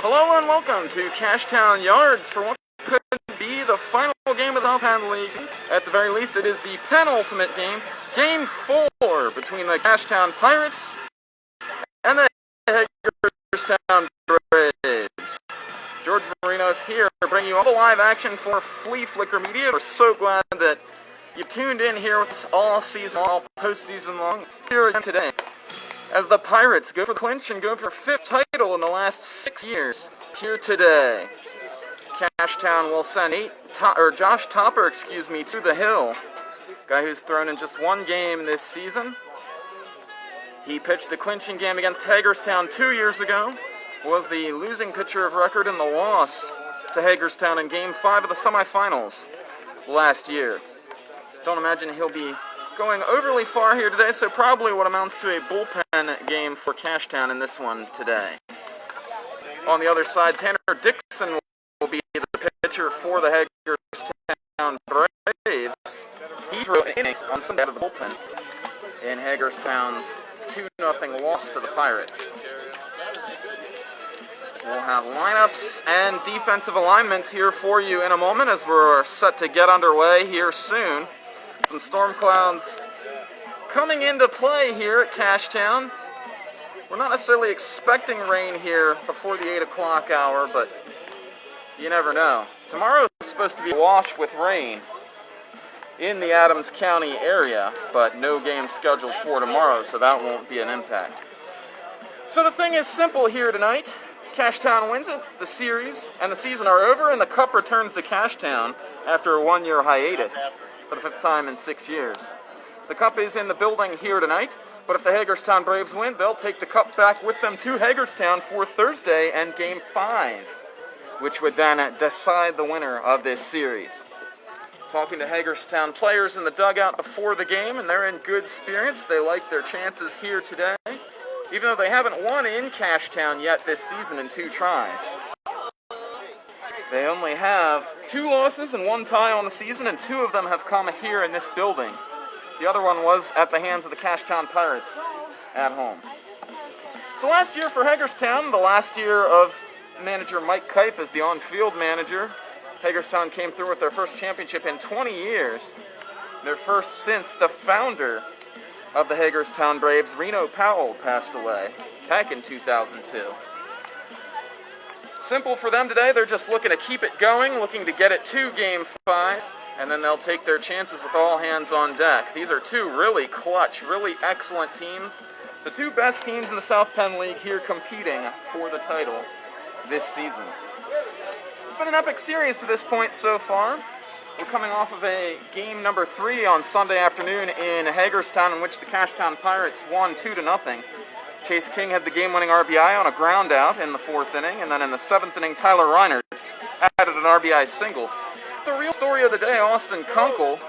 Hello and welcome to Cashtown Yards for what could be the final game of the South Penn League. At the very least, it is the penultimate game, Game 4, between the Cashtown Pirates and the Hagerstown Braves. George Marino is here bringing you all the live action for Flea Flicker Media. We're so glad that you tuned in here with us all season, all postseason long. Here again today, as the Pirates go for the clinch and go for 5th title in the last 6 years. Here today, Cashtown will send Josh Topper, to the hill. Guy who's thrown in just one game this season. He pitched the clinching game against Hagerstown 2 years ago. Was the losing pitcher of record in the loss to Hagerstown in Game 5 of the semifinals last year. Don't imagine he'll be going overly far here today, so probably what amounts to a bullpen game for Cashtown in this one today. On the other side, Tanner Dixon will be the pitcher for the Hagerstown Braves. He threw an inning on Sunday out of the bullpen in Hagerstown's 2-0 loss to the Pirates. We'll have lineups and defensive alignments here for you in a moment as we're set to get underway here soon. Some storm clouds coming into play here at Cashtown. We're not necessarily expecting rain here before the 8 o'clock hour, but you never know. Tomorrow is supposed to be awash with rain in the Adams County area, but no game scheduled for tomorrow, so that won't be an impact. So the thing is simple here tonight. Cashtown wins it, the series, and the season are over, and the Cup returns to Cashtown after a 1-year hiatus for the 5th time in 6 years. The Cup is in the building here tonight, but if the Hagerstown Braves win, they'll take the Cup back with them to Hagerstown for Thursday and Game 5, which would then decide the winner of this series. Talking to Hagerstown players in the dugout before the game, and they're in good spirits. They like their chances here today, even though they haven't won in Cashtown yet this season in 2 tries. They only have 2 losses and 1 tie on the season, and 2 of them have come here in this building. The other one was at the hands of the Cashtown Pirates at home. So last year for Hagerstown, the last year of manager Mike Kipe as the on-field manager, Hagerstown came through with their first championship in 20 years. Their first since the founder of the Hagerstown Braves, Reno Powell, passed away back in 2002. Simple for them today. They're just looking to keep it going, looking to get it to Game 5, and then they'll take their chances with all hands on deck. These are 2 really clutch, really excellent teams. The 2 best teams in the South Penn League here competing for the title this season. It's been an epic series to this point so far. We're coming off of a game number 3 on Sunday afternoon in Hagerstown, in which the Cashtown Pirates won 2-0. Chase King had the game-winning RBI on a ground out in the 4th inning, and then in the 7th inning, Tyler Reinert added an RBI single. The real story of the day, Austin Kunkel,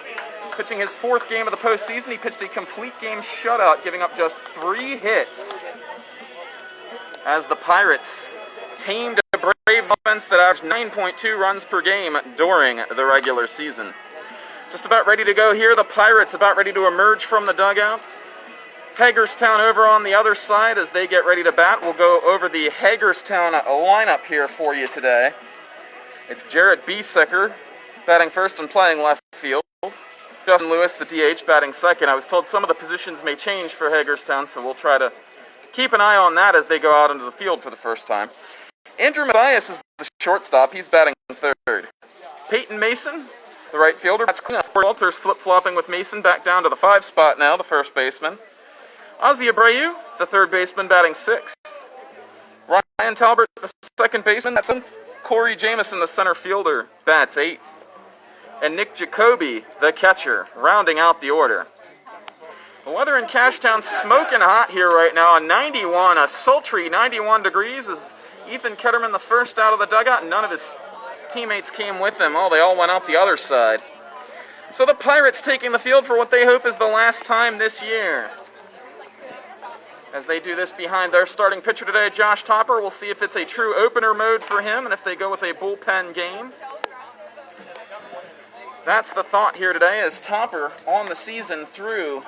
pitching his 4th game of the postseason. He pitched a complete game shutout, giving up just 3 hits, as the Pirates tamed a Braves offense that averaged 9.2 runs per game during the regular season. Just about ready to go here. The Pirates about ready to emerge from the dugout. Hagerstown over on the other side as they get ready to bat. We'll go over the Hagerstown lineup here for you today. It's Jarrett Biesecker batting first and playing left field. Justin Lewis, the DH, batting second. I was told some of the positions may change for Hagerstown, so we'll try to keep an eye on that as they go out into the field for the first time. Andrew Mathias is the shortstop. He's batting third. Peyton Mason, the right fielder, bats clean up. Walters flip-flopping with Mason back down to the 5 spot now, the first baseman. Ozzie Abreu, the third baseman, batting 6th. Ryan Talbert, the second baseman, that's 7th. Corey Jamison, the center fielder, bats 8th. And Nick Jacoby, the catcher, rounding out the order. The weather in Cashtown's smoking hot here right now. A sultry 91 degrees as Ethan Ketterman, the first out of the dugout. None of his teammates came with him. Oh, they all went out the other side. So the Pirates taking the field for what they hope is the last time this year, as they do this behind their starting pitcher today, Josh Topper. We'll see if it's a true opener mode for him and if they go with a bullpen game. That's the thought here today, as Topper on the season through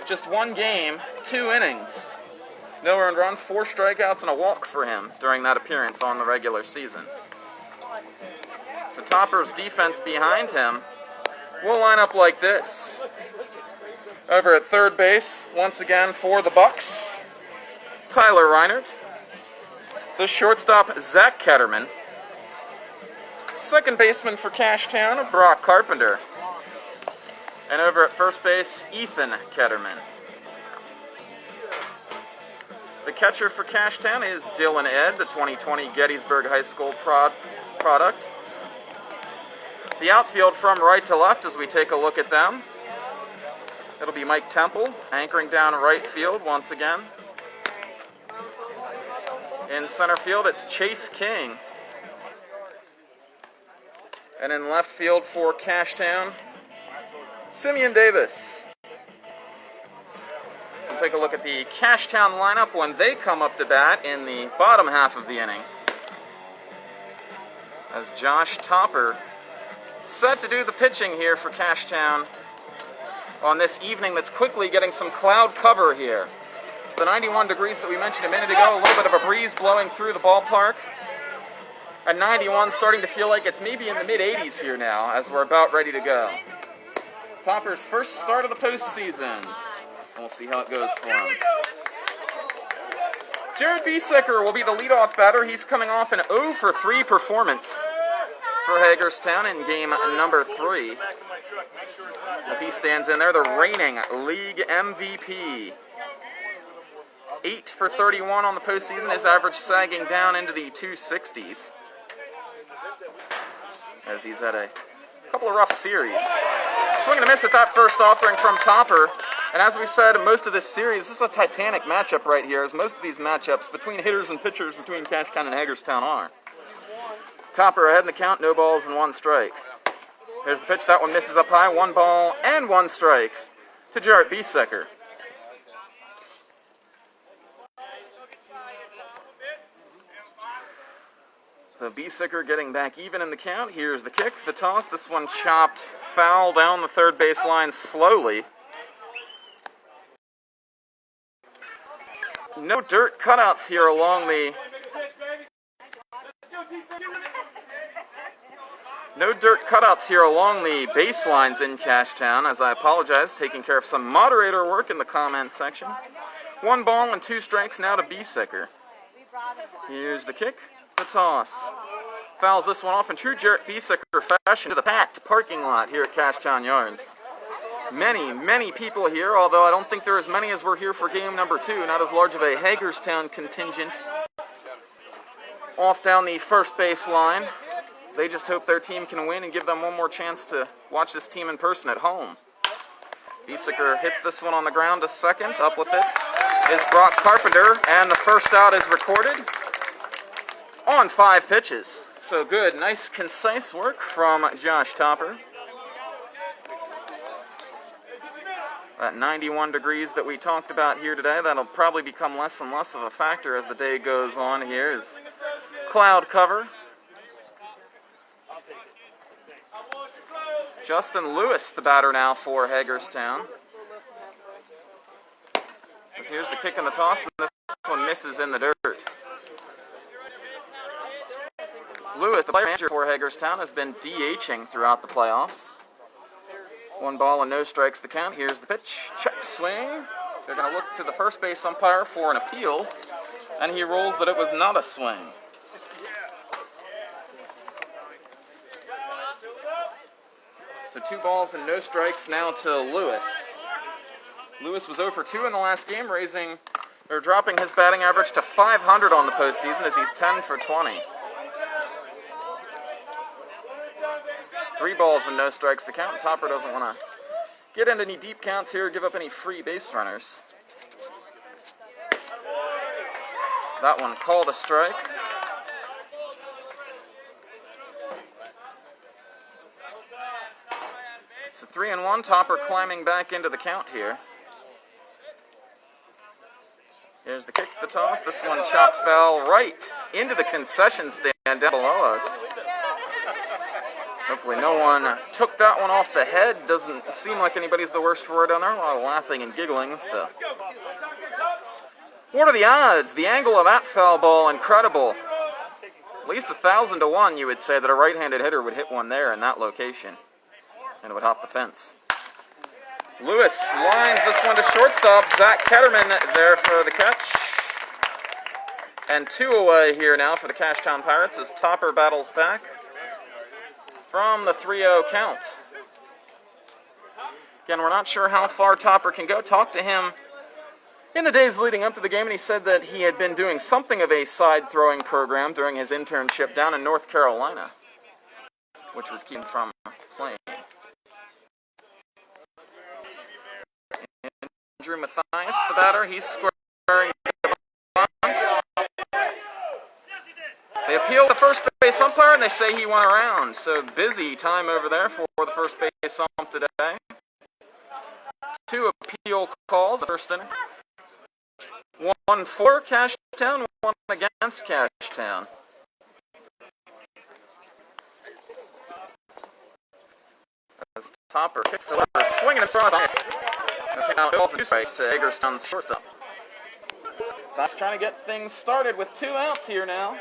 just 1 game, 2 innings No earned runs, 4 strikeouts, and a walk for him during that appearance on the regular season. So Topper's defense behind him will line up like this. Over at third base, once again for the Bucks, Tyler Reinert. The shortstop, Zach Ketterman. Second baseman for Cashtown, Brock Carpenter. And over at first base, Ethan Ketterman. The catcher for Cashtown is Dylan Ed, the 2020 Gettysburg High School product. The outfield from right to left as we take a look at them. It'll be Mike Temple, anchoring down right field once again. In center field, it's Chase King. And in left field for Cashtown, Simeon Davis. We'll take a look at the Cashtown lineup when they come up to bat in the bottom half of the inning. As Josh Topper set to do the pitching here for Cashtown on this evening that's quickly getting some cloud cover here. It's the 91 degrees that we mentioned a minute ago, a little bit of a breeze blowing through the ballpark. At 91, starting to feel like it's maybe in the mid-80s here now as we're about ready to go. Topper's first start of the postseason. And we'll see how it goes for him. Jared Biesecker will be the leadoff batter. He's coming off an 0 for 3 performance for Hagerstown in game number 3. As he stands in there, the reigning league MVP. 8 for 31 on the postseason, his average sagging down into the 260s. As he's had a couple of rough series. Swing and a miss at that first offering from Topper. And as we said, most of this series, this is a titanic matchup right here, as most of these matchups between hitters and pitchers between Cashtown and Hagerstown are. Topper ahead in the count, no balls and 1 strike. Here's the pitch, that one misses up high, 1 ball and 1 strike to Jarrett Biesecker. So Biesecker getting back even in the count. Here's the kick, the toss. This one chopped foul down the third base line slowly. No dirt cutouts here along the... No dirt cutouts here along the baselines in Cashtown, as I apologize, taking care of some moderator work in the comment section. 1 ball and 2 strikes now to Biesecker. Here's the kick. The toss. Fouls this one off in true Jarrett Biesecker fashion to the packed parking lot here at Cashtown Yards. Many people here, although I don't think there are as many as were here for game number 2. Not as large of a Hagerstown contingent. Off down the first base line. They just hope their team can win and give them one more chance to watch this team in person at home. Biesecker hits this one on the ground to second. Up with it is Brock Carpenter, and the first out is recorded on 5 pitches. So good, nice, concise work from Josh Topper. That 91 degrees that we talked about here today, that'll probably become less and less of a factor as the day goes on here, is cloud cover. Justin Lewis, the batter now for Hagerstown. As here's the kick and the toss, and this one misses in the dirt. Lewis, the player manager for Hagerstown, has been DHing throughout the playoffs. 1 ball and no strikes the count. Here's the pitch. Check swing. They're going to look to the first base umpire for an appeal, and he rules that it was not a swing. So 2 balls and no strikes now to Lewis. Lewis was 0 for 2 in the last game, dropping his batting average to .500 on the postseason as he's 10 for 20. 3 balls and no strikes the count. Topper doesn't want to get into any deep counts here, give up any free base runners. That one called a strike. So 3-1, Topper climbing back into the count here. Here's the kick, the toss. This one chopped foul right into the concession stand down below us. Hopefully no one took that one off the head. Doesn't seem like anybody's the worst for it down there. A lot of laughing and giggling, so What are the odds? The angle of that foul ball, incredible. At least 1,000 to 1, you would say, that a right-handed hitter would hit one there in that location. And it would hop the fence. Lewis lines this one to shortstop. Zach Ketterman there for the catch. And 2 away here now for the Cashtown Pirates as Topper battles back from the 3-0 count. Again, we're not sure how far Topper can go. Talked to him in the days leading up to the game, and he said that he had been doing something of a side throwing program during his internship down in North Carolina, which was keeping him from playing. Andrew Mathias, the batter, he's squaring the bunt. They appeal the first base umpire, and they say he went around. So busy time over there for the first base ump today. 2 appeal calls the first inning. 1 for Cashtown, 1 against Cashtown. As Topper kicks the lever, swinging and throwing it. Now balls and 2 strikes to Hagerstown's shortstop. Fox trying to get things started with 2 outs here now.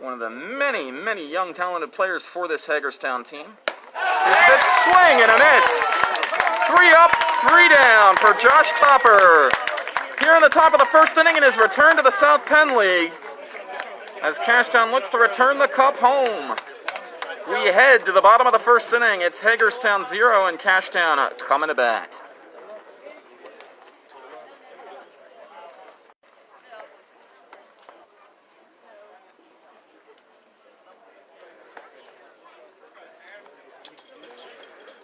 One of the many, many young talented players for this Hagerstown team. Here's a pitch, swing and a miss. 3 up, 3 down for Josh Topper. Here in the top of the first inning in his return to the South Penn League, as Cashtown looks to return the cup home. We head to the bottom of the first inning. It's Hagerstown 0 and Cashtown coming to bat.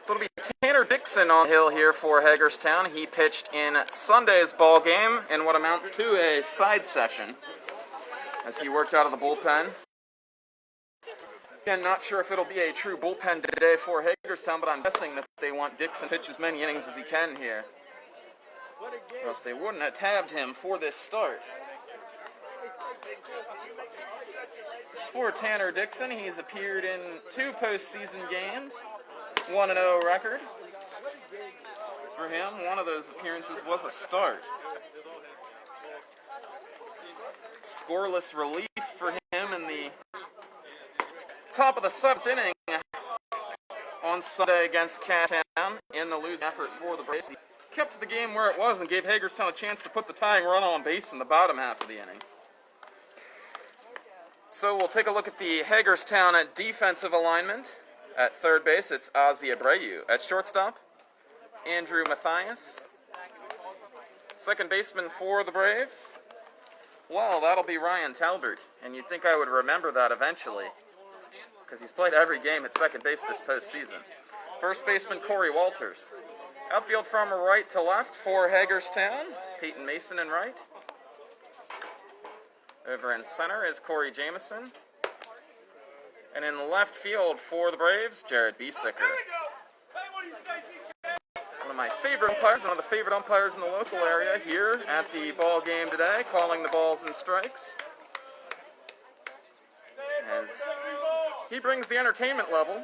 So it'll be Tanner Dixon on the hill here for Hagerstown. He pitched in Sunday's ball game in what amounts to a side session as he worked out of the bullpen. Again, not sure if it'll be a true bullpen today for Hagerstown, but I'm guessing that they want Dixon to pitch as many innings as he can here, or else they wouldn't have tabbed him for this start. For Tanner Dixon, he's appeared in 2 postseason games, 1-0 record. For him, one of those appearances was a start. Scoreless relief for him in the top of the 7th inning on Sunday against Cashtown in the losing effort for the Braves. He kept the game where it was and gave Hagerstown a chance to put the tying run on base in the bottom half of the inning. So we'll take a look at the Hagerstown defensive alignment. At third base, it's Ozzy Abreu. At shortstop, Andrew Mathias. Second baseman for the Braves, well, that'll be Ryan Talbert. And you'd think I would remember that eventually, because he's played every game at second base this postseason. First baseman, Corey Walters. Outfield from right to left for Hagerstown, Peyton Mason in right. Over in center is Corey Jamison. And in the left field for the Braves, Jared Biesicker. One of my favorite umpires, one of the favorite umpires in the local area here at the ball game today, calling the balls and strikes. As he brings the entertainment level.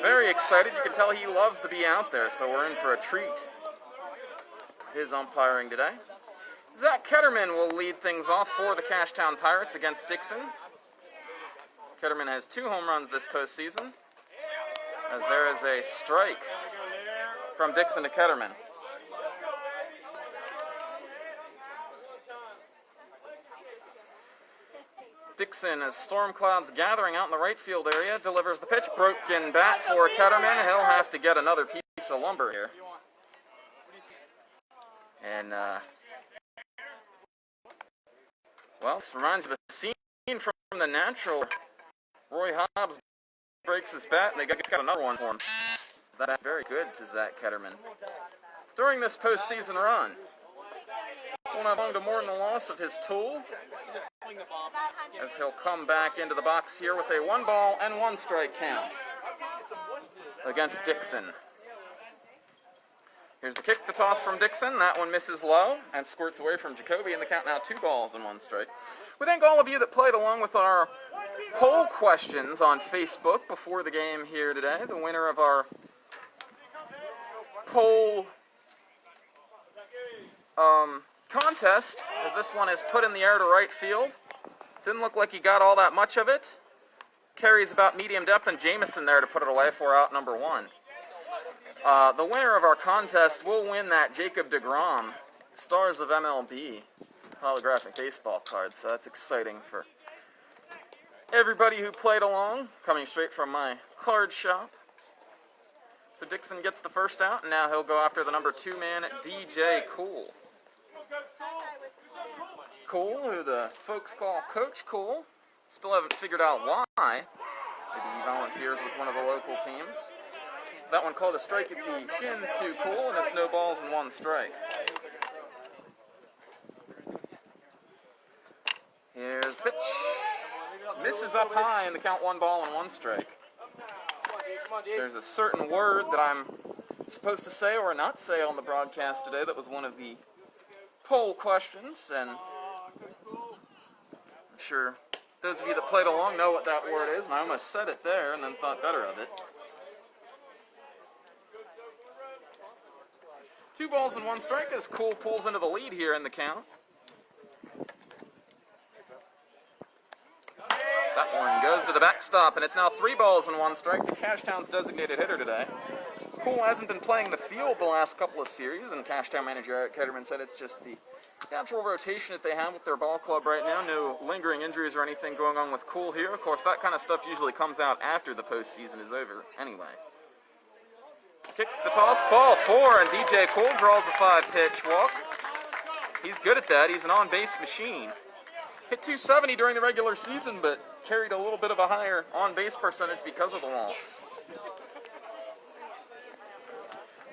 Very excited. You can tell he loves to be out there, so we're in for a treat. His umpiring today. Zach Ketterman will lead things off for the Cashtown Pirates against Dixon. Ketterman has 2 home runs this postseason, as there is a strike from Dixon to Ketterman. Dixon, as storm clouds gathering out in the right field area, delivers the pitch. Broken bat for Ketterman. He'll have to get another piece of lumber here. And, well, this reminds me of the scene from The Natural. Roy Hobbs breaks his bat, and they got another one for him. That's very good to Zach Ketterman. During this postseason run, won't have long to mourn the loss of his tool, as he'll come back into the box here with a 1-ball-and-1 strike count against Dixon. Here's the kick, the toss from Dixon. That one misses low and squirts away from Jacoby, and the count now 2 balls and 1 strike. We thank all of you that played along with our poll questions on Facebook before the game here today. The winner of our poll contest, as this one is put in the air to right field. Didn't look like he got all that much of it. Carries about medium depth, and Jameson there to put it away for out number 1. The winner of our contest will win that Jacob deGrom Stars of MLB holographic baseball card, so that's exciting for everybody who played along, coming straight from my card shop. So Dixon gets the first out, and now he'll go after the number 2 man, DJ Cool. Cool, who the folks call Coach Cool. Still haven't figured out why. Maybe he volunteers with one of the local teams. That one called a strike at the shins to Cool, and it's no balls and 1 strike. Here's the pitch. Misses up high in the count, 1 ball and 1 strike. There's a certain word that I'm supposed to say or not say on the broadcast today that was one of the poll questions, and I'm sure those of you that played along know what that word is, and I almost said it there and then thought better of it. 2 balls and 1 strike as Cool pulls into the lead here in the count. That one goes to the backstop, and it's now 3 balls and 1 strike to Cashtown's designated hitter today. Cool hasn't been playing the field the last couple of series, and Cashtown manager Eric Ketterman said it's just the natural rotation that they have with their ball club right now. No lingering injuries or anything going on with Cool here. Of course, that kind of stuff usually comes out after the postseason is over anyway. Kick the toss, ball 4, and DJ Cool draws a 5-pitch walk. He's good at that. He's an on-base machine. Hit .270 during the regular season, but carried a little bit of a higher on-base percentage because of the walks.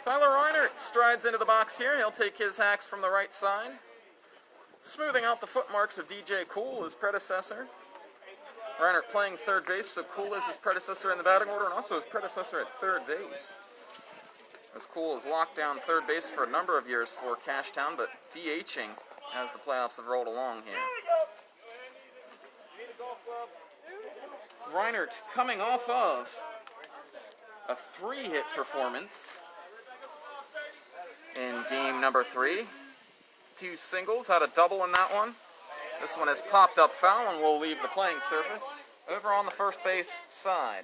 Tyler Reinert strides into the box here. He'll take his hacks from the right side, smoothing out the footmarks of DJ Cool, his predecessor. Reinert playing third base, so Cool is his predecessor in the batting order and also his predecessor at third base. As Cool has locked down third base for a number of years for Cashtown, but DHing as the playoffs have rolled along here. Reinert coming off of a 3-hit performance in game number 3. 2 singles, had a double in that one. This one has popped up foul and will leave the playing surface over on the first base side.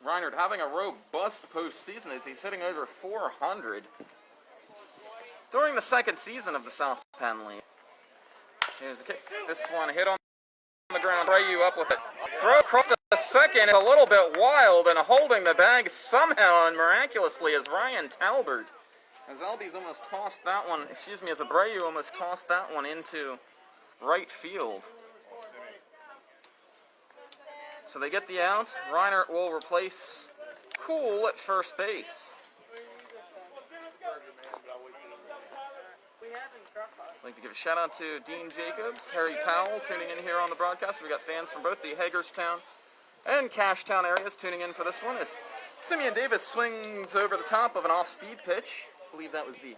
Reinert having a robust postseason as he's hitting over .400 during the second season of the South Penn League. Here's the kick. This one hit on the ground. Brayu up with it. Throw across the second, a little bit wild, and holding the bag somehow and miraculously is Ryan Talbert. As Albies almost tossed that one, as Abreu almost tossed that one into right field. So they get the out. Reinert will replace Cool at first base. I'd like to give a shout out to Dean Jacobs, Harry Powell tuning in here on the broadcast. We've got fans from both the Hagerstown and Cashtown areas tuning in for this one as Simeon Davis swings over the top of an off-speed pitch. I believe that was the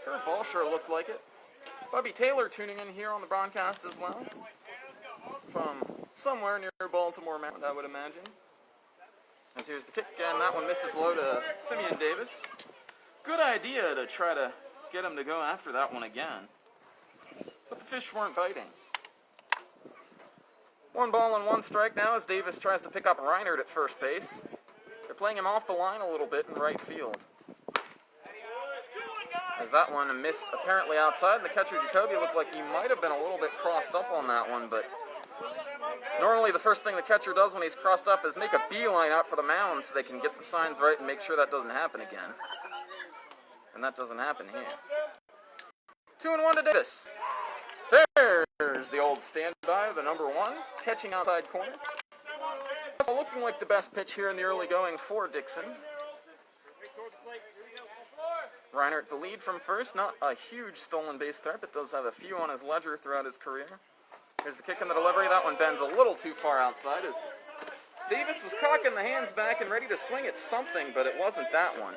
curveball, sure looked like it. Bobby Taylor tuning in here on the broadcast as well, from somewhere near Baltimore, Maryland, I would imagine. As here's the kick, and that one misses low to Simeon Davis. Good idea to try to get him to go after that one again, but the fish weren't biting. 1 ball and 1 strike now as Davis tries to pick up Reinert at first base. They're playing him off the line a little bit in right field. As that one missed apparently outside, the catcher Jacoby looked like he might have been a little bit crossed up on that one, but normally the first thing the catcher does when he's crossed up is make a beeline out for the mound so they can get the signs right and make sure that doesn't happen again. And that doesn't happen here. 2-1 to Davis. There's the old standby, the number 1, catching outside corner. Looking like the best pitch here in the early going for Dixon. Reinert the lead from first, not a huge stolen base threat, but does have a few on his ledger throughout his career. Here's the kick and the delivery. That one bends a little too far outside as Davis was cocking the hands back and ready to swing at something, but it wasn't that one.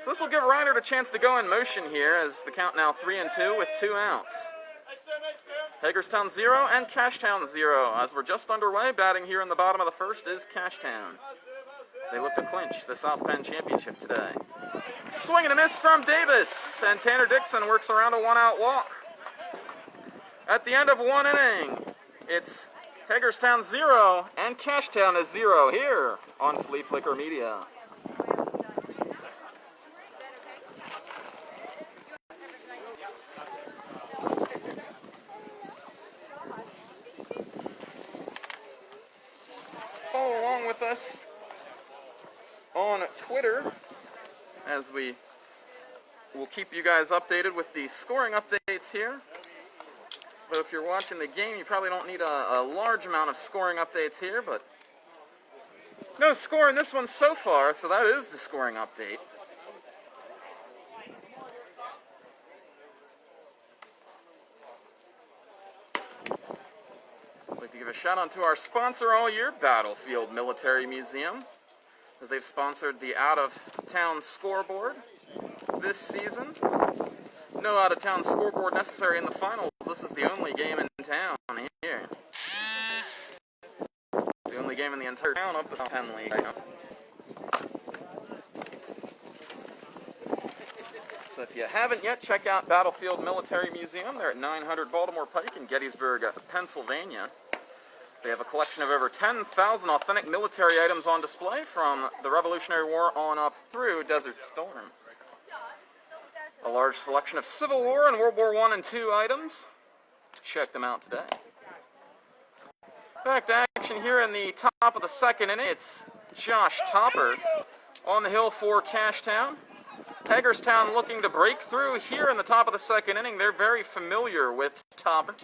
So this will give Reinert a chance to go in motion here as the count now 3-2 with 2 outs. Hagerstown 0 and Cashtown 0 as we're just underway. Batting here in the bottom of the first is Cashtown. They look to clinch the South Penn Championship today. Swing and a miss from Davis, and Tanner Dixon works around a one-out walk. At the end of one inning, it's Hagerstown 0 and Cashtown is 0 here on Flea Flicker Media. Follow along with us on Twitter as we will keep you guys updated with the scoring updates here. But if you're watching the game, you probably don't need a large amount of scoring updates here, but no score in this one so far, so that is the scoring update. I'd like to give a shout out to our sponsor all year, Battlefield Military Museum, as they've sponsored the out-of-town scoreboard this season. No out-of-town scoreboard necessary in the finals. This is the only game in town here. The only game in the entire town of the South Penn League. So if you haven't yet, check out Battlefield Military Museum. They're at 900 Baltimore Pike in Gettysburg, Pennsylvania. They have a collection of over 10,000 authentic military items on display from the Revolutionary War on up through Desert Storm. A large selection of Civil War and World War I and II items. Check them out today. Back to action here in the top of the second inning. It's Josh Topper on the hill for Cashtown. Hagerstown looking to break through here in the top of the second inning. They're very familiar with Topper,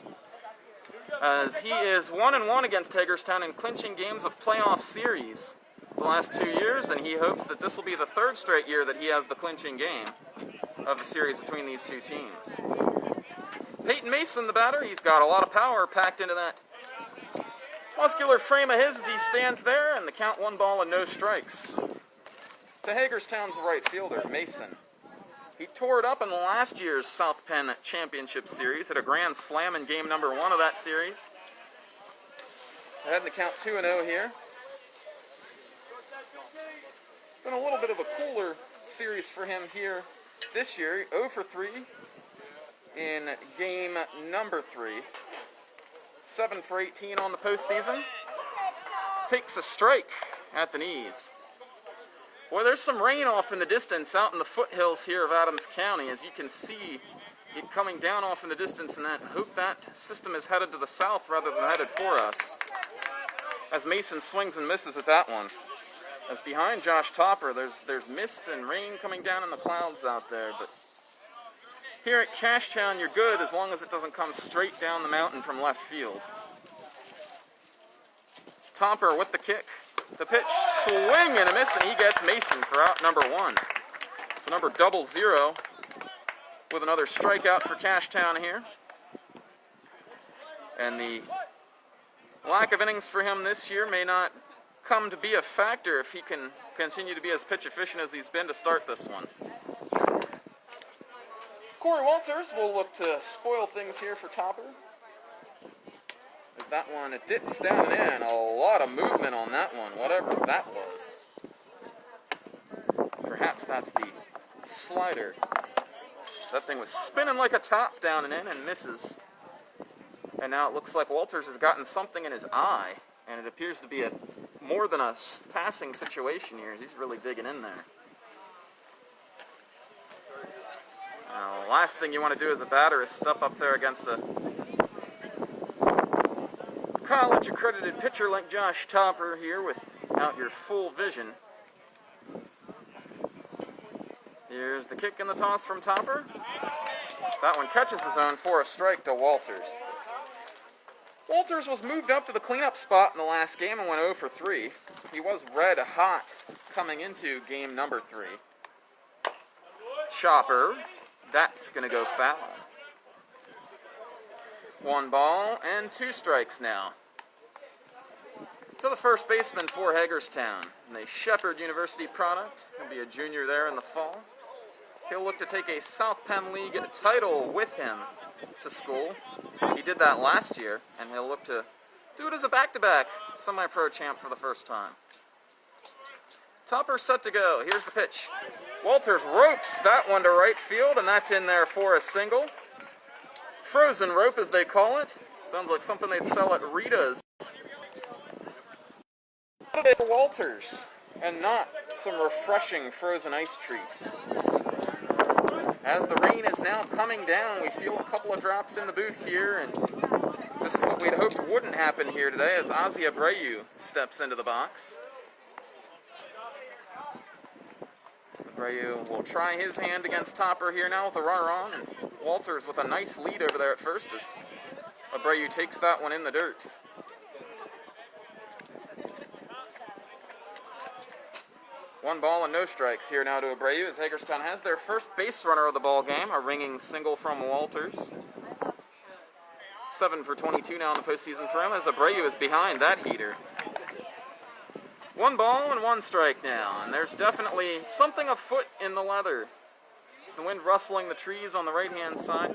as he is 1-1 against Hagerstown in clinching games of playoff series the last 2 years, and he hopes that this will be the third straight year that he has the clinching game of the series between these two teams. Peyton Mason, the batter, he's got a lot of power packed into that muscular frame of his as he stands there, and the count 1 ball and no strikes. To Hagerstown's right fielder, Mason. He tore it up in last year's South Penn Championship Series, hit a grand slam in game number 1 of that series. Ahead in the count 2-0 here. Been a little bit of a cooler series for him here this year. 0 for 3 in game number 3. 7 for 18 on the postseason. Takes a strike at the knees. Boy, there's some rain off in the distance out in the foothills here of Adams County, as you can see it coming down off in the distance, and I hope that system is headed to the south rather than headed for us. As Mason swings and misses at that one. As behind Josh Topper, there's mists and rain coming down in the clouds out there, but here at Cashtown, you're good as long as it doesn't come straight down the mountain from left field. Topper with the kick. The pitch, swing and a miss, and he gets Mason for out number 1. So number 00 with another strikeout for Cashtown here. And the lack of innings for him this year may not come to be a factor if he can continue to be as pitch efficient as he's been to start this one. Corey Walters will look to spoil things here for Topper. As that one, it dips down and in. A lot of movement on that one, whatever that was. Perhaps that's the slider. That thing was spinning like a top down and in and misses. And now it looks like Walters has gotten something in his eye, and it appears to be more than a passing situation here. He's really digging in there. Now, the last thing you want to do as a batter is step up there against a college-accredited pitcher like Josh Topper here without your full vision. Here's the kick and the toss from Topper. That one catches the zone for a strike to Walters. Walters was moved up to the cleanup spot in the last game and went 0 for 3. He was red hot coming into game number 3. Chopper, that's going to go foul. 1 ball and 2 strikes now. To the first baseman for Hagerstown, the Shepherd University product. He'll be a junior there in the fall. He'll look to take a South Penn League title with him to school. He did that last year, and he'll look to do it as a back-to-back semi-pro champ for the first time. Topper set to go. Here's the pitch. Walters ropes that one to right field, and that's in there for a single. Frozen rope, as they call it. Sounds like something they'd sell at Rita's. For Walters, and not some refreshing frozen ice treat. As the rain is now coming down, we feel a couple of drops in the booth here, and this is what we'd hoped wouldn't happen here today as Ozzy Abreu steps into the box. Abreu will try his hand against Topper here now with a runner on, and Walters with a nice lead over there at first as Abreu takes that one in the dirt. One ball and no strikes here now to Abreu as Hagerstown has their first base runner of the ball game, a ringing single from Walters. 7 for 22 now in the postseason for him as Abreu is behind that heater. One ball and one strike now, and there's definitely something afoot in the weather. The wind rustling the trees on the right-hand side.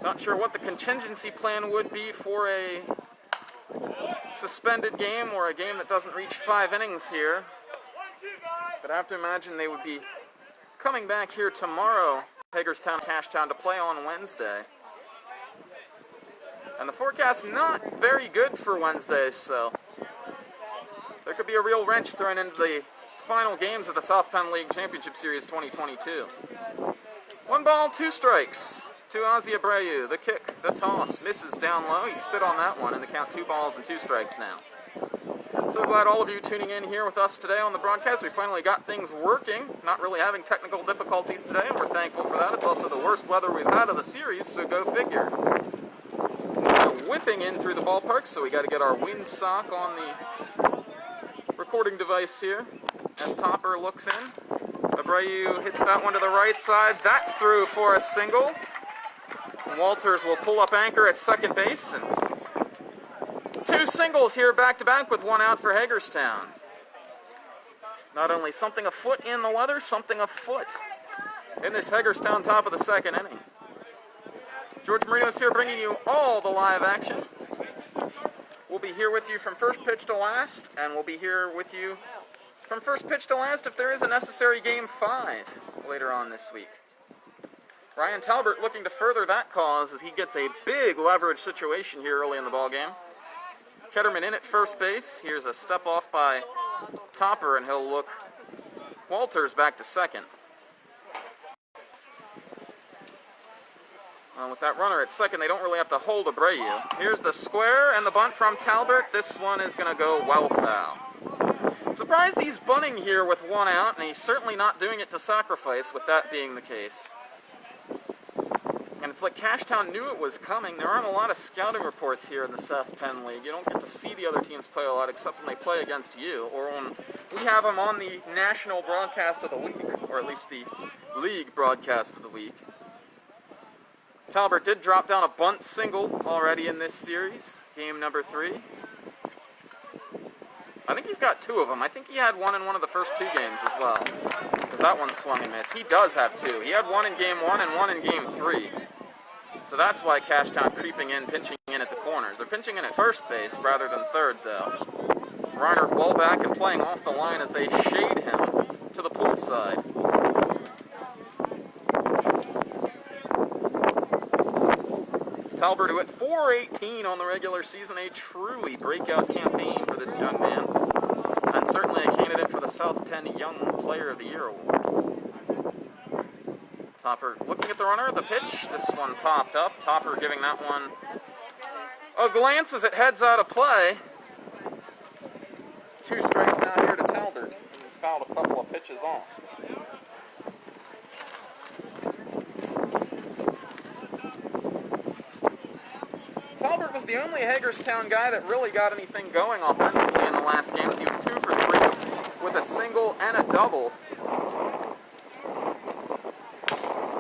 Not sure what the contingency plan would be for a suspended game or a game that doesn't reach 5 innings here. But I have to imagine they would be coming back here tomorrow, Hagerstown, Cashtown, to play on Wednesday. And the forecast not very good for Wednesday, so there could be a real wrench thrown into the final games of the South Penn League Championship Series 2022. One ball, two strikes to Ozzy Abreu. The kick, the toss, misses down low. He spit on that one, and the count 2 balls and 2 strikes now. So glad all of you tuning in here with us today on the broadcast. We finally got things working, not really having technical difficulties today, and we're thankful for that. It's also the worst weather we've had of the series, so go figure. We're whipping in through the ballpark, so we got to get our windsock on the recording device here as Topper looks in. Abreu hits that one to the right side. That's through for a single. And Walters will pull up anchor at second base, and 2 singles here back-to-back with 1 out for Hagerstown. Not only something afoot in the weather, something afoot in this Hagerstown top of the second inning. George Marino's here bringing you all the live action. We'll be here with you from first pitch to last, and we'll be here with you from first pitch to last if there is a necessary Game 5 later on this week. Ryan Talbert looking to further that cause as he gets a big leverage situation here early in the ballgame. Ketterman in at first base. Here's a step off by Topper, and he'll look Walters back to second. With that runner at second, they don't really have to hold Abreu. Here's the square and the bunt from Talbert. This one is going to go well foul. Surprised he's bunting here with 1 out, and he's certainly not doing it to sacrifice with that being the case. And it's like Cashtown knew it was coming. There aren't a lot of scouting reports here in the South Penn League. You don't get to see the other teams play a lot except when they play against you, or when we have them on the national broadcast of the week, or at least the league broadcast of the week. Talbert did drop down a bunt single already in this series, game number 3. I think he's got 2 of them. I think he had 1 in one of the first 2 games as well, because that one swung and missed. He does have 2. He had 1 in game 1 and 1 in game 3. So that's why Cashtown creeping in, pinching in at the corners. They're pinching in at first base rather than third, though. Reinert well back and playing off the line as they shade him to the pull side. Talbert, who at .418 on the regular season, a truly breakout campaign for this young man, and certainly a candidate for the South Penn Young Player of the Year award. Topper looking at the runner, the pitch. This one popped up. Topper giving that one a glance as it heads out of play. 2 strikes now here to Talbert. He's fouled a couple of pitches off. Talbert was the only Hagerstown guy that really got anything going offensively in the last games. He was 2 for 3 with a single and a double.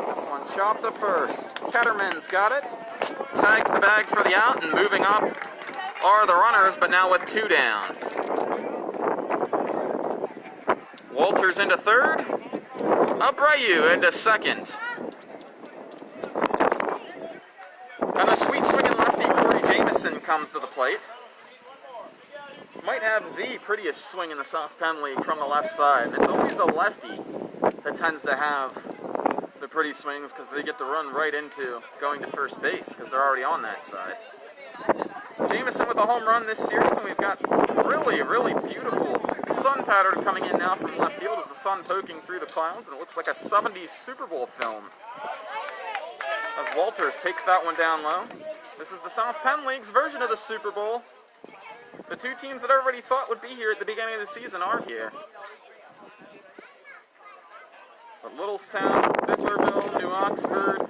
This one chopped to first. Ketterman's got it. Tags the bag for the out, and moving up are the runners, but now with 2 down. Walters into third. Abreu into second. And the sweet swinging lefty Corey Jamison comes to the plate. Might might have the prettiest swing in the South Penn League from the left side. And it's always a lefty that tends to have the pretty swings because they get to run right into going to first base because they're already on that side. Jameson with a home run this series, and we've got really, really beautiful sun pattern coming in now from left field as the sun poking through the clouds, and it looks like a 70s Super Bowl film as Walters takes that one down low. This is the South Penn League's version of the Super Bowl. The two teams that everybody thought would be here at the beginning of the season are here. But Littlestown, Bicklerville, New Oxford,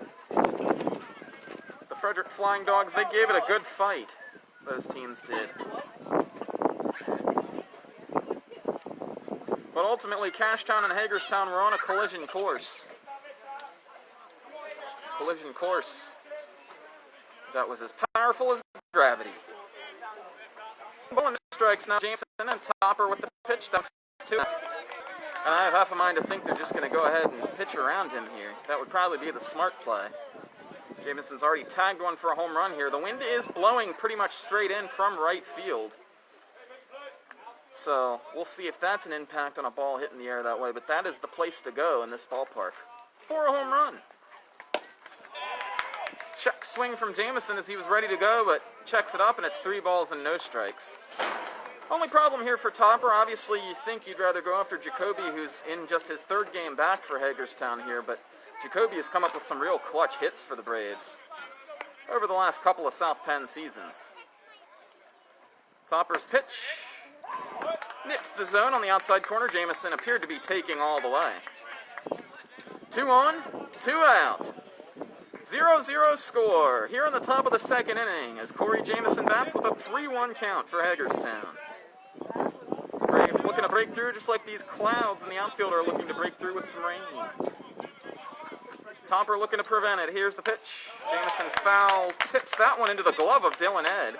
the Frederick Flying Dogs, they gave it a good fight. Those teams did. But ultimately, Cashtown and Hagerstown were on a collision course. Collision course that was as powerful as gravity. Bowling strikes now, Jameson and Topper with the pitch down to. And I have half a mind to think they're just going to go ahead and pitch around him here. That would probably be the smart play. Jameson's already tagged one for a home run here. The wind is blowing pretty much straight in from right field. So we'll see if that's an impact on a ball hit in the air that way. But that is the place to go in this ballpark for a home run. Check swing from Jameson as he was ready to go, but checks it up, and it's 3 balls and no strikes. Only problem here for Topper, obviously you think you'd rather go after Jacoby, who's in just his 3rd game back for Hagerstown here, but Jacoby has come up with some real clutch hits for the Braves over the last couple of South Penn seasons. Topper's pitch nips the zone on the outside corner. Jameson appeared to be taking all the way. 2 on, 2 out. 0-0 score here on the top of the 2nd inning as Corey Jameson bats with a 3-1 count for Hagerstown. The Braves looking to break through just like these clouds in the outfield are looking to break through with some rain. Topper looking to prevent it. Here's the pitch. Jameson foul tips that one into the glove of Dylan Ed.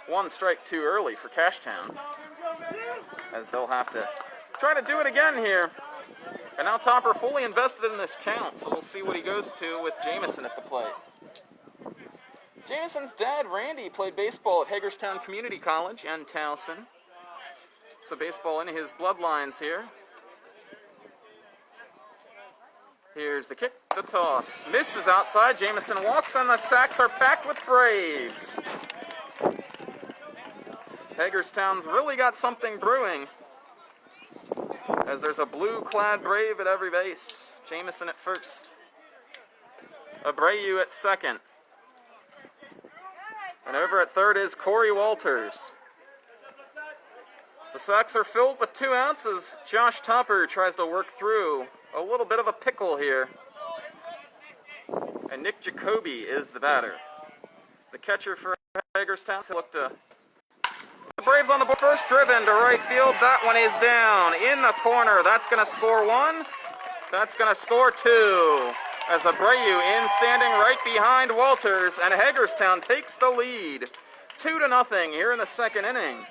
1 strike too early for Cashtown as they'll have to try to do it again here. And now Topper fully invested in this count, so we'll see what he goes to with Jameson at the plate. Jameson's dad, Randy, played baseball at Hagerstown Community College and Towson. So baseball in his bloodlines here. Here's the kick, the toss. Misses outside, Jameson walks, and the sacks are packed with Braves. Hagerstown's really got something brewing, as there's a blue-clad Brave at every base. Jameson at first. Abreu at second. And over at third is Corey Walters. The sacks are filled with 2 outs as Josh Topper tries to work through a little bit of a pickle here. And Nick Jacoby is the batter. The catcher for Hagerstown looked to... The Braves on the board. First driven to right field. That one is down in the corner. That's going to score 1. That's going to score 2. As Abreu in standing right behind Walters, and Hagerstown takes the lead. 2-0 here in the 2nd inning.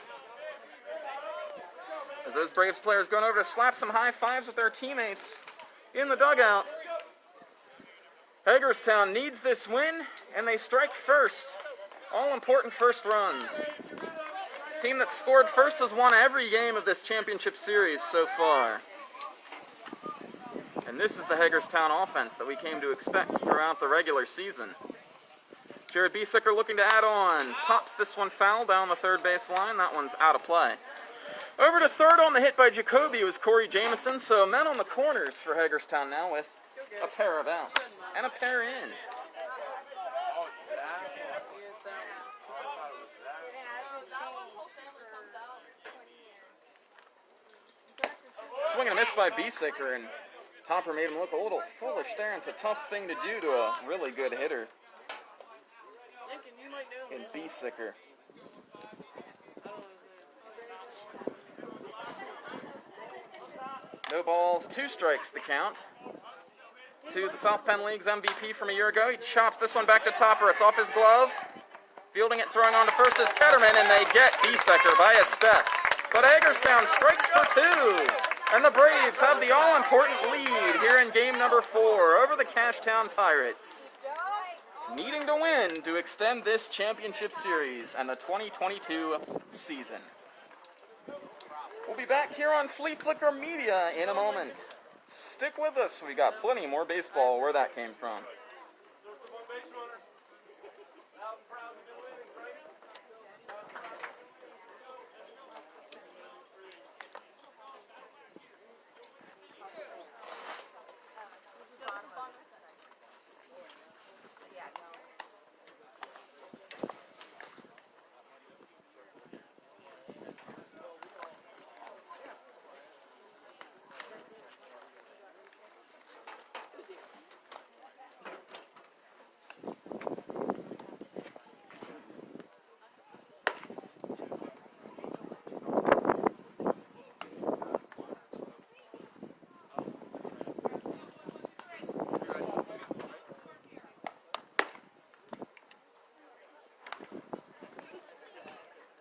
As those Braves players going over to slap some high fives with their teammates in the dugout. Hagerstown needs this win, and they strike first. All important first runs. Team that scored first has won every game of this championship series so far. And this is the Hagerstown offense that we came to expect throughout the regular season. Jared Biesecker looking to add on. Pops this one foul down the 3rd base line. That one's out of play. Over to third on the hit by Jacoby was Corey Jameson. So men on the corners for Hagerstown now with a pair of outs and a pair in. Swing and a miss by Biesecker, and Topper made him look a little foolish there. And it's a tough thing to do to a really good hitter in Biesecker. No balls, 2 strikes the count. To the South Penn League's MVP from a year ago. He chops this one back to Topper. It's off his glove. Fielding it, throwing on to first is Ketterman, and they get Biesecker by a step. But Hagerstown strikes for 2. And the Braves have the all-important lead here in game number 4 over the Cashtown Pirates. Needing to win to extend this championship series and the 2022 season. be back here on Flea Flicker Media in a moment. Stick with us. We got plenty more baseball where that came from.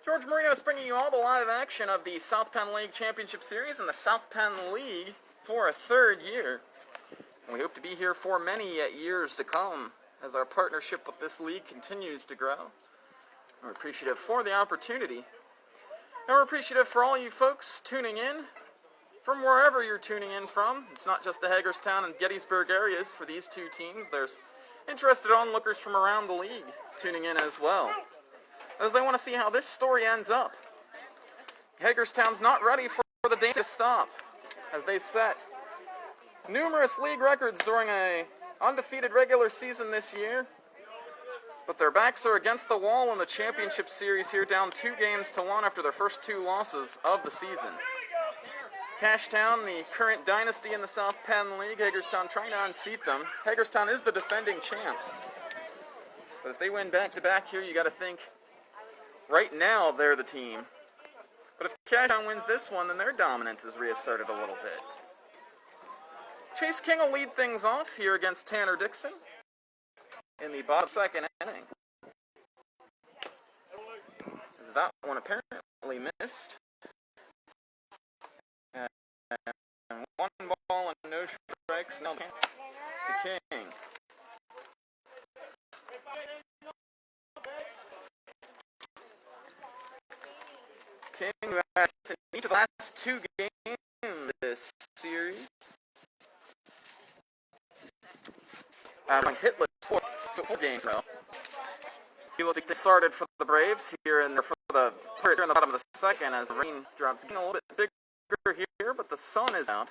George Marino is bringing you all the live action of the South Penn League Championship Series and the South Penn League for a third year. And we hope to be here for many years to come as our partnership with this league continues to grow. We're appreciative for the opportunity. And we're appreciative for all you folks tuning in from wherever you're tuning in from. It's not just the Hagerstown and Gettysburg areas for these two teams. There's interested onlookers from around the league tuning in as well, as they want to see how this story ends up. Hagerstown's not ready for the dance to stop, as they set numerous league records during a undefeated regular season this year. But their backs are against the wall in the championship series here, down 2-1 after their first 2 losses of the season. Cashtown, the current dynasty in the South Penn League, Hagerstown trying to unseat them. Hagerstown is the defending champs. But if they win back-to-back here, you got to think right now they're the team. But if Cashtown wins this one, then their dominance is reasserted a little bit. Chase King will lead things off here against Tanner Dixon in the bottom second inning. As that one apparently missed. And 1 ball and no strikes, no chance to King. King, who has in each of the last 2 games in this series, hitless 4 games now. He looked like they started for the Braves here and for the Pirates in the bottom of the second as the rain drops getting a little bit bigger here, but the sun is out.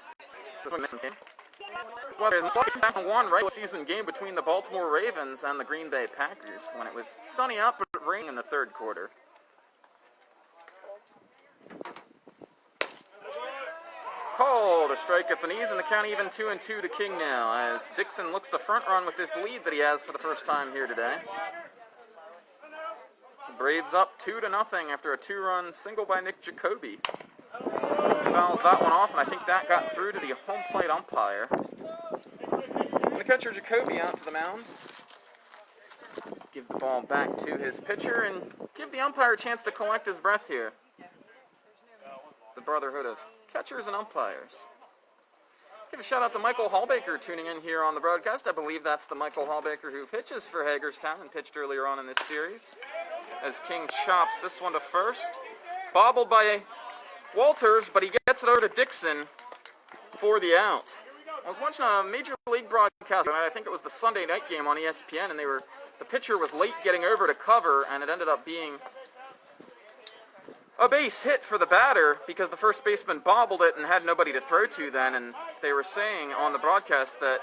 Well, there's a 2001 regular season game between the Baltimore Ravens and the Green Bay Packers when it was sunny out but raining in the third quarter. Called a strike at the knees, and the count even 2-2 to King now, as Dixon looks to front run with this lead that he has for the first time here today. The Braves up 2-0 after a 2-run single by Nick Jacoby. Fouls that one off, and I think that got through to the home plate umpire. And the catcher Jacoby out to the mound. Give the ball back to his pitcher and give the umpire a chance to collect his breath here. The brotherhood of catchers and umpires. Give a shout out to Michael Hallbaker tuning in here on the broadcast. I believe that's the Michael Hallbaker who pitches for Hagerstown and pitched earlier on in this series. As King chops this one to first. Bobbled by Walters, but he gets it over to Dixon for the out. I was watching a Major League broadcast, and I think it was the Sunday night game on ESPN, and the pitcher was late getting over to cover, and it ended up being a base hit for the batter because the first baseman bobbled it and had nobody to throw to then, and they were saying on the broadcast that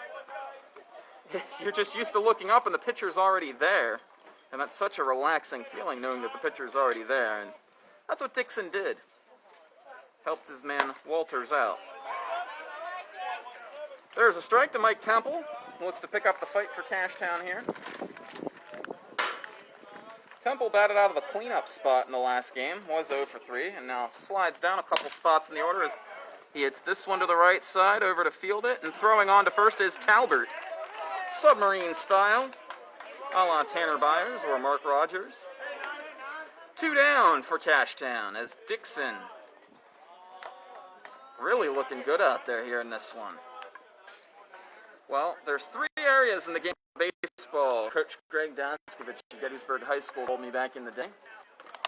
you're just used to looking up and the pitcher's already there, and that's such a relaxing feeling knowing that the pitcher's already there, and that's what Dixon did. Helped his man Walters out. There's a strike to Mike Temple. Looks to pick up the fight for Cashtown here. Temple batted out of the cleanup spot in the last game, was 0 for 3, and now slides down a couple spots in the order as he hits this one to the right side over to field it, and throwing on to first is Talbert. Submarine style, a la Tanner Byers or Mark Rogers. 2 down for Cashtown as Dixon really looking good out there here in this one. Well, there's 3 areas in the game of baseball. Coach Greg Daskovich of Gettysburg High School told me back in the day.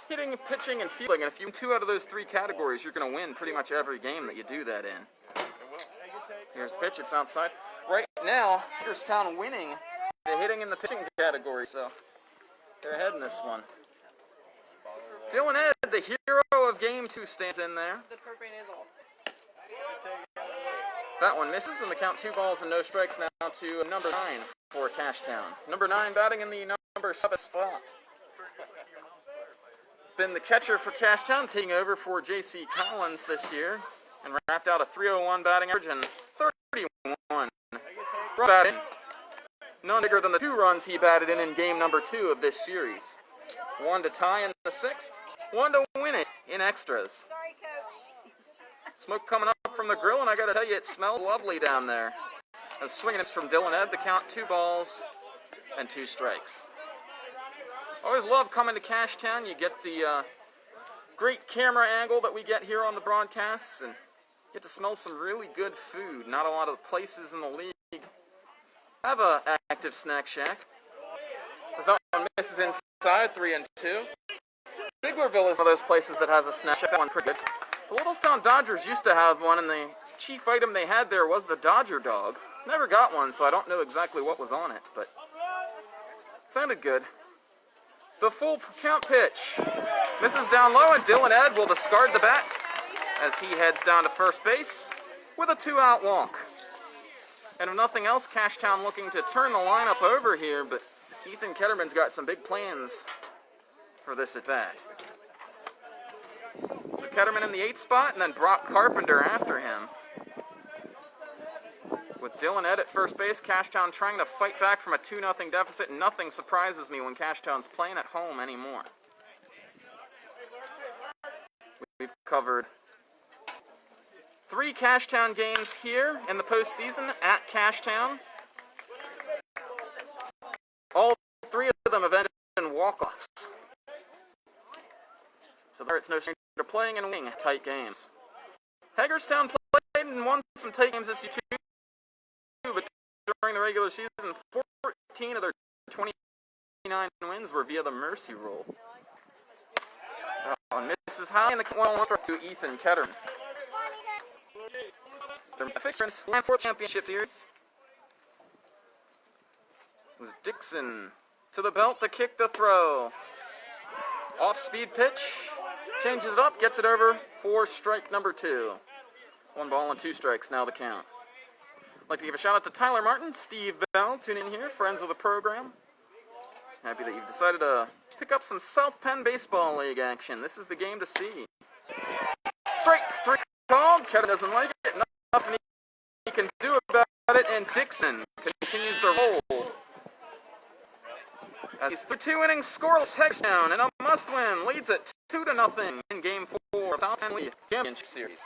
hitting, pitching, and fielding. And if you win 2 out of those 3 categories, you're going to win pretty much every game that you do that in. Here's the pitch. It's outside. Right now, Hagerstown winning the hitting and the pitching category, so they're ahead in this one. Dylan Ed, the hero of Game 2, stands in there. That one misses, and the count 2 balls and no strikes now to number 9 for Cashtown. Number 9 batting in the number 7 spot. It's been the catcher for Cashtown, taking over for J.C. Collins this year, and wrapped out a 301 batting average and 31 batting. None bigger than the 2 runs he batted in game number 2 of this series. 1 to tie in the 6th, 1 to win it in extras. Sorry, Coach. Smoke coming up from the grill, and I got to tell you, it smells lovely down there. And swinging is from Dylan Ed, the count 2 balls and 2 strikes. Always love coming to Cashtown. You get the great camera angle that we get here on the broadcasts, and get to smell some really good food. Not a lot of places in the league have a active snack shack. As that one misses inside, 3 and 2. Biglerville is one of those places that has a snack shack. That one pretty good. The Littlestown Dodgers used to have one, and the chief item they had there was the Dodger dog. Never got one, so I don't know exactly what was on it, but it sounded good. The full count pitch misses down low, and Dylan Ed will discard the bat as he heads down to first base with a 2-out walk. And if nothing else, Cashtown looking to turn the lineup over here, but Ethan Ketterman's got some big plans for this at-bat. So Ketterman in the 8th spot, and then Brock Carpenter after him. With Dylan Ed at first base, Cashtown trying to fight back from a 2-0 deficit. Nothing surprises me when Cashtown's playing at home anymore. We've covered 3 Cashtown games here in the postseason at Cashtown. All 3 of them have ended in walk-offs. So there it's no stranger to playing and winning tight games. Hagerstown played and won some tight games this year too, but during the regular season, 14 of their 29 wins were via the mercy rule. And Mrs. High and the 1-1 to Ethan Ketterman. There's a fixture in the 4th championship series. It was Dixon to the belt, the kick, the throw. Off-speed pitch, changes it up, gets it over for strike number 2. 1 ball and 2 strikes, now the count. I'd like to give a shout out to Tyler Martin, Steve Bell, tune in here, friends of the program. Happy that you've decided to pick up some South Penn Baseball League action. This is the game to see. Strike 3 called, Kevin doesn't like it, nothing he can do about it, and Dixon continues to roll. As he's through 2 innings, scoreless, Hagerstown in a must-win, leads it 2-0 in Game 4 of South Penn League Championship Series.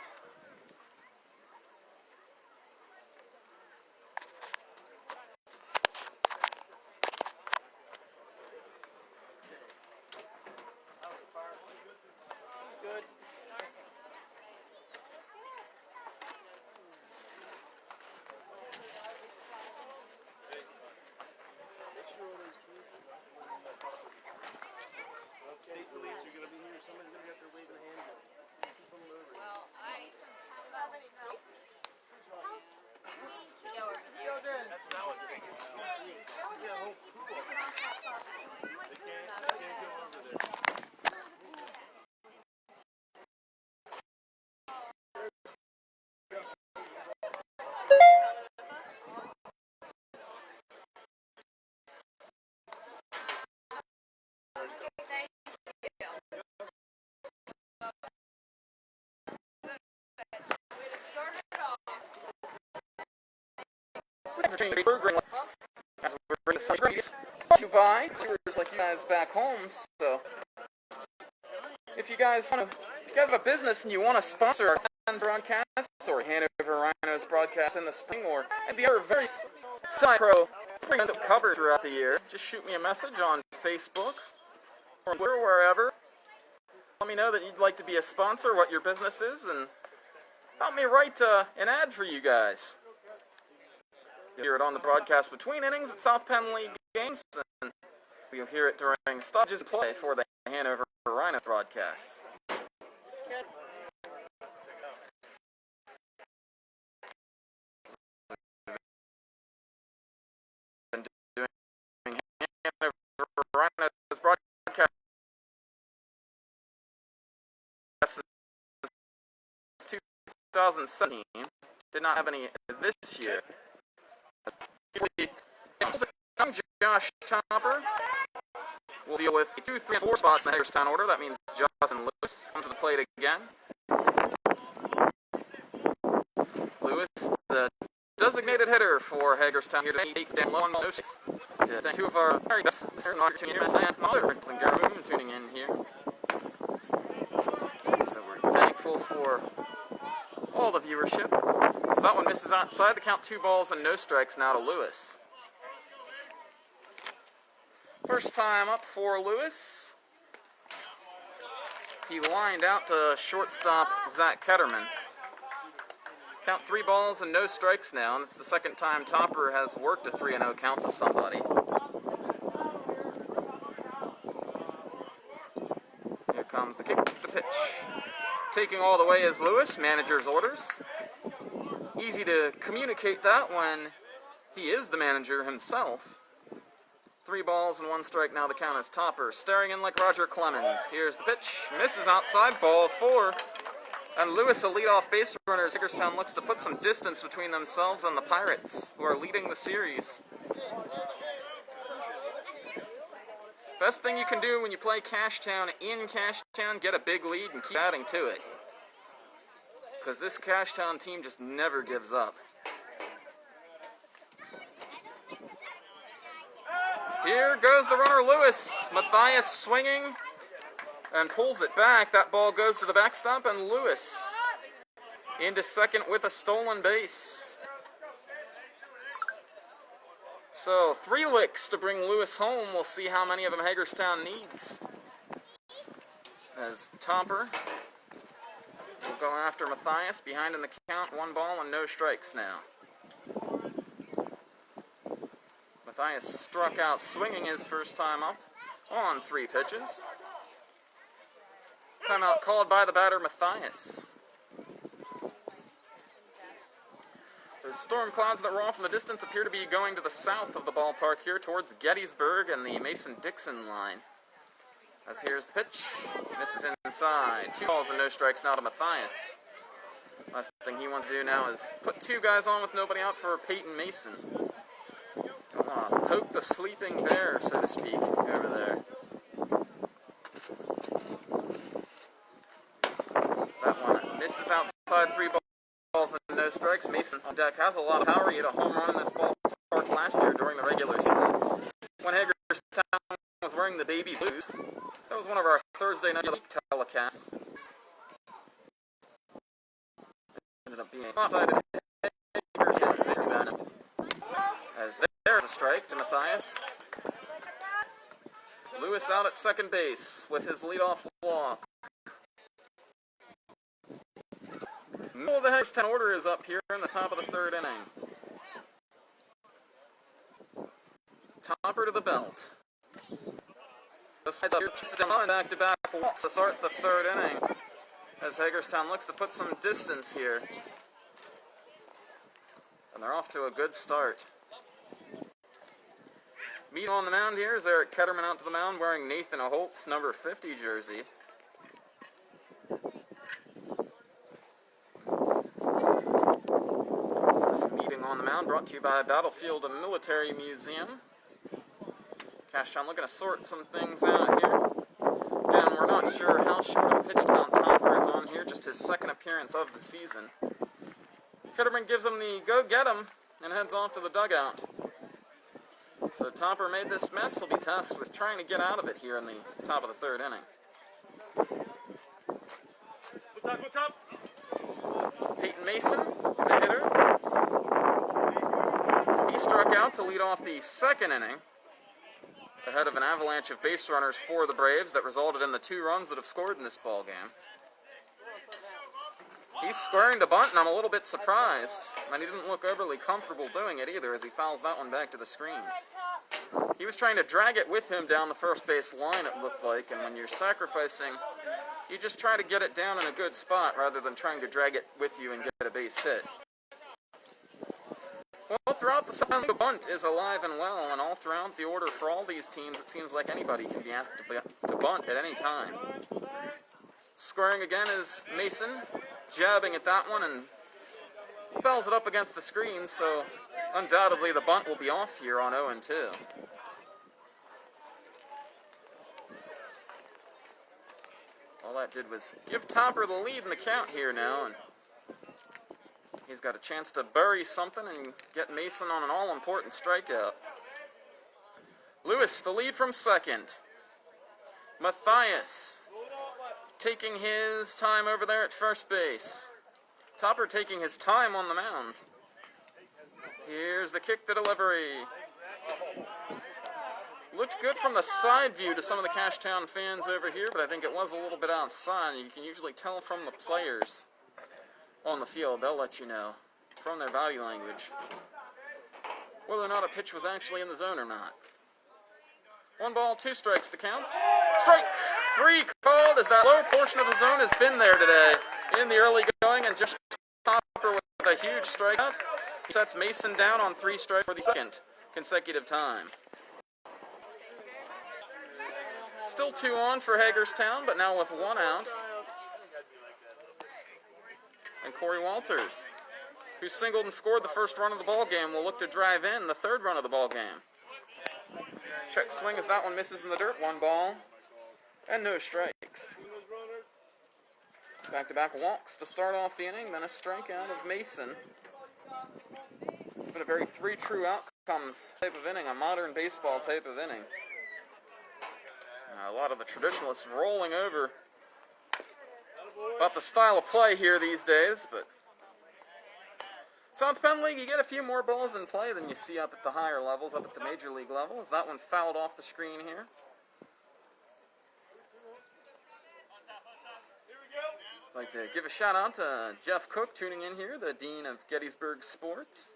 As we bring the celebrities to buy viewers like you guys back home. So if you guys have a business and you want to sponsor our broadcasts or Hanover Rhinos broadcast in the spring or the other very semi-pro spring that we cover throughout the year, just shoot me a message on Facebook or Twitter, wherever. Let me know that you'd like to be a sponsor, what your business is, and help me write an ad for you guys. You'll hear it on the broadcast between innings at South Penn League games, and you'll hear it during stoppages of play for the Hanover Rhino broadcasts. Been doing Rhino's broadcast since 2017. Did not have any this year. Josh Topper will deal with 2, 3, and 4 spots in the Hagerstown order. That means Justin Lewis comes to the plate again. Lewis, the designated hitter for Hagerstown here today. 8 down low on no six. Thank two of our very best tuning in here. So we're thankful for all the viewership. That one misses outside. The count 2 balls and no strikes now to Lewis. First time up for Lewis. He lined out to shortstop Zach Ketterman. Count 3 balls and no strikes now, and it's the second time Topper has worked a 3-0 count to somebody. Here comes the kick, the pitch. Taking all the way is Lewis, manager's orders. Easy to communicate that when he is the manager himself. 3 balls and 1 strike now. The count is Topper. Staring in like Roger Clemens. Here's the pitch. Misses outside. Ball 4. And Lewis, a leadoff base runner. Hagerstown looks to put some distance between themselves and the Pirates, who are leading the series. Best thing you can do when you play Cashtown in Cashtown, get a big lead and keep adding to it. Because this Cashtown team just never gives up. Here goes the runner, Lewis. Matthias swinging and pulls it back. That ball goes to the backstop, and Lewis into second with a stolen base. So 3 licks to bring Lewis home. We'll see how many of them Hagerstown needs. As Topper will go after Matthias. Behind in the count, 1 ball and no strikes now. Matthias struck out swinging his first time up on 3 pitches. Timeout called by the batter, Matthias. The storm clouds that were off in the distance appear to be going to the south of the ballpark here towards Gettysburg and the Mason-Dixon line. As here's the pitch. Misses inside. 2 balls and no strikes now to Matthias. Last thing he wants to do now is put 2 guys on with nobody out for Peyton Mason. Poke the sleeping bear, so to speak, over there. So that one misses outside. 3 balls and no strikes. Mason on deck has a lot of power. He hit a home run in this ballpark last year during the regular season when Hagerstown was wearing the baby blues. That was one of our Thursday night league telecasts. Ended up being outside of Hagerstown. As there's a strike to Matthias. Lewis out at second base with his leadoff walk. Middle of the Hagerstown order is up here in the top of the 3rd inning. Topper to the belt. The sides up here, back-to-back walks to start the 3rd inning. As Hagerstown looks to put some distance here. And they're off to a good start. Meeting on the mound here is Eric Ketterman out to the mound wearing Nathan Holt's number 50 jersey. So this meeting on the mound brought to you by Battlefield and Military Museum. Cashtown looking to sort some things out here. Again, we're not sure how short of a pitch count Topper is on here, just his 2nd appearance of the season. Ketterman gives him the go get him and heads off to the dugout. So Topper made this mess. He'll be tasked with trying to get out of it here in the top of the 3rd inning. Peyton Mason, the hitter. He struck out to lead off the 2nd inning, ahead of an avalanche of base runners for the Braves that resulted in the 2 runs that have scored in this ball game. He's squaring to bunt, and I'm a little bit surprised. And he didn't look overly comfortable doing it either as he fouls that one back to the screen. He was trying to drag it with him down the first base line, it looked like, and when you're sacrificing, you just try to get it down in a good spot rather than trying to drag it with you and get a base hit. Well, throughout the South Penn League, the bunt is alive and well, and all throughout the order for all these teams, it seems like anybody can be asked to bunt at any time. Squaring again is Mason, jabbing at that one, and fouls it up against the screen, so undoubtedly the bunt will be off here on 0-2. All that did was give Topper the lead in the count here now, and he's got a chance to bury something and get Mason on an all-important strikeout. Lewis, the lead from second. Matthias taking his time over there at first base. Topper taking his time on the mound. Here's the kick to delivery. Looked good from the side view to some of the Cashtown fans over here, but I think it was a little bit outside. You can usually tell from the players on the field. They'll let you know from their body language whether or not a pitch was actually in the zone or not. 1 ball, 2 strikes the count. Strike 3 called as that low portion of the zone has been there today in the early going, and just Topper with a huge strikeout. He sets Mason down on 3 strikes for the second consecutive time. Still 2 on for Hagerstown, but now with 1 out. And Corey Walters, who singled and scored the first run of the ball game, will look to drive in the 3rd run of the ball game. Check swing as that one misses in the dirt. 1 ball and no strikes. Back-to-back walks to start off the inning, then a strikeout of Mason. It's been a very 3 true outcomes type of inning, a modern baseball type of inning. A lot of the traditionalists rolling over about the style of play here these days, but South Penn League, you get a few more balls in play than you see up at the higher levels, up at the major league levels. That one fouled off the screen here. I'd like to give a shout out to Jeff Cook tuning in here, the Dean of Gettysburg Sports.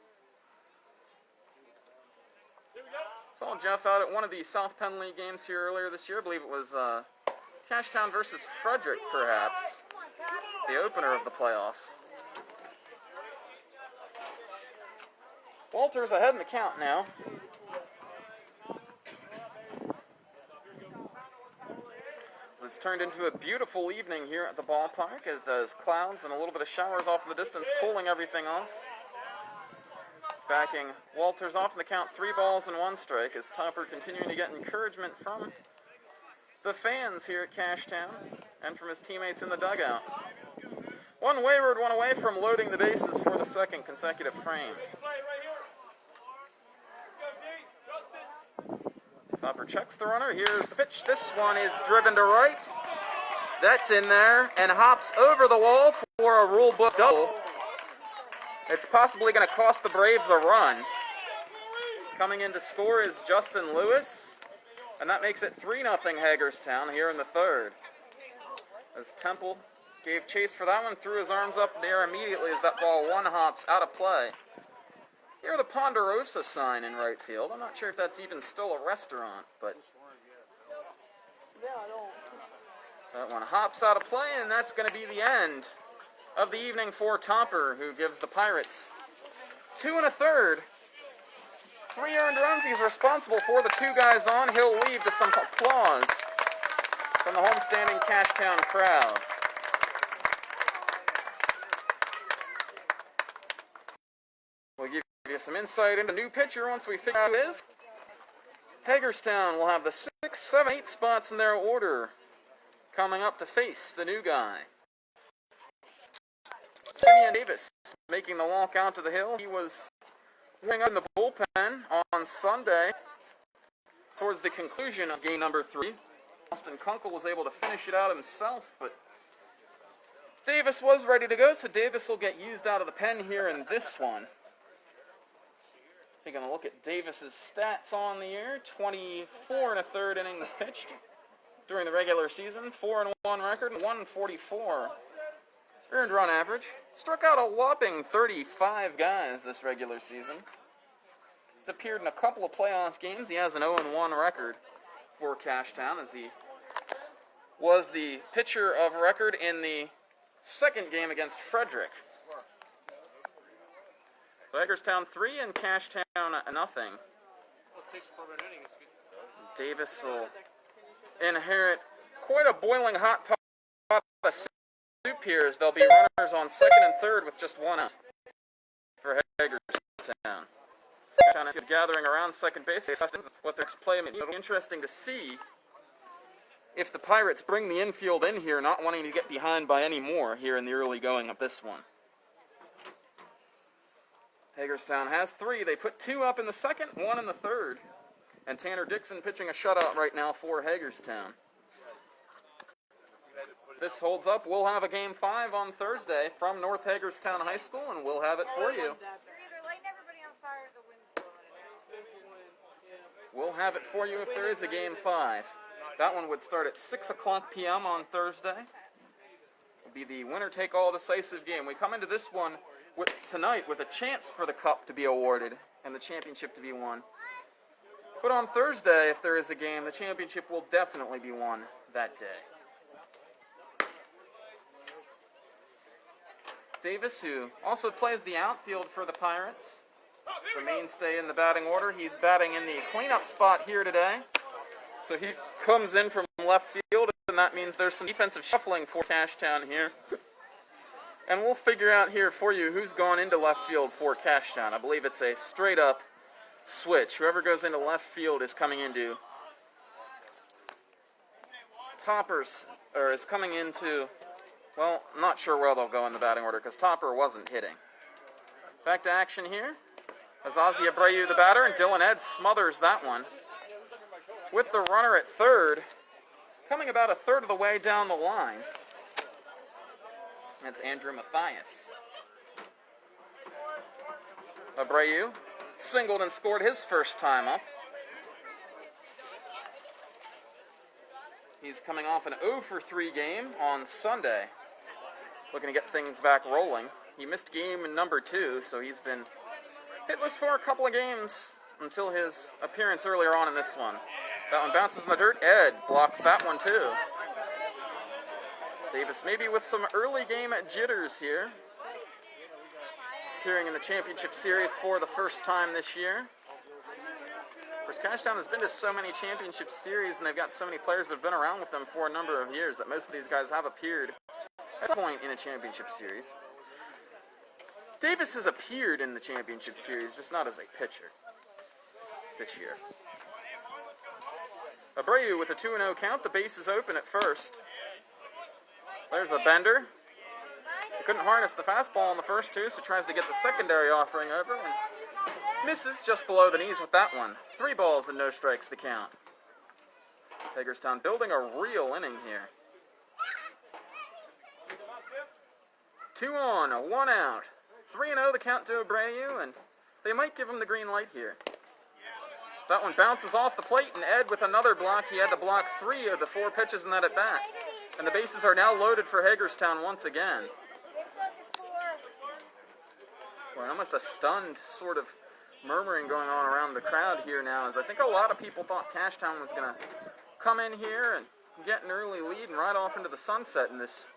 Saw Jeff out at one of the South Penn League games here earlier this year. I believe it was Cashtown versus Frederick, perhaps. The opener of the playoffs. Walters ahead in the count now. It's turned into a beautiful evening here at the ballpark as those clouds and a little bit of showers off in the distance cooling everything off. Backing Walters off in the count, 3 balls and 1 strike as Topper continuing to get encouragement from the fans here at Cashtown and from his teammates in the dugout. 1 wayward, 1 away from loading the bases for the 2nd consecutive frame. Topper checks the runner. Here's the pitch. This one is driven to right. That's in there and hops over the wall for a rule book double. It's possibly going to cost the Braves a run. Coming in to score is Justin Lewis, and that makes it 3-0 Hagerstown here in the 3rd. As Temple gave chase for that one, threw his arms up in the air immediately as that ball 1 hops out of play. Hear the Ponderosa sign in right field. I'm not sure if that's even still a restaurant, but that one hops out of play, and that's going to be the end of the evening for Topper, who gives the Pirates 2 1/3. 3 earned runs. He's responsible for the 2 guys on. He'll leave to some applause from the homestanding Cashtown crowd. We'll give you some insight into the new pitcher once we figure out who it is. Hagerstown will have the 6, 7, 8 spots in their order coming up to face the new guy. Simeon Davis making the walk out to the hill. He was warming up in the bullpen on Sunday towards the conclusion of game number 3. Austin Kunkel was able to finish it out himself, but Davis was ready to go, so Davis will get used out of the pen here in this one. Taking a look at Davis's stats on the year. 24 1/3 innings pitched during the regular season. 4-1 record, 144 earned run average. Struck out a whopping 35 guys this regular season. He's appeared in a couple of playoff games. He has an 0-1 record for Cashtown, as he was the pitcher of record in the second game against Frederick. So Hagerstown 3 and Cashtown nothing. Davis will inherit quite a boiling hot pot of soup here, as there'll be runners on second and third with just one out for Hagerstown. Hagerstown is gathering around second base. What their next play may be. It'll be interesting to see if the Pirates bring the infield in here, not wanting to get behind by any more here in the early going of this one. Hagerstown has 3. They put 2 up in the second, 1 in the third. And Tanner Dixon pitching a shutout right now for Hagerstown. If this holds up, we'll have a Game 5 on Thursday from North Hagerstown High School, and we'll have it for you. We'll have it for you if there is a Game 5. That one would start at 6 o'clock p.m. on Thursday. It'll be the winner-take-all decisive game. We come into this one tonight with a chance for the cup to be awarded and the championship to be won. But on Thursday, if there is a game, the championship will definitely be won that day. Davis, who also plays the outfield for the Pirates, the mainstay in the batting order. He's batting in the cleanup spot here today. So he comes in from left field, and that means there's some defensive shuffling for Cashtown here. And we'll figure out here for you who's gone into left field for Cashtown. I believe it's a straight-up switch. Whoever goes into left field is coming into Toppers, or is coming into, well, I'm not sure where they'll go in the batting order because Topper wasn't hitting. Back to action here. Azazi Abreu the batter, and Dylan Ed smothers that one. With the runner at third, coming about a third of the way down the line. That's Andrew Mathias. Abreu singled and scored his first time up. He's coming off an 0 for 3 game on Sunday. Looking to get things back rolling. He missed game number 2, so he's been hitless for a couple of games until his appearance earlier on in this one. That one bounces in the dirt. Ed blocks that one too. Davis maybe with some early game jitters here. Appearing in the championship series for the first time this year. Of course, Cashtown has been to so many championship series, and they've got so many players that have been around with them for a number of years that most of these guys have appeared at some point in a championship series. Davis has appeared in the championship series, just not as a pitcher this year. Abreu with a 2-0 count. The base is open at first. There's a bender. He couldn't harness the fastball in the first 2, so tries to get the secondary offering over and misses just below the knees with that one. 3 balls and no strikes the count. Hagerstown building a real inning here. 2 on, 1 out. 3-0 the count to Abreu, and they might give him the green light here. So that one bounces off the plate, and Ed with another block. He had to block 3 of the 4 pitches in that at bat. And the bases are now loaded for Hagerstown once again. Well, almost a stunned sort of murmuring going on around the crowd here now, as I think a lot of people thought Cashtown was going to come in here and get an early lead and ride off into the sunset in this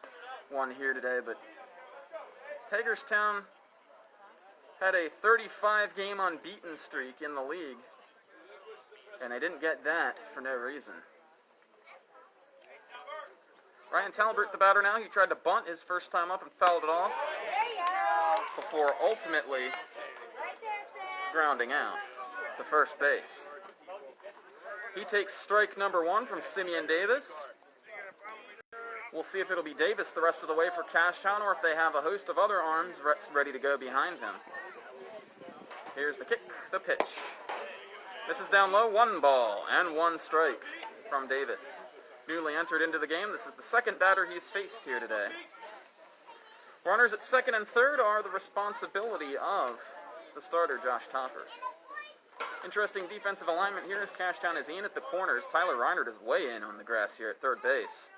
one here today. But Hagerstown had a 35-game unbeaten streak in the league, and they didn't get that for no reason. Ryan Talbert, the batter now. He tried to bunt his first time up and fouled it off before ultimately grounding out to first base. He takes strike number 1 from Simeon Davis. We'll see if it'll be Davis the rest of the way for Cashtown, or if they have a host of other arms ready to go behind him. Here's the kick, the pitch. This is down low, 1 ball and 1 strike from Davis. Newly entered into the game, this is the second batter he's faced here today. Runners at second and third are the responsibility of the starter, Josh Topper. Interesting defensive alignment here as Cashtown is in at the corners. Tyler Reinert is way in on the grass here at third base.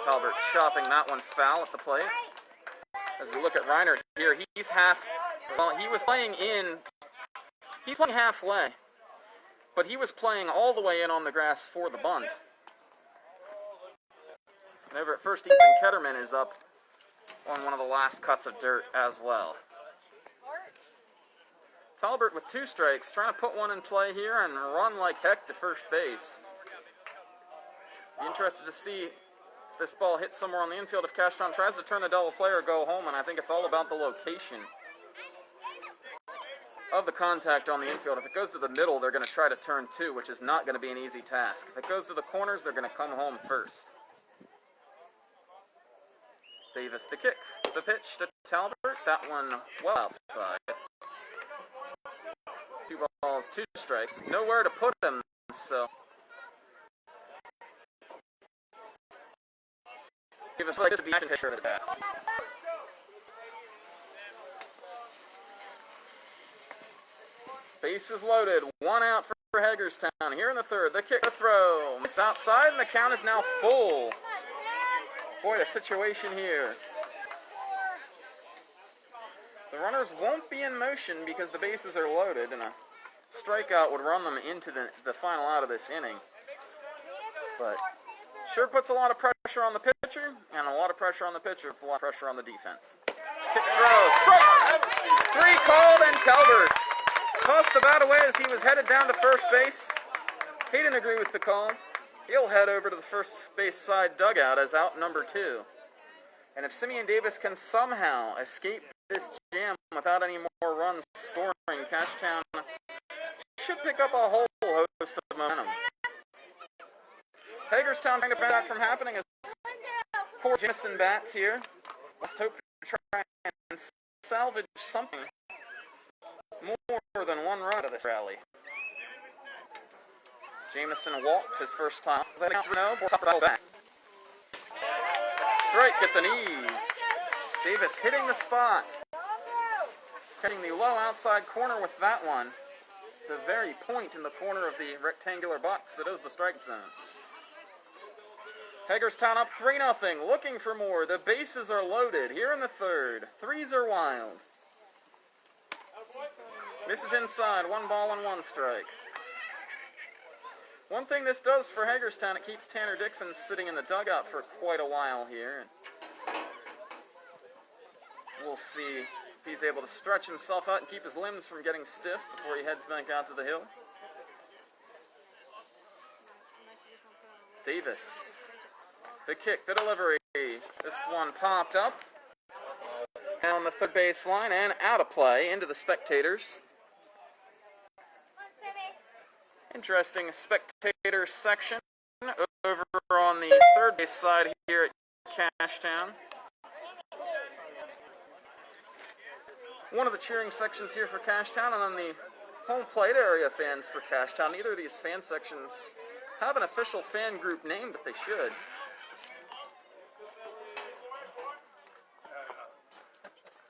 Talbert chopping that one foul at the plate. As we look at Reinert here, he's half, well, he was playing in He's playing halfway, but he was playing all the way in on the grass for the bunt. And over at first, Ethan Ketterman is up on one of the last cuts of dirt as well. Talbert with 2 strikes, trying to put one in play here and run like heck to first base. Be interested to see if this ball hits somewhere on the infield. If Cashtown tries to turn the double play or go home, and I think it's all about the location of the contact on the infield. If it goes to the middle, they're going to try to turn 2, which is not going to be an easy task. If it goes to the corners, they're going to come home first. Davis the kick, the pitch to Talbert, that one well outside. 2 balls, 2 strikes, nowhere to put him, so Davis like this is the action pitcher of the bat. Bases loaded, 1 out for Hagerstown. Here in the third, the kick, the throw, miss outside, and the count is now full. Boy, the situation here. The runners won't be in motion because the bases are loaded, and a strikeout would run them into the final out of this inning. But sure puts a lot of pressure on the pitcher, and a lot of pressure on the pitcher puts a lot of pressure on the defense. Kick, throw, strike! 3 called, and Talbert tossed the bat away as he was headed down to first base. He didn't agree with the call. He'll head over to the first base side dugout as out number 2. And if Simeon Davis can somehow escape this jam without any more runs scoring, Cashtown should pick up a whole host of momentum. Hagerstown trying to prevent that from happening as poor Jameson bats here. Let's hope to try and salvage something more than 1 run out of this rally. Jameson walked his first time. Back. Strike at the knees. Davis hitting the spot. Hitting the low outside corner with that one. The very point in the corner of the rectangular box that is the strike zone. Hagerstown up 3-0, looking for more. The bases are loaded here in the third. 3s are wild. Misses inside, 1 ball and 1 strike. One thing this does for Hagerstown, it keeps Tanner Dixon sitting in the dugout for quite a while here. We'll see if he's able to stretch himself out and keep his limbs from getting stiff before he heads back out to the hill. Davis, the kick, the delivery. This one popped up down the third base line and out of play into the spectators. Interesting spectator section over on the third base side here at Cashtown. One of the cheering sections here for Cashtown, and then the home plate area fans for Cashtown. Neither of these fan sections have an official fan group name, but they should.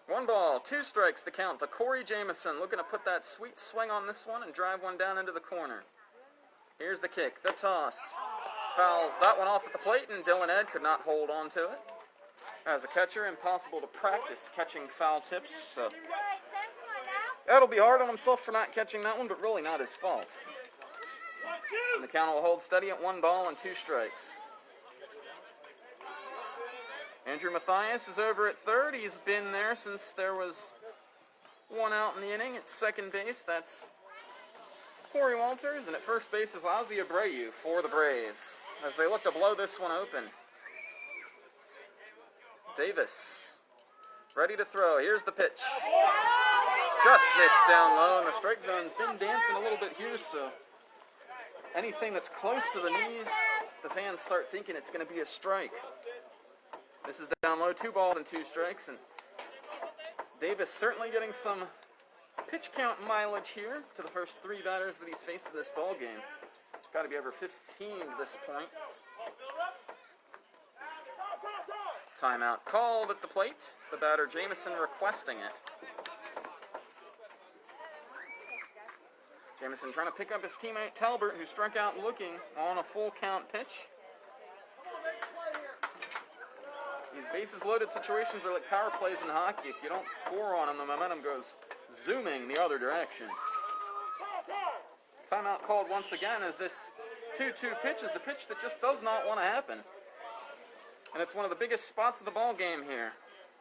One ball, 2 strikes the count to Corey Jameson, looking to put that sweet swing on this one and drive one down into the corner. Here's the kick, the toss. Fouls that one off at the plate, and Dylan Ed could not hold on to it. As a catcher, impossible to practice catching foul tips, so that'll be hard on himself for not catching that one, but really not his fault. And the count will hold steady at 1 ball and 2 strikes. Andrew Mathias is over at third. He's been there since there was 1 out in the inning. At second base, that's Corey Walters. And at first base is Ozzie Abreu for the Braves as they look to blow this one open. Davis, ready to throw. Here's the pitch. Just missed down low, and the strike zone's been dancing a little bit here, so anything that's close to the knees, the fans start thinking it's going to be a strike. This is down low, 2 balls and 2 strikes, and Davis certainly getting some pitch count mileage here to the first 3 batters that he's faced in this ball game. Got to be over 15 to this point. Timeout called at the plate. The batter Jameson requesting it. Jameson trying to pick up his teammate Talbert, who struck out looking on a full count pitch. These bases loaded situations are like power plays in hockey. If you don't score on them, the momentum goes zooming the other direction. Timeout called once again as this 2-2 pitch is the pitch that just does not want to happen. And it's one of the biggest spots of the ball game here.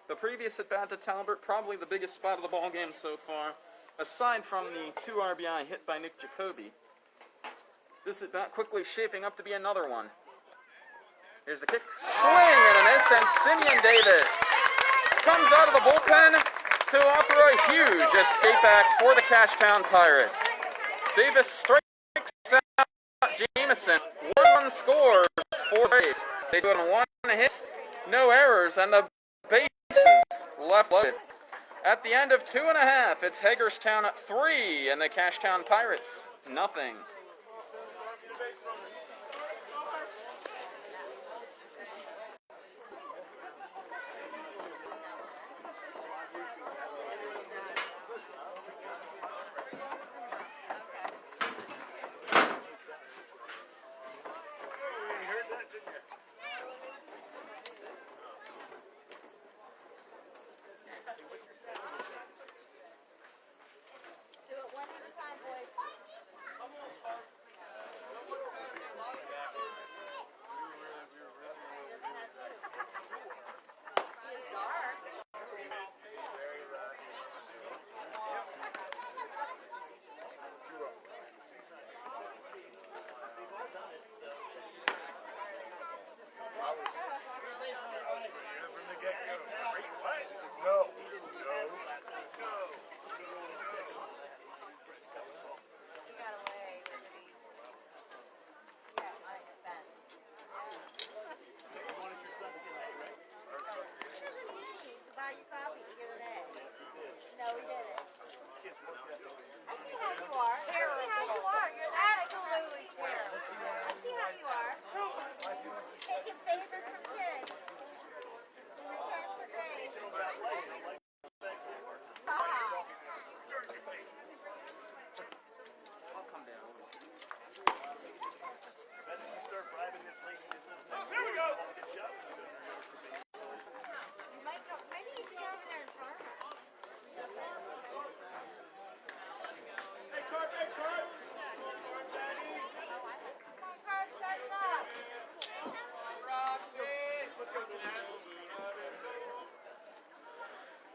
The previous at bat to Talbot, probably the biggest spot of the ball game so far, aside from the 2 RBI hit by Nick Jacoby. This at bat quickly shaping up to be another one. Here's the kick. Swing and a miss, and Simeon Davis comes out of the bullpen to offer a huge escape act for the Cashtown Pirates. Davis strikes out Jameson. 1 scores, 4 bases. They do it on 1 hit, no errors, and the bases left loaded. At the end of 2.5, it's Hagerstown at 3, and the Cashtown Pirates nothing.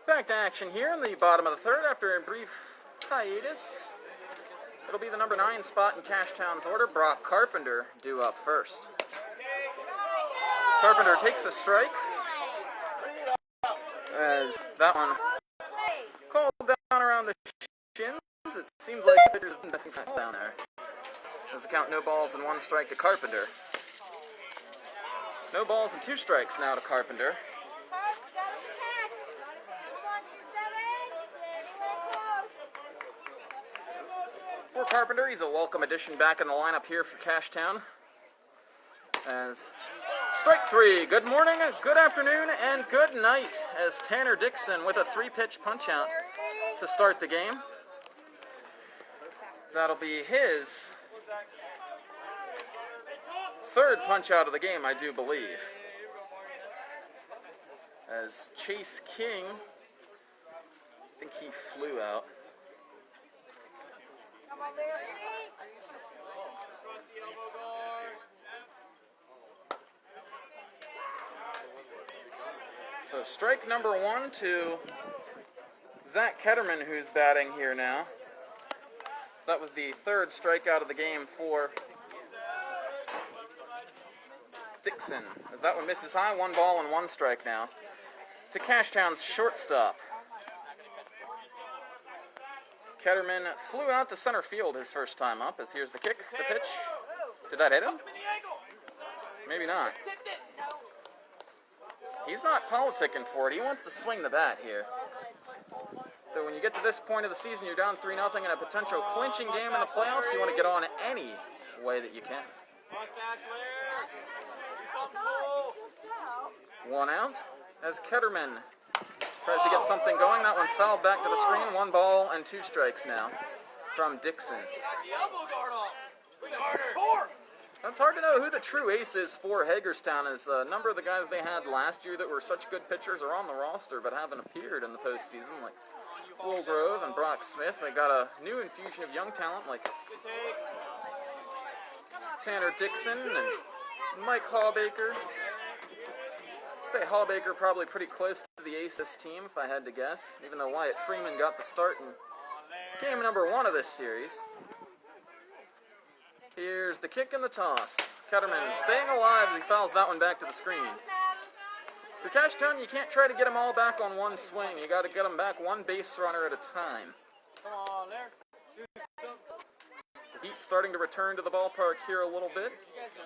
Back to action here in the bottom of the third after a brief hiatus. It'll be the number 9 spot in Cashtown's order. Brock Carpenter due up first. Carpenter takes a strike. As that one called down around the shins. It seems like the pitcher's been down there. As the count, no balls and 1 strike to Carpenter. No balls and 2 strikes now to Carpenter. For Carpenter, he's a welcome addition back in the lineup here for Cashtown. As strike 3, good morning, good afternoon, and good night as Tanner Dixon with a 3-pitch punch-out to start the game. That'll be his 3rd punch-out of the game, I do believe. As Chase King, I think he flew out. So strike number 1 to Zach Ketterman, who's batting here now. So that was the 3rd strikeout of the game for Dixon. As that one misses high, 1 ball and 1 strike now to Cashtown's shortstop. Ketterman flew out to center field his first time up, as here's the kick, the pitch. Did that hit him? Maybe not. He's not politicking for it. He wants to swing the bat here. So when you get to this point of the season, you're down 3-0 in a potential clinching game in the playoffs. You want to get on any way that you can. 1 out as Ketterman tries to get something going. That one fouled back to the screen. 1 ball and 2 strikes now from Dixon. It's hard to know who the true ace is for Hagerstown, as a number of the guys they had last year that were such good pitchers are on the roster but haven't appeared in the postseason, like Woolgrove and Brock Smith. They got a new infusion of young talent like Tanner Dixon and Mike Hawbaker. I'd say Hawbaker probably pretty close to the aces team if I had to guess, even though Wyatt Freeman got the start in game number 1 of this series. Here's the kick and the toss. Ketterman staying alive as he fouls that one back to the screen. For Cashtown, you can't try to get them all back on one swing. You got to get them back one base runner at a time. Come on there. The heat's starting to return to the ballpark here a little bit.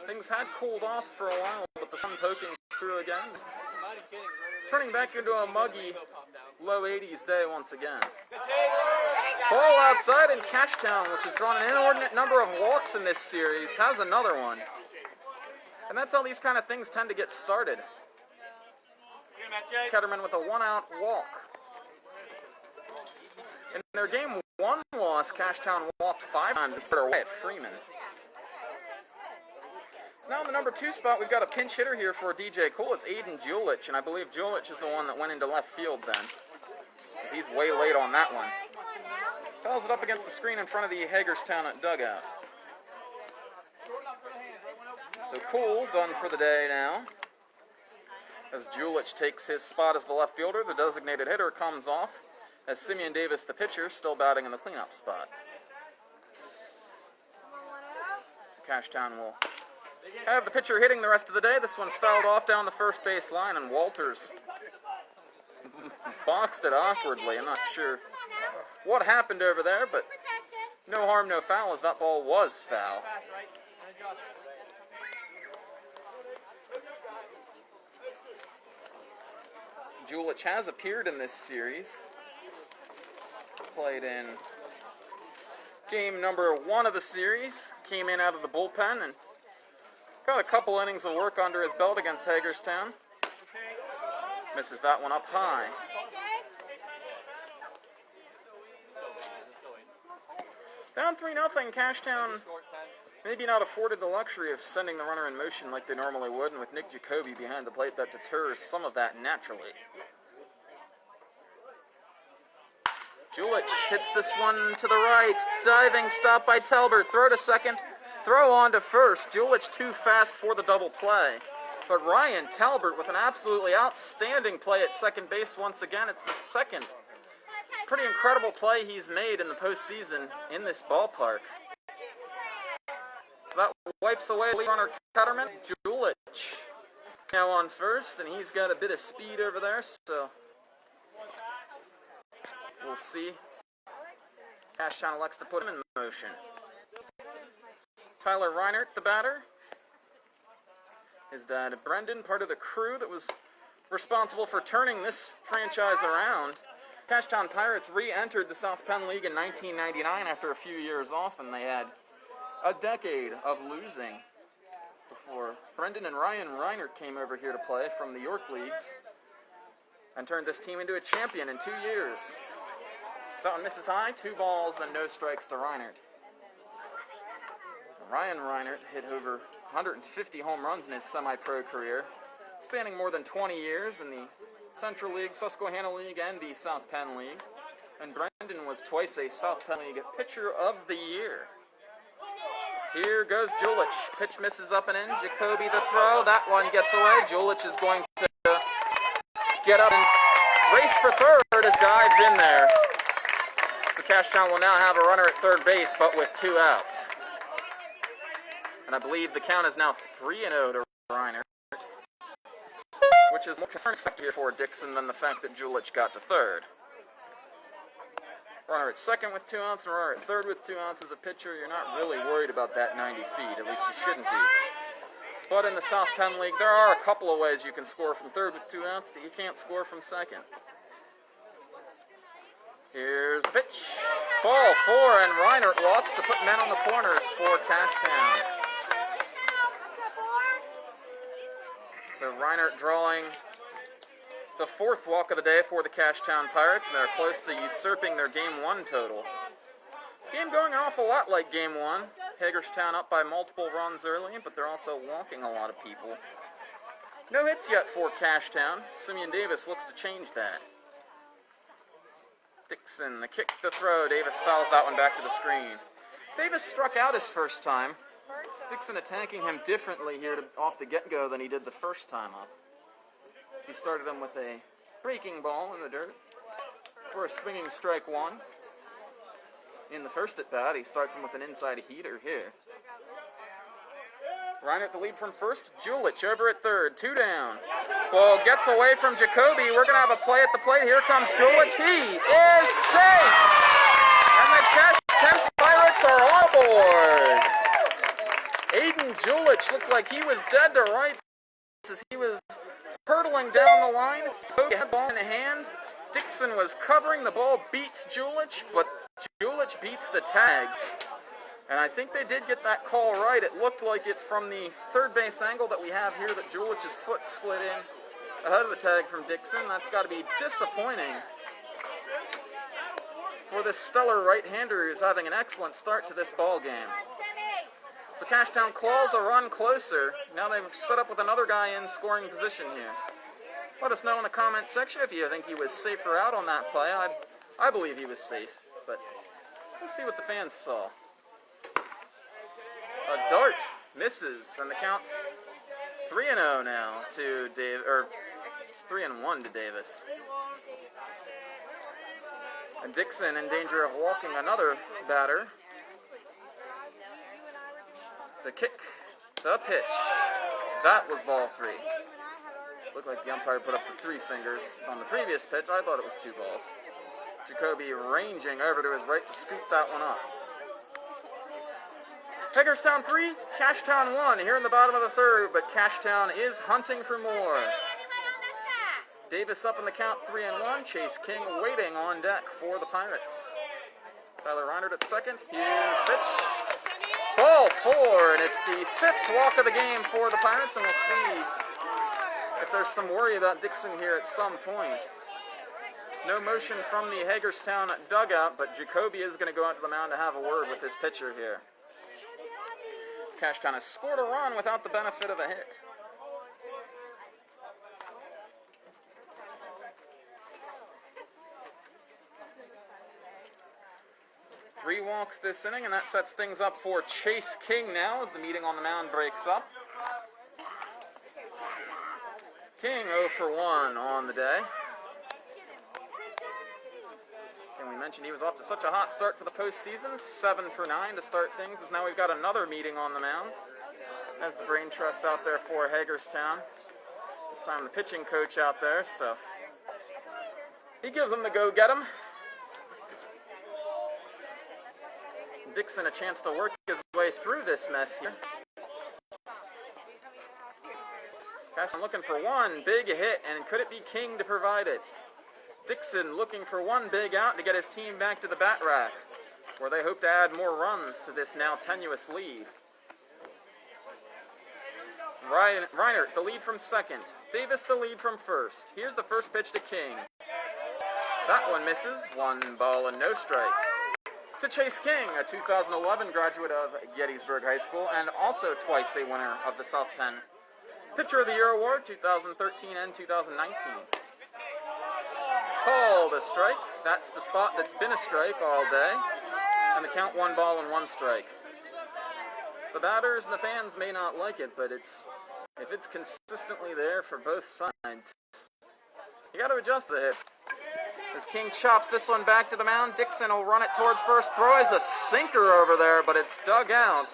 Things had cooled off for a while, but the sun poking through again. Turning back into a muggy low 80s day once again. Ball outside, and Cashtown, which has drawn an inordinate number of walks in this series, has another one. And that's how these kind of things tend to get started. Ketterman with a 1-out walk. In their game 1 loss, Cashtown walked 5 times instead of Wyatt Freeman. So now in the number 2 spot, we've got a pinch hitter here for DJ Cole. It's Aiden Julich, and I believe Julich is the one that went into left field then, because he's way late on that one. Fouls it up against the screen in front of the Hagerstown dugout. So Cole done for the day now. As Julich takes his spot as the left fielder, the designated hitter comes off as Simeon Davis, the pitcher, still batting in the cleanup spot. So Cashtown will have the pitcher hitting the rest of the day. This one fouled off down the first base line, and Walters boxed it awkwardly. I'm not sure what happened over there, but no harm, no foul, as that ball was foul. Julich has appeared in this series. Played in game number 1 of the series. Came in out of the bullpen and got a couple innings of work under his belt against Hagerstown. Misses that one up high. Down 3-0, Cashtown maybe not afforded the luxury of sending the runner in motion like they normally would, and with Nick Jacoby behind the plate, that deters some of that naturally. Julich hits this one to the right. Diving stop by Talbert. Throw to second. Throw on to first. Julich too fast for the double play. But Ryan Talbert with an absolutely outstanding play at second base once again. It's the second pretty incredible play he's made in the postseason in this ballpark. So that wipes away lead runner Ketterman. Julich now on first, and he's got a bit of speed over there, so we'll see. Cashtown elects to put him in motion. Tyler Reinert, the batter. His dad, Brendan, part of the crew that was responsible for turning this franchise around. Cashtown Pirates re-entered the South Penn League in 1999 after a few years off, and they had a decade of losing before Brendan and Ryan Reinert came over here to play from the York Leagues and turned this team into a champion in 2 years. That one misses high, 2 balls and no strikes to Reinert. Ryan Reinert hit over 150 home runs in his semi-pro career, spanning more than 20 years in the Central League, Susquehanna League, and the South Penn League. And Brendan was twice a South Penn League Pitcher of the Year. Here goes Julich. Pitch misses up and in. Jacoby the throw. That one gets away. Julich is going to get up and race for third as dives in there. So Cashtown will now have a runner at third base, but with 2 outs. And I believe the count is now 3-0 to Reinert, which is more concern factor for Dixon than the fact that Julich got to third. Runner at second with 2 outs and runner at third with 2 outs. As a pitcher, you're not really worried about that 90 feet. At least you shouldn't be. But in the South Penn League, there are a couple of ways you can score from third with 2 outs that you can't score from second. Here's the pitch. Ball 4, and Reinert walks to put men on the corners for Cashtown. So Reinert drawing the 4th walk of the day for the Cashtown Pirates, and they're close to usurping their Game 1 total. This game going an awful lot like Game 1. Hagerstown up by multiple runs early, but they're also walking a lot of people. No hits yet for Cashtown. Simeon Davis looks to change that. Dixon, the kick, the throw. Davis fouls that one back to the screen. Davis struck out his first time. Dixon attacking him differently here off the get-go than he did the first time up. He started him with a breaking ball in the dirt for a swinging strike one. In the first at-bat, he starts him with an inside heater here. Reinert the lead from first. Julich over at third. 2 down. Ball gets away from Jacoby. We're going to have a play at the plate. Here comes Julich. He is safe. And the Cashtown Pirates are on board. Aiden Julich looked like he was dead to rights as he was hurtling down the line. Jacoby had the ball in hand. Dixon was covering. The ball beats Julich, but Julich beats the tag. And I think they did get that call right. It looked like it from the third base angle that we have here that Julich's foot slid in ahead of the tag from Dixon. That's got to be disappointing for this stellar right-hander who's having an excellent start to this ball game. So Cashtown claws a run closer. Now they've set up with another guy in scoring position here. Let us know in the comment section if you think he was safe or out on that play. I believe he was safe, but we'll see what the fans saw. A dart misses, and the count 3-0 now to Dave, or 3-1 to Davis. And Dixon in danger of walking another batter. The kick, the pitch. That was ball 3. Looked like the umpire put up the 3 fingers on the previous pitch. I thought it was 2 balls. Jacoby ranging over to his right to scoop that one up. Hagerstown 3, Cashtown 1 here in the bottom of the third, but Cashtown is hunting for more. Davis up in the count 3-1. Chase King waiting on deck for the Pirates. Tyler Reinert at second. Here's the pitch. Ball 4, and it's the 5th walk of the game for the Pirates, and we'll see if there's some worry about Dixon here at some point. No motion from the Hagerstown dugout, but Jacoby is going to go out to the mound to have a word with his pitcher here. Cashtown has scored a run without the benefit of a hit. Three walks this inning, and that sets things up for Chase King now as the meeting on the mound breaks up. King 0 for 1 on the day. And we mentioned he was off to such a hot start for the postseason, 7 for 9 to start things, as now we've got another meeting on the mound as the brain trust out there for Hagerstown. This time the pitching coach out there, so he gives him the go get him. Dixon a chance to work his way through this mess here. Cashtown looking for one big hit, and could it be King to provide it? Dixon looking for one big out to get his team back to the bat rack, where they hope to add more runs to this now tenuous lead. Reinert the lead from second. Davis the lead from first. Here's the first pitch to King. That one misses. 1 ball and no strikes. To Chase King, a 2011 graduate of Gettysburg High School and also twice a winner of the South Penn Pitcher of the Year Award 2013 and 2019. Called a strike. That's the spot that's been a strike all day. And the count 1 ball and 1 strike. The batters and the fans may not like it, but if it's consistently there for both sides, you got to adjust the hit. As King chops this one back to the mound, Dixon will run it towards first. Throw is a sinker over there, but it's dug out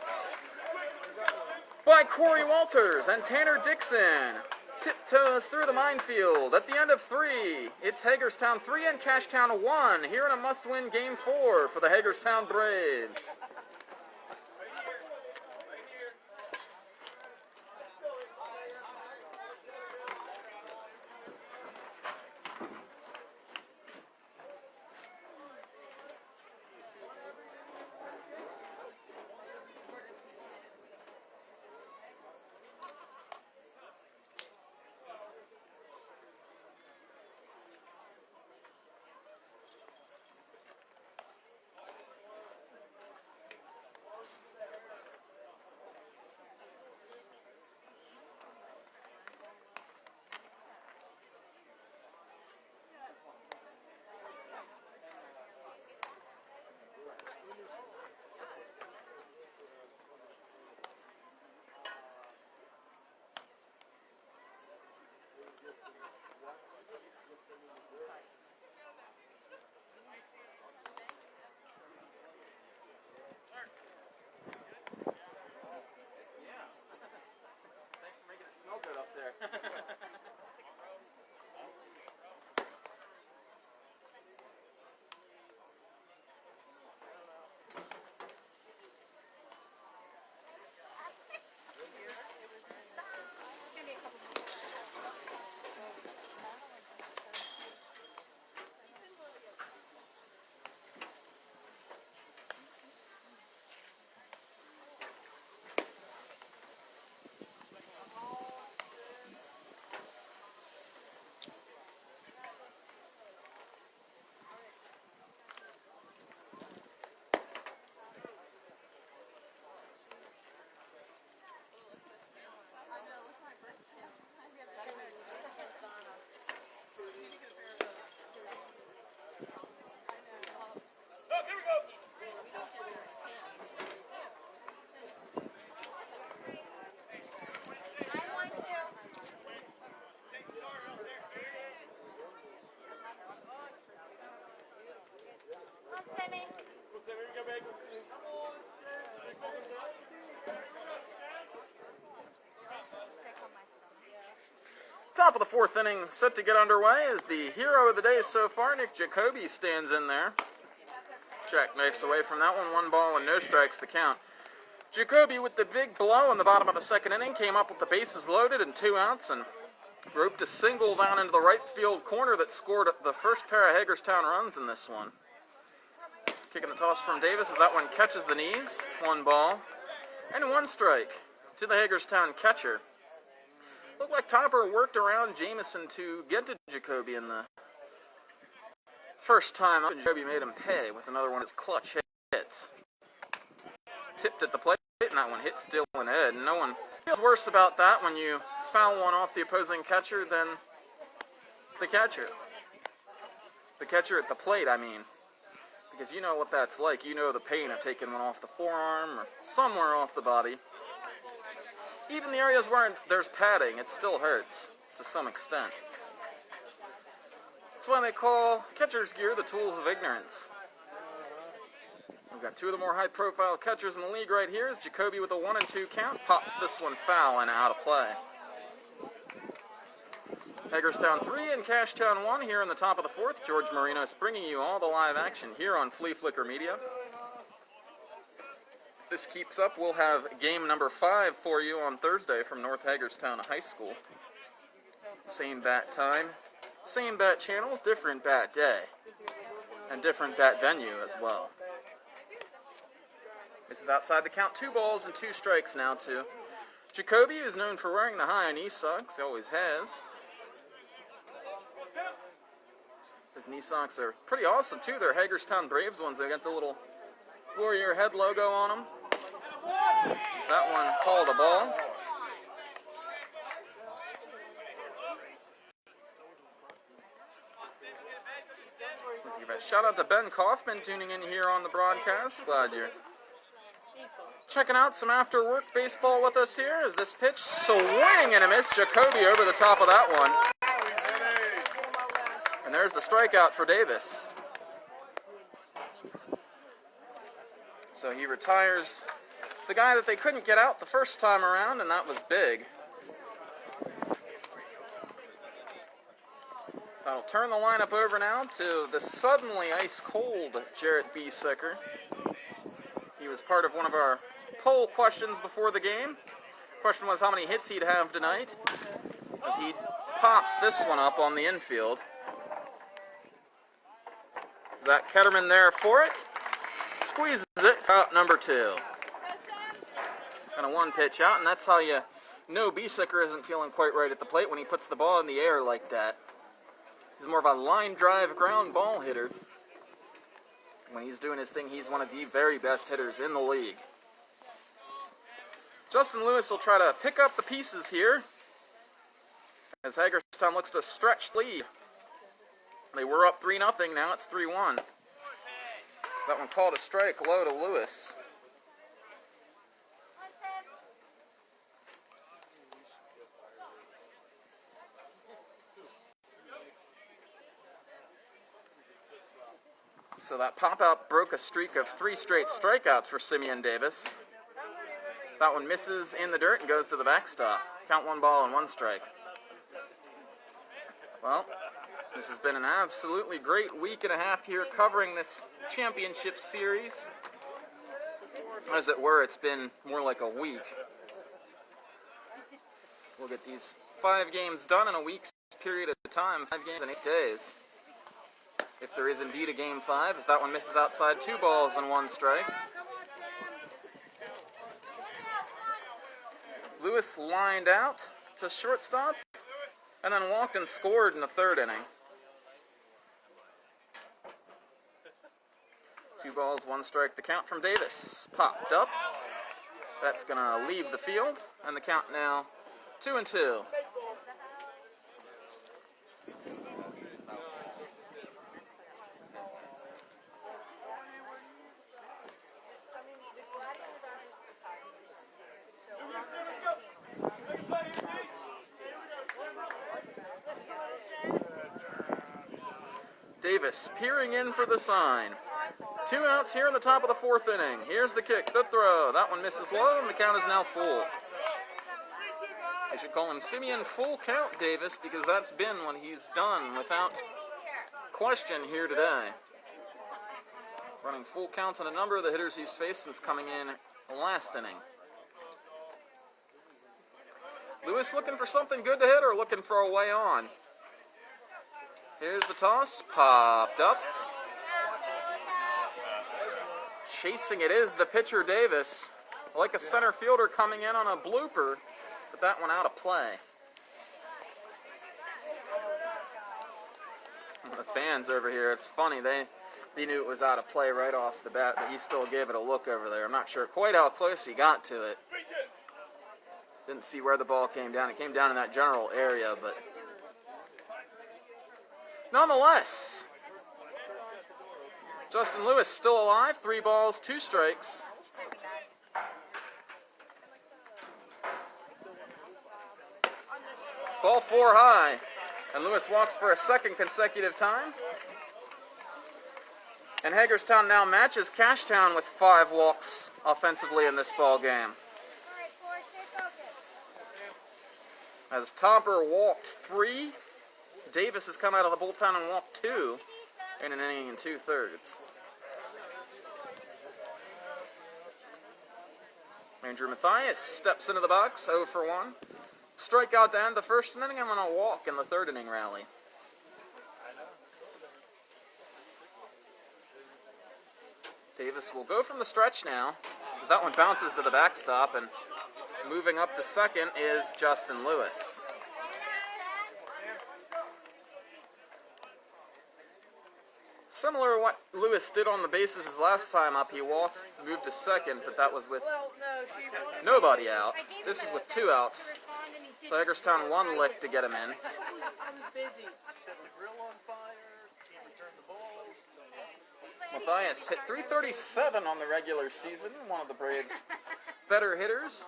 by Corey Walters, and Tanner Dixon tiptoes through the minefield. At the end of 3, it's Hagerstown 3 and Cashtown 1 here in a must-win Game 4 for the Hagerstown Braves. Top of the fourth inning set to get underway as the hero of the day so far, Nick Jacoby, stands in there. Jackknifes away from that one. 1 ball and no strikes the count. Jacoby with the big blow in the bottom of the second inning came up with the bases loaded and 2 outs and roped a single down into the right field corner that scored the first pair of Hagerstown runs in this one. Kicking the toss from Davis as that one catches the knees. 1 ball and 1 strike to the Hagerstown catcher. Looked like Topper worked around Jamison to get to Jacoby in the first time. Jacoby made him pay with another one of his clutch hits. Tipped at the plate, and that one hits Dylan Ed. No one feels worse about that when you foul one off the opposing catcher than the catcher. The catcher at the plate, I mean. Because you know what that's like. You know the pain of taking one off the forearm or somewhere off the body. Even the areas where there's padding, it still hurts to some extent. That's why they call catcher's gear the tools of ignorance. We've got 2 of the more high-profile catchers in the league right here. As Jacoby with a 1-2 count pops this one foul and out of play. Hagerstown 3 and Cashtown 1 here in the top of the fourth. George Marinos bringing you all the live action here on Flea Flicker Media. This keeps up, we'll have game number 5 for you on Thursday from North Hagerstown High School. Same bat time, same bat channel, different bat day, and different bat venue as well. This is outside the count, 2 balls and 2 strikes now to Jacoby, who's known for wearing the high knee socks, he always has. His knee socks are pretty awesome too, they're Hagerstown Braves ones, they got the little Warrior head logo on them. Is that one called a ball? Shout out to Ben Kaufman tuning in here on the broadcast. Glad you're checking out some after work baseball with us here. As this pitch swing and a miss. Jacoby over the top of that one. And there's the strikeout for Davis. So he retires the guy that they couldn't get out the first time around, and that was big. That'll turn the lineup over now to the suddenly ice-cold Jarrett Biesecker. He was part of one of our poll questions before the game. Question was how many hits he'd have tonight, as he pops this one up on the infield. Zach Ketterman there for it. Squeezes it, out number 2. Kind of 1 pitch out, and that's how you know Biesecker isn't feeling quite right at the plate when he puts the ball in the air like that. He's more of a line drive ground ball hitter. When he's doing his thing, he's one of the very best hitters in the league. Justin Lewis will try to pick up the pieces here as Hagerstown looks to stretch lead. They were up 3-0, now it's 3-1. That one called a strike low to Lewis. So that pop-out broke a streak of 3 straight strikeouts for Simeon Davis. That one misses in the dirt and goes to the backstop. Count 1 ball and 1 strike. Well, this has been an absolutely great week and a half here covering this championship series. As it were, it's been more like a week. We'll get these 5 games done in a week's period of time, 5 games in 8 days. If there is indeed a game 5, as that one misses outside, 2 balls and 1 strike. Lewis lined out to shortstop, and then walked and scored in the 3rd inning. 2 balls, 1 strike, the count from Davis. Popped up. That's going to leave the field, and the count now 2-2. Davis peering in for the sign. 2 outs here in the top of the 4th inning. Here's the kick, the throw. That one misses low, and the count is now full. I should call him Simeon Full Count Davis because that's been what he's done without question here today. Running full counts on a number of the hitters he's faced since coming in last inning. Lewis looking for something good to hit or looking for a way on? Here's the toss, popped up. Chasing it is the pitcher Davis. Like a center fielder coming in on a blooper, but that one out of play. The fans over here, it's funny, they knew it was out of play right off the bat, but he still gave it a look over there. I'm not sure quite how close he got to it. Didn't see where the ball came down. It came down in that general area, but nonetheless, Justin Lewis still alive. 3 balls, 2 strikes. Ball 4 high, and Lewis walks for a second consecutive time. And Hagerstown now matches Cashtown with 5 walks offensively in this ball game. As Topper walked 3, Davis has come out of the bullpen and walked 2 in an inning and 2/3. Andrew Mathias steps into the box, 0 for 1. Strikeout to end the 1st inning and a walk in the 3rd inning rally. Davis will go from the stretch now. That one bounces to the backstop, and moving up to second is Justin Lewis. Similar to what Lewis did on the bases his last time up, he walked, moved to second, but that was with nobody out. This is with 2 outs. So Hagerstown 1 lick to get him in. Mathias hit .337 on the regular season, one of the Braves' better hitters,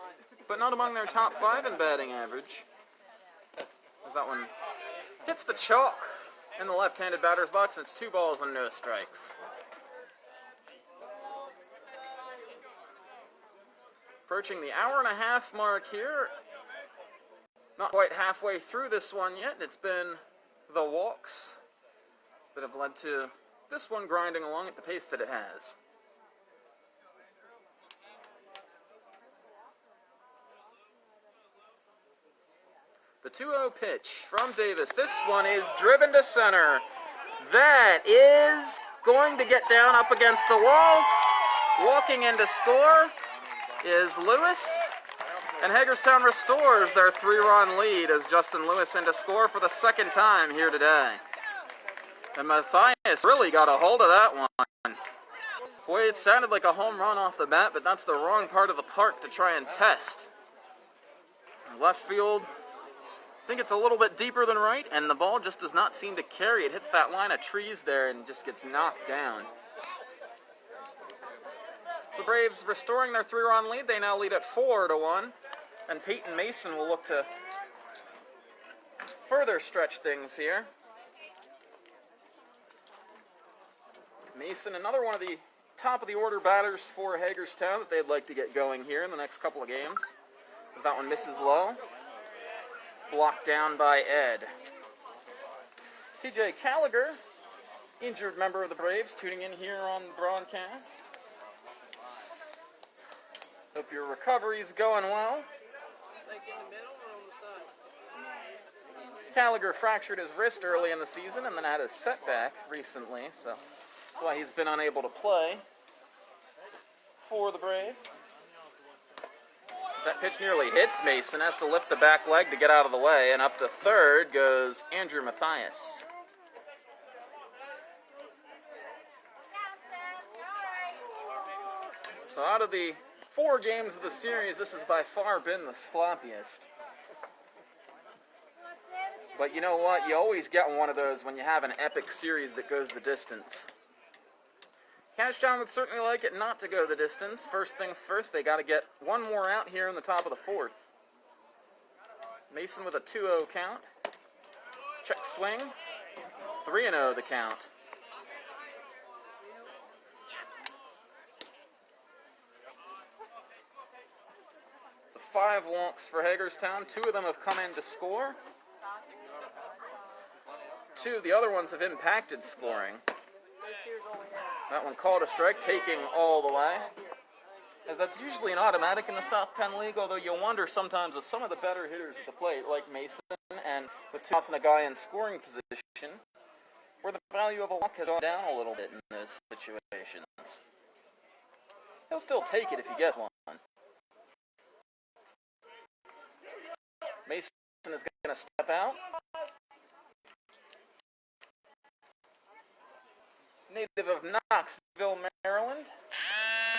but not among their top 5 in batting average. As that one hits the chalk in the left-handed batter's box, and it's 2 balls and no strikes. Approaching the hour-and-a-half mark here. Not quite halfway through this one yet. It's been the walks that have led to this one grinding along at the pace that it has. The 2-0 pitch from Davis. This one is driven to center. That is going to get down up against the wall. Walking in to score is Lewis. And Hagerstown restores their 3-run lead as Justin Lewis in to score for the 2nd time here today. And Mathias really got a hold of that one. Boy, it sounded like a home run off the bat, but that's the wrong part of the park to try and test. Left field, I think it's a little bit deeper than right, and the ball just does not seem to carry. It hits that line of trees there and just gets knocked down. So Braves restoring their 3-run lead. They now lead at 4-1, and Peyton Mason will look to further stretch things here. Mason, another one of the top-of-the-order batters for Hagerstown that they'd like to get going here in the next couple of games. As that one misses low. Blocked down by Ed. TJ Gallagher, injured member of the Braves, tuning in here on the broadcast. Hope your recovery's going well. Gallagher fractured his wrist early in the season and then had a setback recently, so that's why he's been unable to play for the Braves. That pitch nearly hits Mason, has to lift the back leg to get out of the way, and up to third goes Andrew Mathias. So out of the 4 games of the series, this has by far been the sloppiest. But you know what? You always get one of those when you have an epic series that goes the distance. Cashtown would certainly like it not to go the distance. First things first, they got to get one more out here in the top of the 4th. Mason with a 2-0 count. Check swing. 3-0 the count. 5 walks for Hagerstown. 2 of them have come in to score. 2 of the other ones have impacted scoring. That one called a strike, taking all the way. As that's usually an automatic in the South Penn League, although you wonder sometimes with some of the better hitters at the plate, like Mason, and with 2 outs and a guy in scoring position, where the value of a walk has gone down a little bit in those situations. He'll still take it if you get one. Mason is going to step out. Native of Knoxville, Maryland.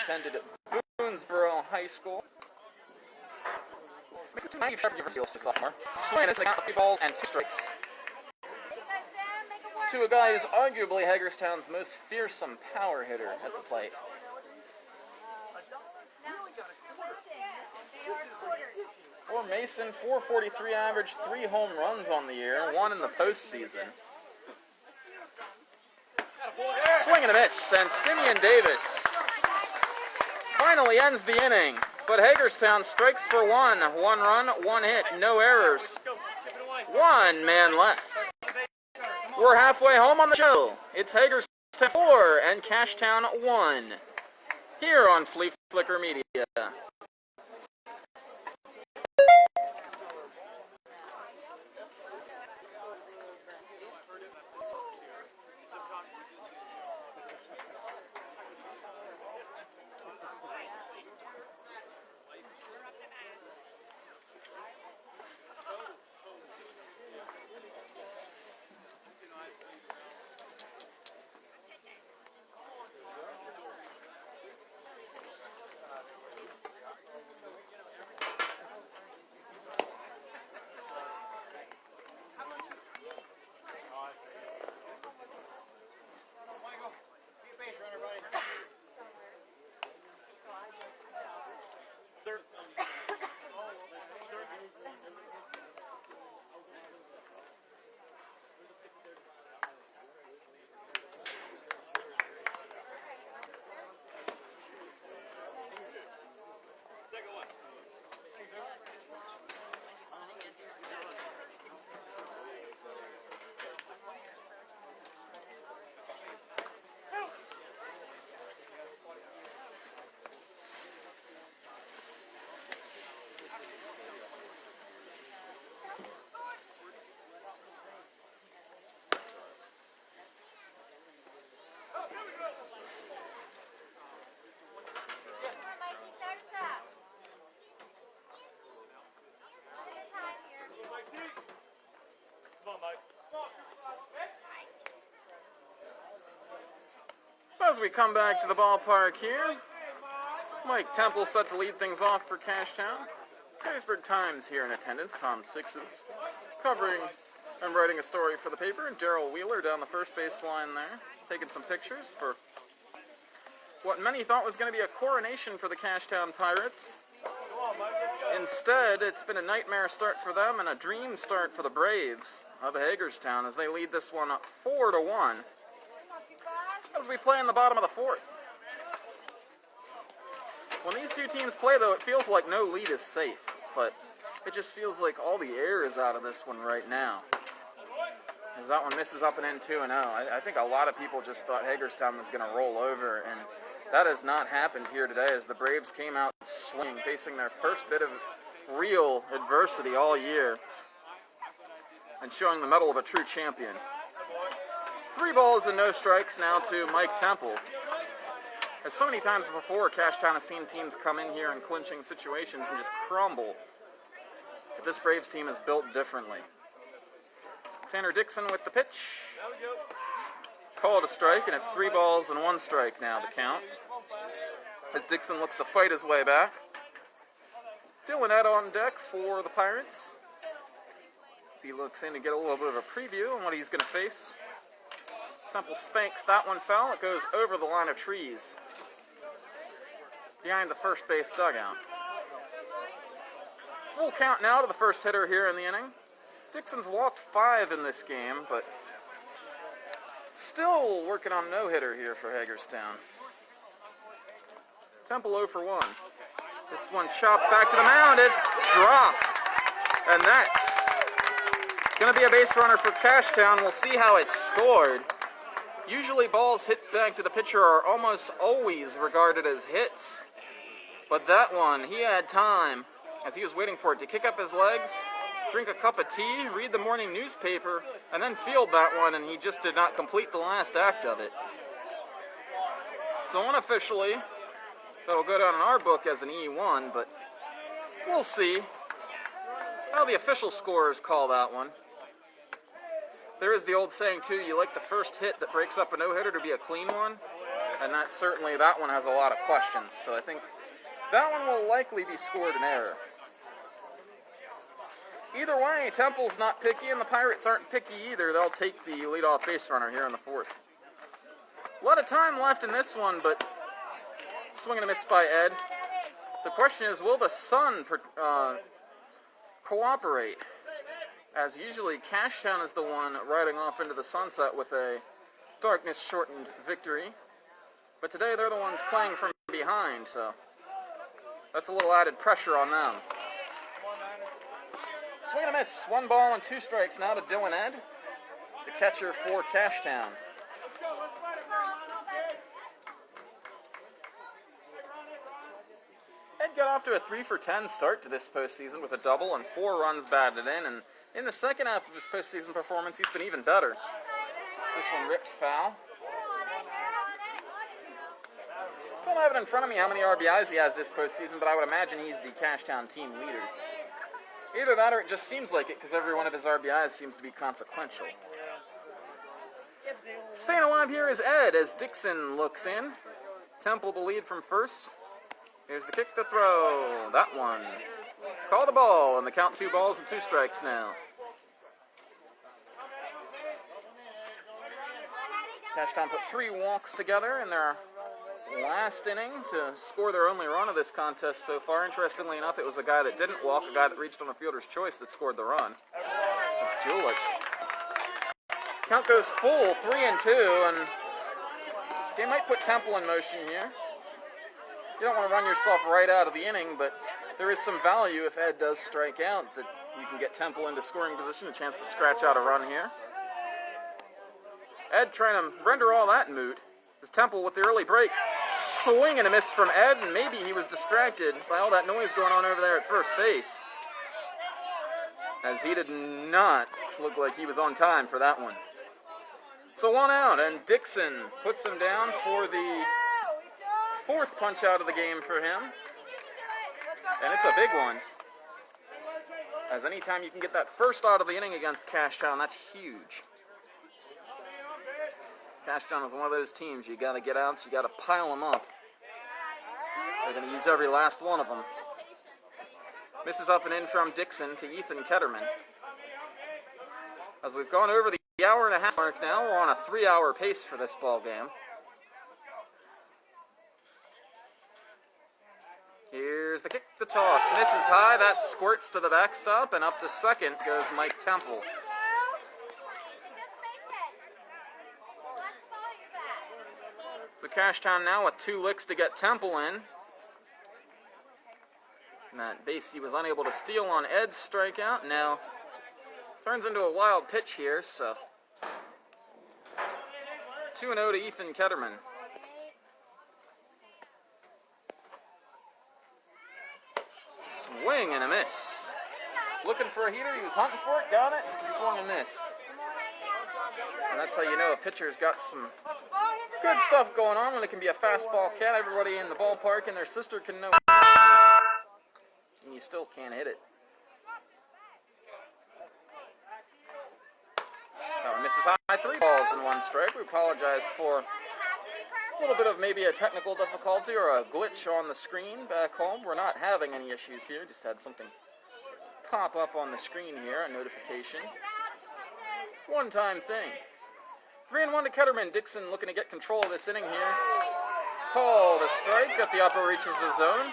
Attended at Boonesboro High School. Sophomore. Swing is a ball and 2 strikes. To a guy who's arguably Hagerstown's most fearsome power hitter at the plate. For Mason, 443 average, 3 home runs on the year, 1 in the postseason. Swing and a miss, and Simeon Davis finally ends the inning. But Hagerstown strikes for 1. 1 run, 1 hit, no errors. 1 man left. We're halfway home on the show. It's Hagerstown 4 and Cashtown 1. Here on Flea Flicker Media. So as we come back to the ballpark here, Mike Temple set to lead things off for Cashtown. Gettysburg Times here in attendance, Tom Sixes, covering and writing a story for the paper, and Darrell Wheeler down the first base line there, taking some pictures for what many thought was going to be a coronation for the Cashtown Pirates. Instead, it's been a nightmare start for them and a dream start for the Braves of Hagerstown as they lead this one up 4-1 as we play in the bottom of the 4th. When these two teams play, though, it feels like no lead is safe, but it just feels like all the air is out of this one right now. As that one misses up and in 2-0. I think a lot of people just thought Hagerstown was going to roll over, and that has not happened here today as the Braves came out swinging, facing their first bit of real adversity all year and showing the mettle of a true champion. 3 balls and no strikes now to Mike Temple. As so many times before, Cashtown has seen teams come in here in clinching situations and just crumble. But this Braves team is built differently. Tanner Dixon with the pitch. Called a strike, and it's 3 balls and 1 strike now to count. As Dixon looks to fight his way back. Dylan Ed on deck for the Pirates. As he looks in to get a little bit of a preview on what he's going to face. Temple spanks that one foul. It goes over the line of trees behind the first base dugout. Full count now to the first hitter here in the inning. Dixon's walked 5 in this game, but still working on no hitter here for Hagerstown. Temple 0 for 1. This one chopped back to the mound. It's dropped. And that's going to be a base runner for Cashtown. We'll see how it's scored. Usually balls hit back to the pitcher are almost always regarded as hits. But that one, he had time as he was waiting for it to kick up his legs, drink a cup of tea, read the morning newspaper, and then field that one, and he just did not complete the last act of it. So unofficially, that'll go down in our book as an E1, but we'll see how the official scorers call that one. There is the old saying, too, you like the first hit that breaks up a no-hitter to be a clean one, and that one has a lot of questions, so I think that one will likely be scored in error. Either way, Temple's not picky, and the Pirates aren't picky either. They'll take the leadoff base runner here in the fourth. A lot of time left in this one, but swing and a miss by Ed. The question is, will the sun cooperate? As usually, Cashtown is the one riding off into the sunset with a darkness-shortened victory. But today, they're the ones playing from behind, so that's a little added pressure on them. Swing and a miss. 1 ball and 2 strikes now to Dylan Ed, the catcher for Cashtown. Ed got off to a 3-for-10 start to this postseason with a double and 4 runs batted in, and in the second half of his postseason performance, he's been even better. This one ripped foul. I don't have it in front of me how many RBIs he has this postseason, but I would imagine he's the Cashtown team leader. Either that or it just seems like it because every one of his RBIs seems to be consequential. Staying alive here is Ed as Dixon looks in. Temple the lead from first. Here's the kick to throw. That one. Call the ball, and the count 2 balls and 2 strikes now. Cashtown put 3 walks together in their last inning to score their only run of this contest so far. Interestingly enough, it was a guy that didn't walk, a guy that reached on a fielder's choice that scored the run. That's Julich. Count goes full, 3-2, and they might put Temple in motion here. You don't want to run yourself right out of the inning, but there is some value if Ed does strike out that you can get Temple into scoring position, a chance to scratch out a run here. Ed trying to render all that moot. Is Temple with the early break. Swing and a miss from Ed, and maybe he was distracted by all that noise going on over there at first base, as he did not look like he was on time for that one. So 1 out, and Dixon puts him down for the 4th punch out of the game for him. And it's a big one. As anytime you can get that first out of the inning against Cashtown, that's huge. Cashtown is one of those teams, you got to get outs, you got to pile them up. They're going to use every last one of them. Misses up and in from Dixon to Ethan Ketterman. As we've gone over the hour and a half mark now, we're on a 3-hour pace for this ball game. Here's the kick, the toss. Misses high, that squirts to the backstop, and up to second goes Mike Temple. So Cashtown now with 2 licks to get Temple in. And that base he was unable to steal on Ed's strikeout. Now turns into a wild pitch here, so 2-0 to Ethan Ketterman. Swing and a miss. Looking for a heater, he was hunting for it, got it, swung and missed. And that's how you know a pitcher's got some good stuff going on when it can be a fastball cat. Everybody in the ballpark and their sister can know. And you still can't hit it. Misses high, 3 balls and 1 strike. We apologize for a little bit of maybe a technical difficulty or a glitch on the screen back home. We're not having any issues here. Just had something pop up on the screen here, a notification. One-time thing. 3-1 to Ketterman. Dixon looking to get control of this inning here. Call the strike. At the upper reaches the zone.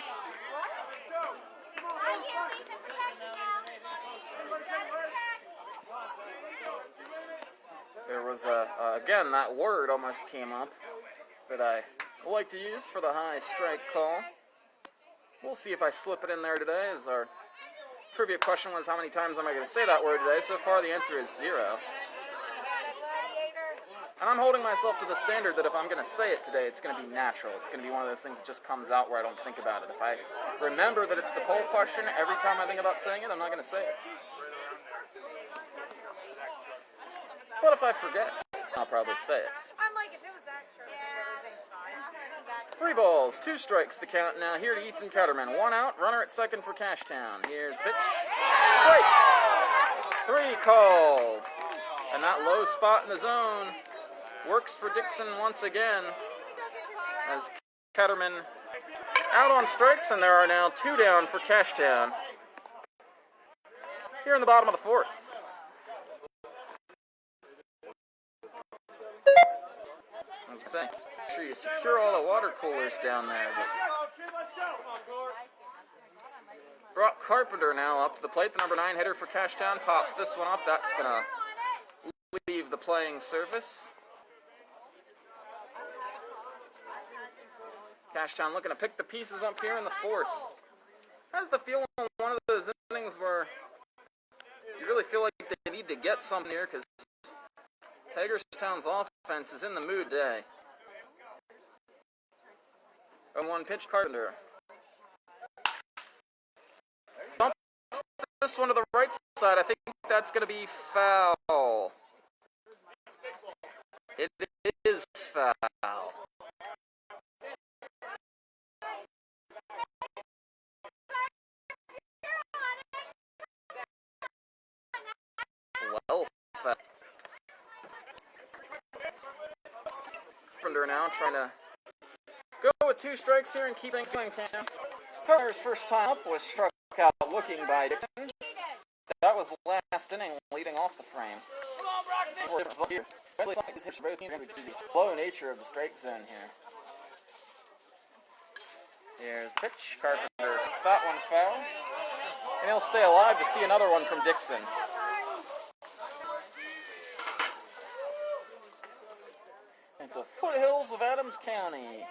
There was again, that word almost came up that I like to use for the high strike call. We'll see if I slip it in there today, as our trivia question was how many times am I going to say that word today. So far the answer is 0. And I'm holding myself to the standard that if I'm going to say it today, it's going to be natural. It's going to be one of those things that just comes out where I don't think about it. If I remember that it's the poll question every time I think about saying it, I'm not going to say it. But if I forget, I'll probably say it. I'm like, if it was extra, everything's fine. 3 balls, 2 strikes the count now here to Ethan Cutterman. 1 out, runner at second for Cashtown. Here's pitch. Strike! 3 called. And that low spot in the zone works for Dixon once again, as Cutterman out on strikes, and there are now 2 down for Cashtown here in the bottom of the 4th. I was going to say, make sure you secure all the water coolers down there. Brock Carpenter now up to the plate. The number 9 hitter for Cashtown pops this one up. That's going to leave the playing surface. Cashtown looking to pick the pieces up here in the 4th. Has the feeling one of those innings where you really feel like they need to get something here, because Hagerstown's offense is in the mood today. And 1 pitch, Carpenter. Bumps this one to the right side. I think that's going to be foul. It is foul. Well, Carpenter now trying to go with 2 strikes here and keep things going. Carpenter's first time up was struck out looking by Dixon. That was the last inning, leading off the frame. The flow nature of the strike zone here. Here's the pitch. Carpenter hits that one foul, and he'll stay alive to see another one from Dixon. At the foothills of Adams County,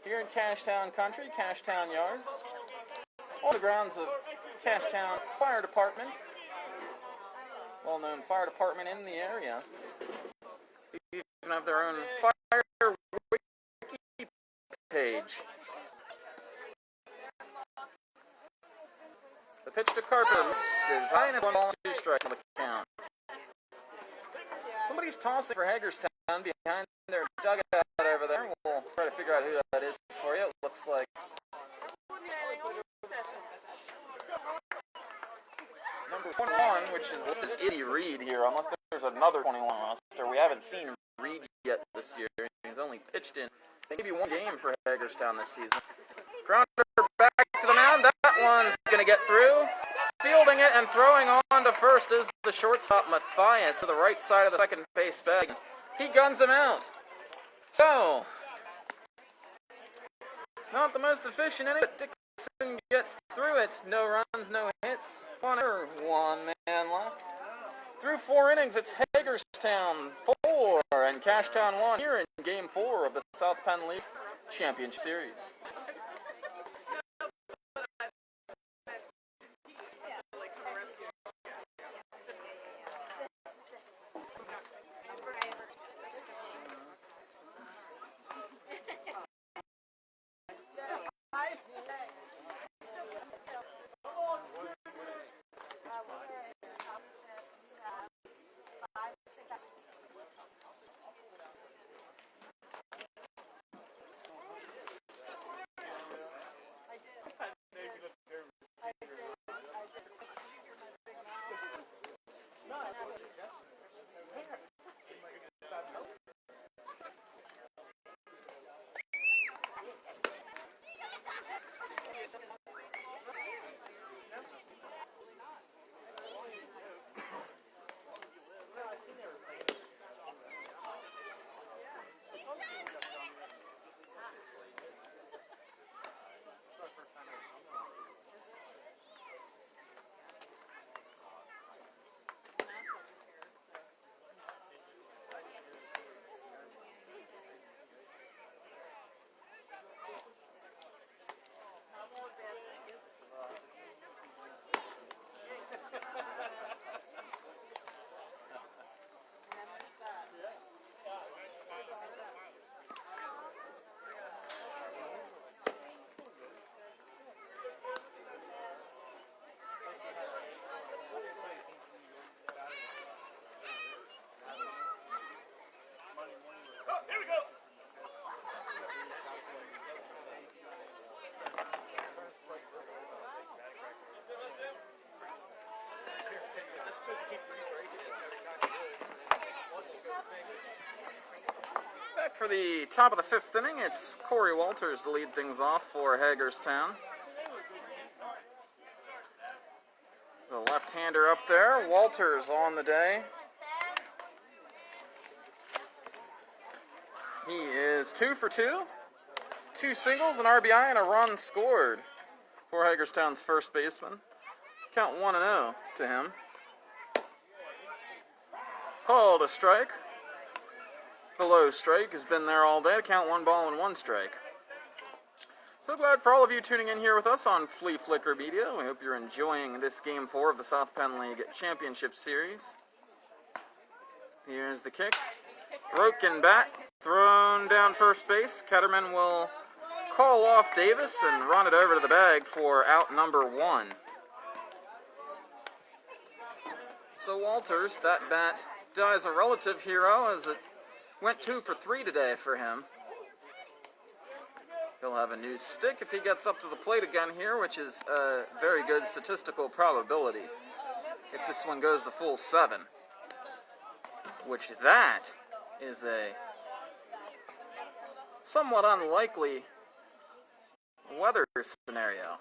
here in Cashtown Country, Cashtown Yards, on the grounds of Cashtown Fire Department, well-known fire department in the area. They even have their own fire wiki page. The pitch to Carpenter misses high, and 1 ball and 2 strikes on the count. Somebody's tossing for Hagerstown behind their dugout over there. We'll try to figure out who that is for you. It looks like number 21, which is Eddie Reed here, unless there's another 21 roster. We haven't seen Reed yet this year. He's only pitched in maybe 1 game for Hagerstown this season. Grounder back to the mound. That one's going to get through. Fielding it and throwing on to first is the shortstop, Matthias, to the right side of the second base bag. He guns him out. So, not the most efficient inning, but Dixon gets through it. No runs, no hits. 1 man left. Through 4 innings, it's Hagerstown 4 and Cashtown 1 here in Game 4 of the South Penn League Championship Series. for the top of the 5th inning. It's Corey Walters to lead things off for Hagerstown. The left-hander up there. Walters on the day. He is 2 for 2. 2 singles, an RBI, and a run scored for Hagerstown's first baseman. Count 1-0 to him. Called a strike. The low strike has been there all day. Count 1 ball and 1 strike. So glad for all of you tuning in here with us on Flea Flicker Media. We hope you're enjoying this Game 4 of the South Penn League Championship Series. Here's the kick. Broken bat. Thrown down first base. Ketterman will call off Davis and run it over to the bag for out number 1. So Walters, that bat dies a relative hero as it went 2 for 3 today for him. He'll have a new stick if he gets up to the plate again here, which is a very good statistical probability. If this one goes the full 7. Which that is a somewhat unlikely weather scenario.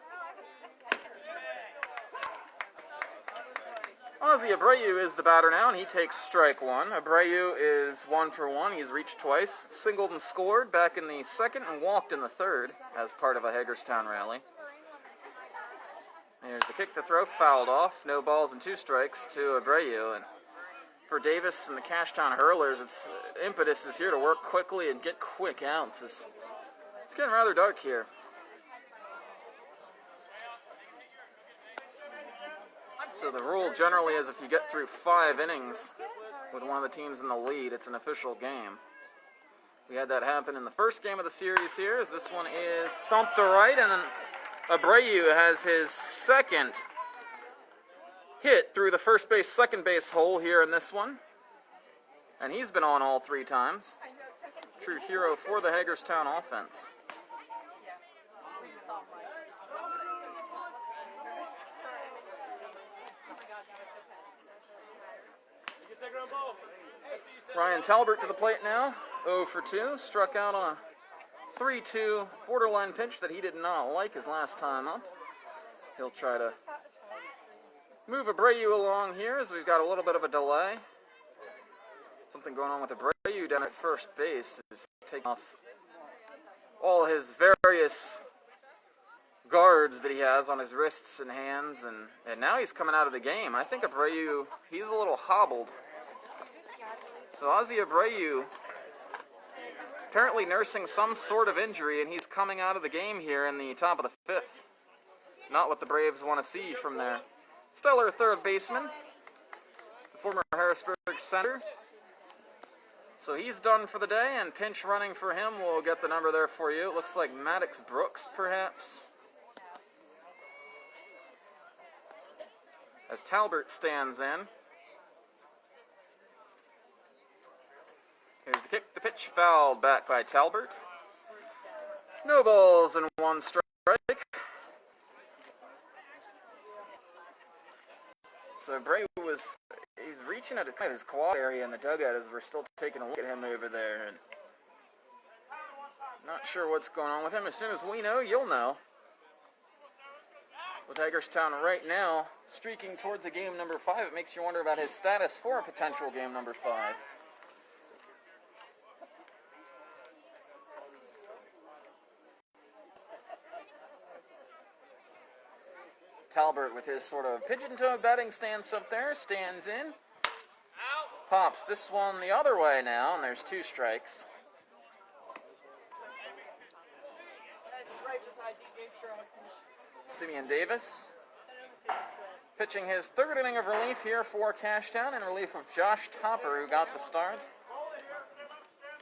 Ozzie Abreu is the batter now, and he takes strike 1. Abreu is 1 for 1. He's reached twice, singled and scored back in the 2nd and walked in the 3rd as part of a Hagerstown rally. Here's the kick to throw, fouled off. No balls and 2 strikes to Abreu. And for Davis and the Cashtown Hurlers, its impetus is here to work quickly and get quick outs. It's getting rather dark here. So the rule generally is if you get through 5 innings with one of the teams in the lead, it's an official game. We had that happen in the first game of the series here, as this one is thumped to right, and then Abreu has his 2nd hit through the first base, second base hole here in this one. And he's been on all 3 times. True hero for the Hagerstown offense. Ryan Talbert to the plate now, 0 for 2, struck out on a 3-2 borderline pitch that he did not like his last time up. He'll try to move Abreu along here as we've got a little bit of a delay. Something going on with Abreu down at first base is taking off all his various guards that he has on his wrists and hands, and now he's coming out of the game. I think Abreu, he's a little hobbled. So Ozzie Abreu apparently nursing some sort of injury, and he's coming out of the game here in the top of the 5th. Not what the Braves want to see from their stellar 3rd baseman, the former Harrisburg center. So he's done for the day, and pinch running for him. We'll get the number there for you. It looks like Maddox Brooks, perhaps. As Talbert stands in. Here's the kick, the pitch, fouled back by Talbert. No balls and 1 strike. So Bray he's reaching at his quad area in the dugout as we're still taking a look at him over there. And not sure what's going on with him. As soon as we know, you'll know. With Hagerstown right now streaking towards a game number 5, it makes you wonder about his status for a potential game number 5. Talbert with his sort of pigeon-toed batting stance up there, stands in. Pops this one the other way now, and there's 2 strikes. Simeon Davis pitching his 3rd inning of relief here for Cashtown in relief of Josh Topper, who got the start.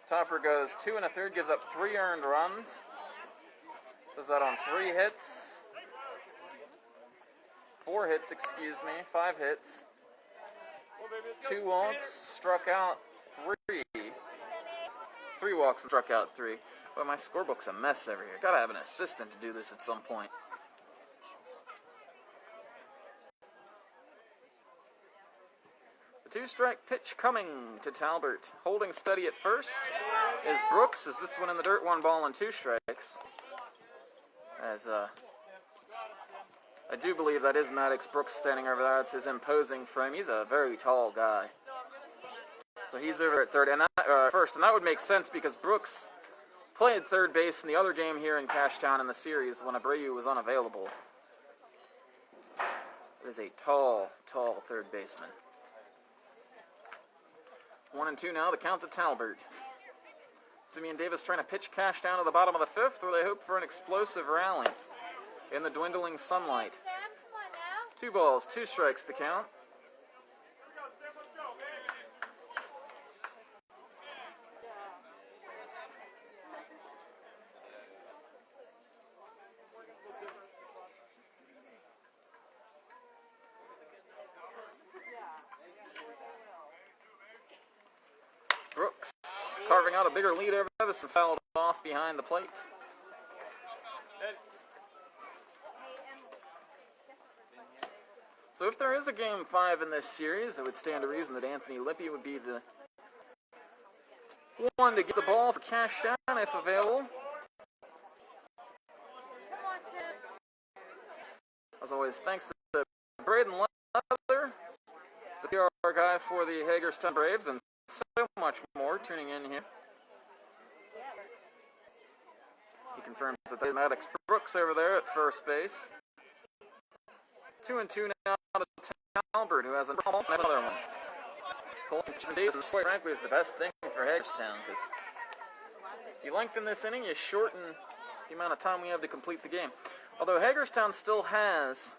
Topper goes 2 1/3, gives up 3 earned runs. Does that on 3 hits. 4 hits, 5 hits. 2 walks, struck out 3. 3 walks and struck out 3. But my scorebook's a mess over here. Gotta have an assistant to do this at some point. The Two-strike pitch coming to Talbert. Holding steady at first is Brooks. Is this one in the dirt? 1 ball and 2 strikes. As I do believe that is Maddox Brooks standing over there. That's his imposing frame. He's a very tall guy. So he's over at third and first, and that would make sense because Brooks played third base in the other game here in Cashtown in the series when Abreu was unavailable. It is a tall, tall third baseman. 1-2 now, the count to Talbert. Simeon Davis trying to pitch Cashtown to the bottom of the 5th where they hope for an explosive rally in the dwindling sunlight. 2 balls, 2 strikes the count. Brooks carving out a bigger lead over there. This one fouled off behind the plate. So if there is a Game 5 in this series, it would stand to reason that Anthony Lippi would be the one to get the ball for Cashtown if available. As always, thanks to Braden Leather, the PR guy for the Hagerstown Braves, and so much more tuning in here. He confirms that there's Maddox Brooks over there at first base. 2-2 now to Talbert, who has another one. Colton Davis, quite frankly, is the best thing for Hagerstown, because if you lengthen this inning, you shorten the amount of time we have to complete the game. Although Hagerstown still has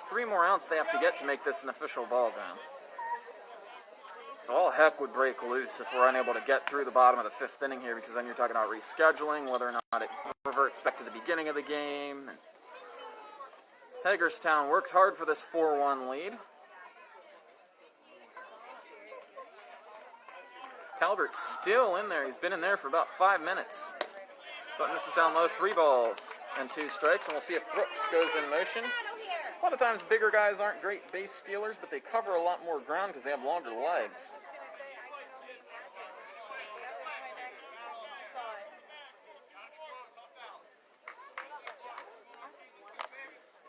3 more outs they have to get to make this an official ball game. So all heck would break loose if we're unable to get through the bottom of the 5th inning here, because then you're talking about rescheduling, whether or not it reverts back to the beginning of the game. Hagerstown worked hard for this 4-1 lead. Talbert's still in there. He's been in there for about 5 minutes. So this is down low, 3 balls and 2 strikes, and we'll see if Brooks goes in motion. A lot of times bigger guys aren't great base stealers, but they cover a lot more ground because they have longer legs.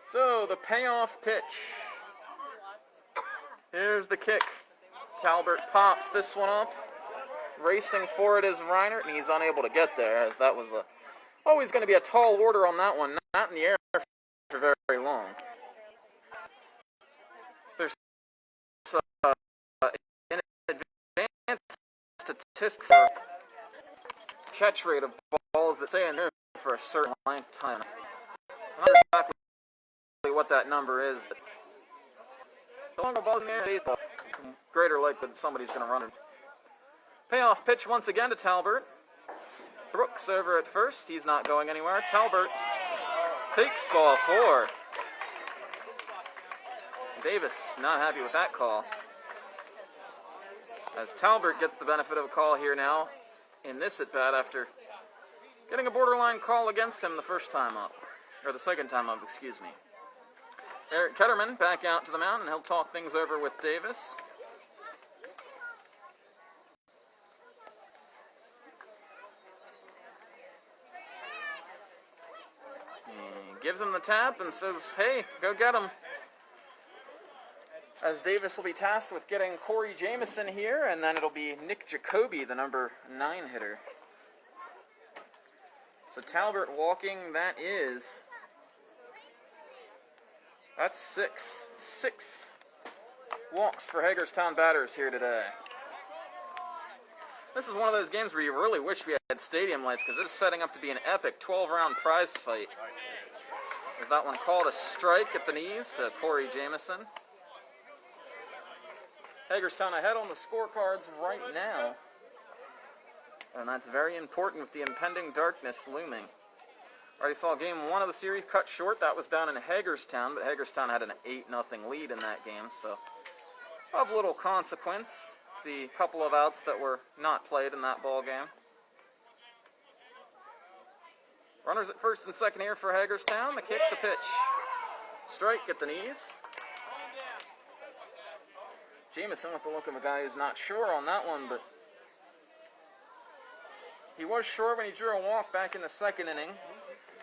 So the payoff pitch. Here's the kick. Talbert pops this one up. Racing for it is Reinert, and he's unable to get there, as that was always going to be a tall order on that one, not in the air for very, very long. There's an advanced statistic for catch rate of balls that stay in there for a certain length of time. I'm not exactly what that number is, but the longer ball's in the air, the greater likelihood that somebody's going to run it. Payoff pitch once again to Talbert. Brooks over at first. He's not going anywhere. Talbert takes ball 4. Davis not happy with that call, as Talbert gets the benefit of a call here now in this at-bat after getting a borderline call against him the first time up, or the second time up, excuse me. Eric Ketterman back out to the mound, and he'll talk things over with Davis. He gives him the tap and says, hey, go get him. As Davis will be tasked with getting Corey Jamison here, and then it'll be Nick Jacoby, the number 9 hitter. So Talbert walking, that's 6. 6 walks for Hagerstown batters here today. This is one of those games where you really wish we had stadium lights, because it's setting up to be an epic 12-round prize fight. Is that one called a strike at the knees to Corey Jamison? Hagerstown ahead on the scorecards right now. And that's very important with the impending darkness looming. Already saw game 1 of the series cut short. That was down in Hagerstown, but Hagerstown had an 8-0 lead in that game, so of little consequence, the couple of outs that were not played in that ball game. Runners at first and second here for Hagerstown. The kick, the pitch. Strike at the knees. Jameson with the look of a guy who's not sure on that one, but he was sure when he drew a walk back in the second inning,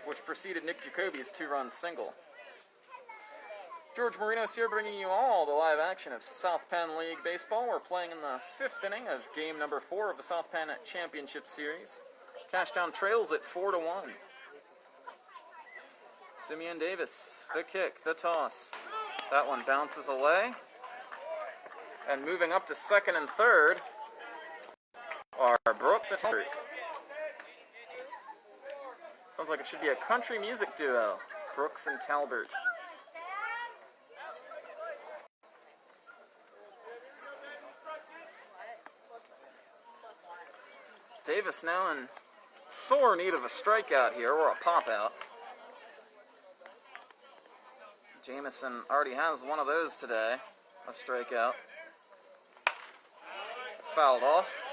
which preceded Nick Jacoby's two-run single. George Marino's here bringing you all the live action of South Penn League baseball. We're playing in the fifth inning of game number 4 of the South Penn Championship Series. Cashtown trails at 4-1. Simeon Davis, the kick, the toss. That one bounces away. And moving up to second and third are Brooks and Talbert. Sounds like it should be a country music duo, Brooks and Talbert. Davis now in sore need of a strikeout here, or a pop-out. Jameson already has one of those today, a strikeout. Fouled off.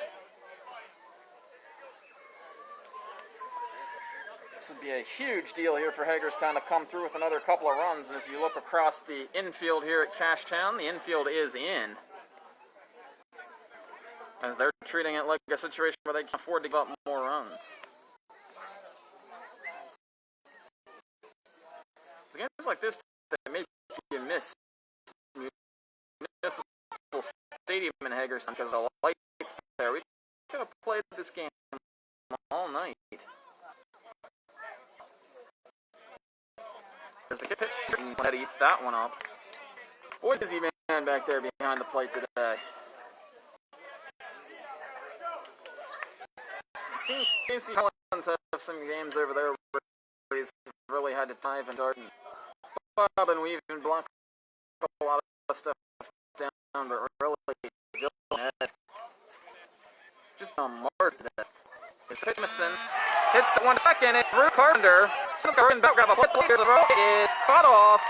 This would be a huge deal here for Hagerstown to come through with another couple of runs, and as you look across the infield here at Cashtown, the infield is in. As they're treating it like a situation where they can afford to give up more runs. It's games like this that make you miss Municipal Stadium in Hagerstown because of the lights there. We could have played this game all night. There's the pitch, and eats that one up. Boy, busy man back there behind the plate today. I've seen Casey Hollins have some games over there where he's really had to dive and dart and bob and weave and block a lot of stuff down, but really just a mark today. Jameson hits the 1 second, it's through Carpenter. Carpenter grab a play, the throw is cut off,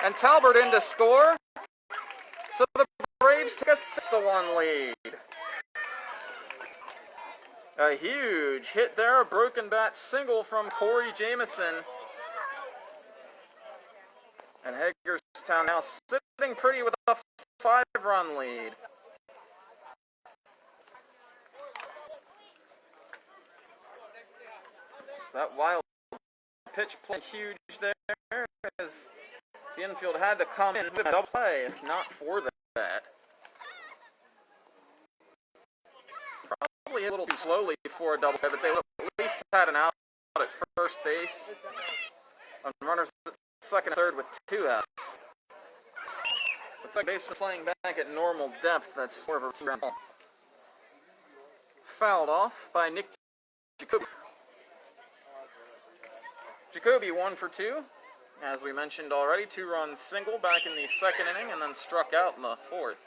and Talbert in to score. So the Braves take a 6-1 lead. A huge hit there, a broken bat single from Corey Jameson. And Hagerstown now sitting pretty with a 5-run lead. That wild pitch play huge there, as the infield had to come in with a double play, if not for that. Probably a little too slowly for a double play, but they at least had an out at first base. On runners at second and third with 2 outs. With the baseman playing back at normal depth, that's more of a 2-run ball. Fouled off by Nick Jacoby. Jacoby 1 for 2, as we mentioned already, 2-run single back in the second inning, and then struck out in the 4th.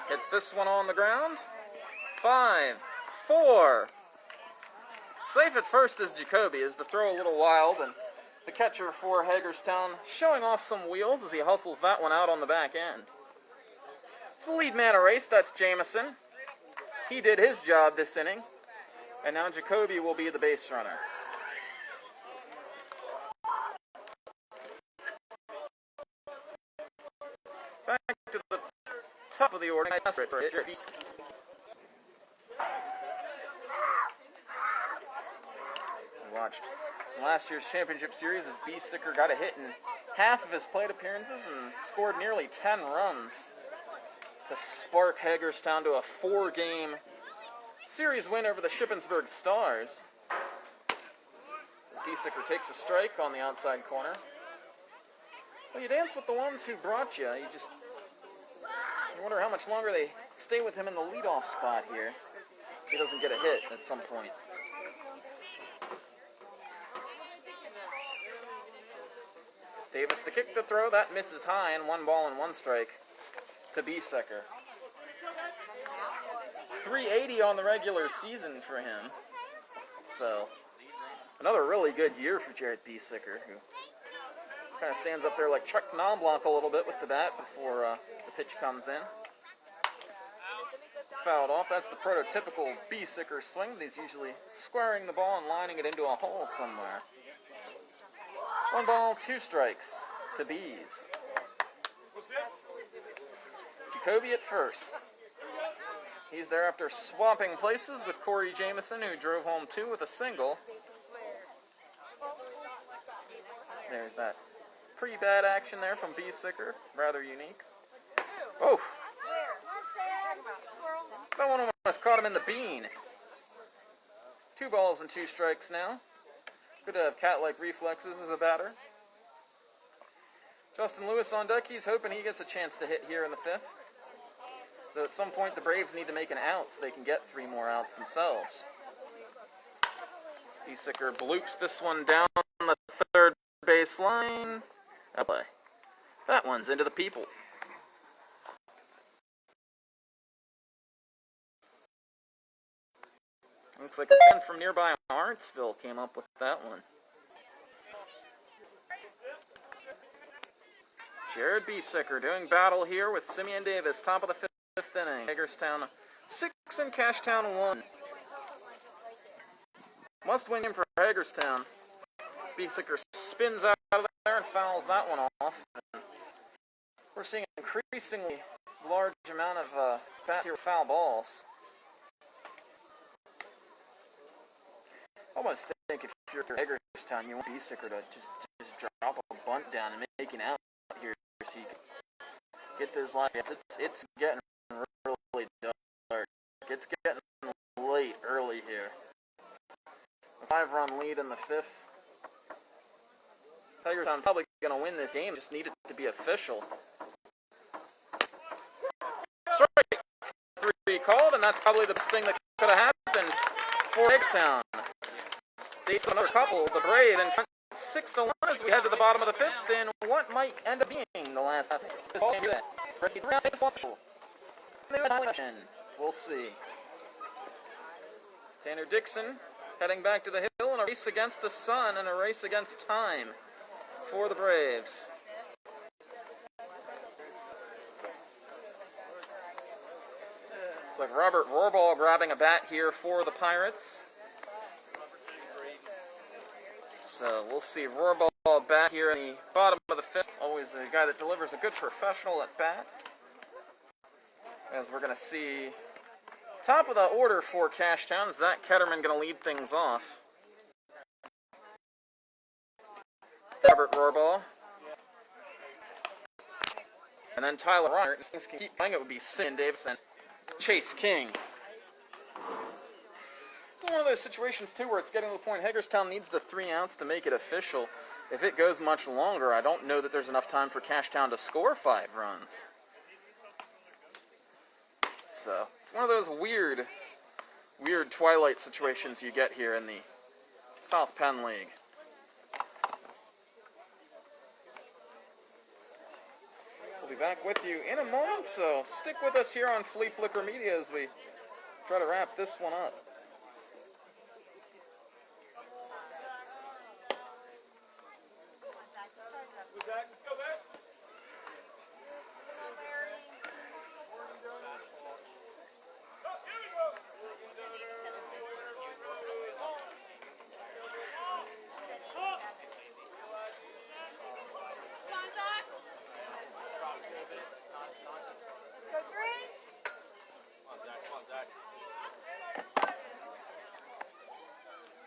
Hits this one on the ground. 5, 4. Safe at first is Jacoby, as the throw a little wild, and the catcher for Hagerstown showing off some wheels as he hustles that one out on the back end. It's the lead man erased, that's Jameson. He did his job this inning. And now Jacoby will be the base runner. Back to the top of the order. We watched last year's championship series as B-Sicker got a hit in half of his plate appearances and scored nearly 10 runs to spark Hagerstown to a 4-game series win over the Shippensburg Stars. As B-Sicker takes a strike on the outside corner. Well, you dance with the ones who brought you. You wonder how much longer they stay with him in the leadoff spot here. He doesn't get a hit at some point. Davis the kick to throw, that misses high, and 1 ball and 1 strike to B-Sicker. 380 on the regular season for him. So, another really good year for Jared B-Sicker, who kind of stands up there like Chuck Knobloch a little bit with the bat before the pitch comes in. Fouled off. That's the prototypical B-Sicker swing, but he's usually squaring the ball and lining it into a hole somewhere. 1 ball, 2 strikes to Bees. Jacoby at first. He's there after swapping places with Corey Jamison, who drove home 2 with a single. There's that pretty bad action there from Beesicker. Rather unique. Oh! That one almost caught him in the bean. 2 balls and 2 strikes now. Could have cat-like reflexes as a batter. Justin Lewis on deck. He's hoping he gets a chance to hit here in the 5th. Though at some point the Braves need to make an out so they can get 3 more outs themselves. Beesicker bloops this one down the 3rd baseline. That one's into the people. Looks like a fan from nearby Artsville came up with that one. Jared Beesicker doing battle here with Simeon Davis, top of the 5th inning. Hagerstown 6 and Cashtown 1. Must win game for Hagerstown. Beesicker spins out of there and fouls that one off. We're seeing an increasingly large amount of bat here foul balls. I almost think if you're Hagerstown, you want Beesicker to just drop a bunt down and make an out here so you can get those last hits. It's getting really dark. It's getting late early here. A 5-run lead in the 5th. Hagerstown probably going to win this game. Just need it to be official. Strike 3 called, and that's probably the best thing that could have happened for Hagerstown. They still another couple. The Brave in front 6-1 as we head to the bottom of the 5th in what might end up being the last half. We'll see. Tanner Dixon heading back to the hill in a race against the sun and a race against time for the Braves. It's like Robert Rohrball grabbing a bat here for the Pirates. So we'll see Rohrball back here in the bottom of the 5th. Always a guy that delivers a good professional at bat. As we're going to see top of the order for Cashtown, Zach Ketterman going to lead things off. Robert Rohrball. And then Tyler Runner. If things can keep going, it would be Simeon Davis and Chase King. It's one of those situations, too, where it's getting to the point Hagerstown needs the 3 outs to make it official. If it goes much longer, I don't know that there's enough time for Cashtown to score 5 runs. So, it's one of those weird twilight situations you get here in the South Penn League. We'll be back with you in a moment, so stick with us here on Flea Flicker Media as we try to wrap this one up.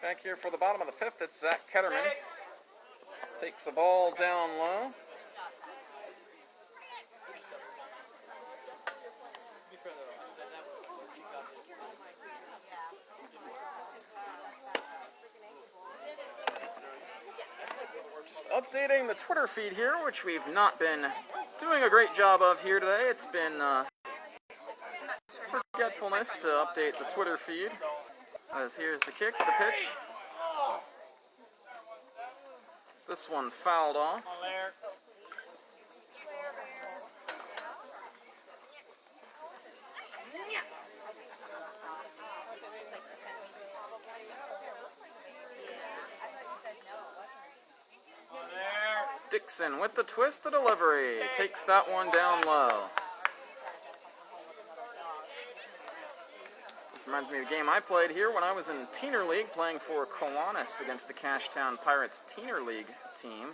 Back here for the bottom of the 5th, it's Zach Ketterman. Takes the ball down low. Just updating the Twitter feed here, which we've not been doing a great job of here today. It's been forgetfulness to update the Twitter feed. As here's the kick, the pitch. This one fouled off. Dixon with the twist, the delivery. Takes that one down low. This reminds me of a game I played here when I was in Teener League playing for Kiwanis against the Cashtown Pirates Teener League team.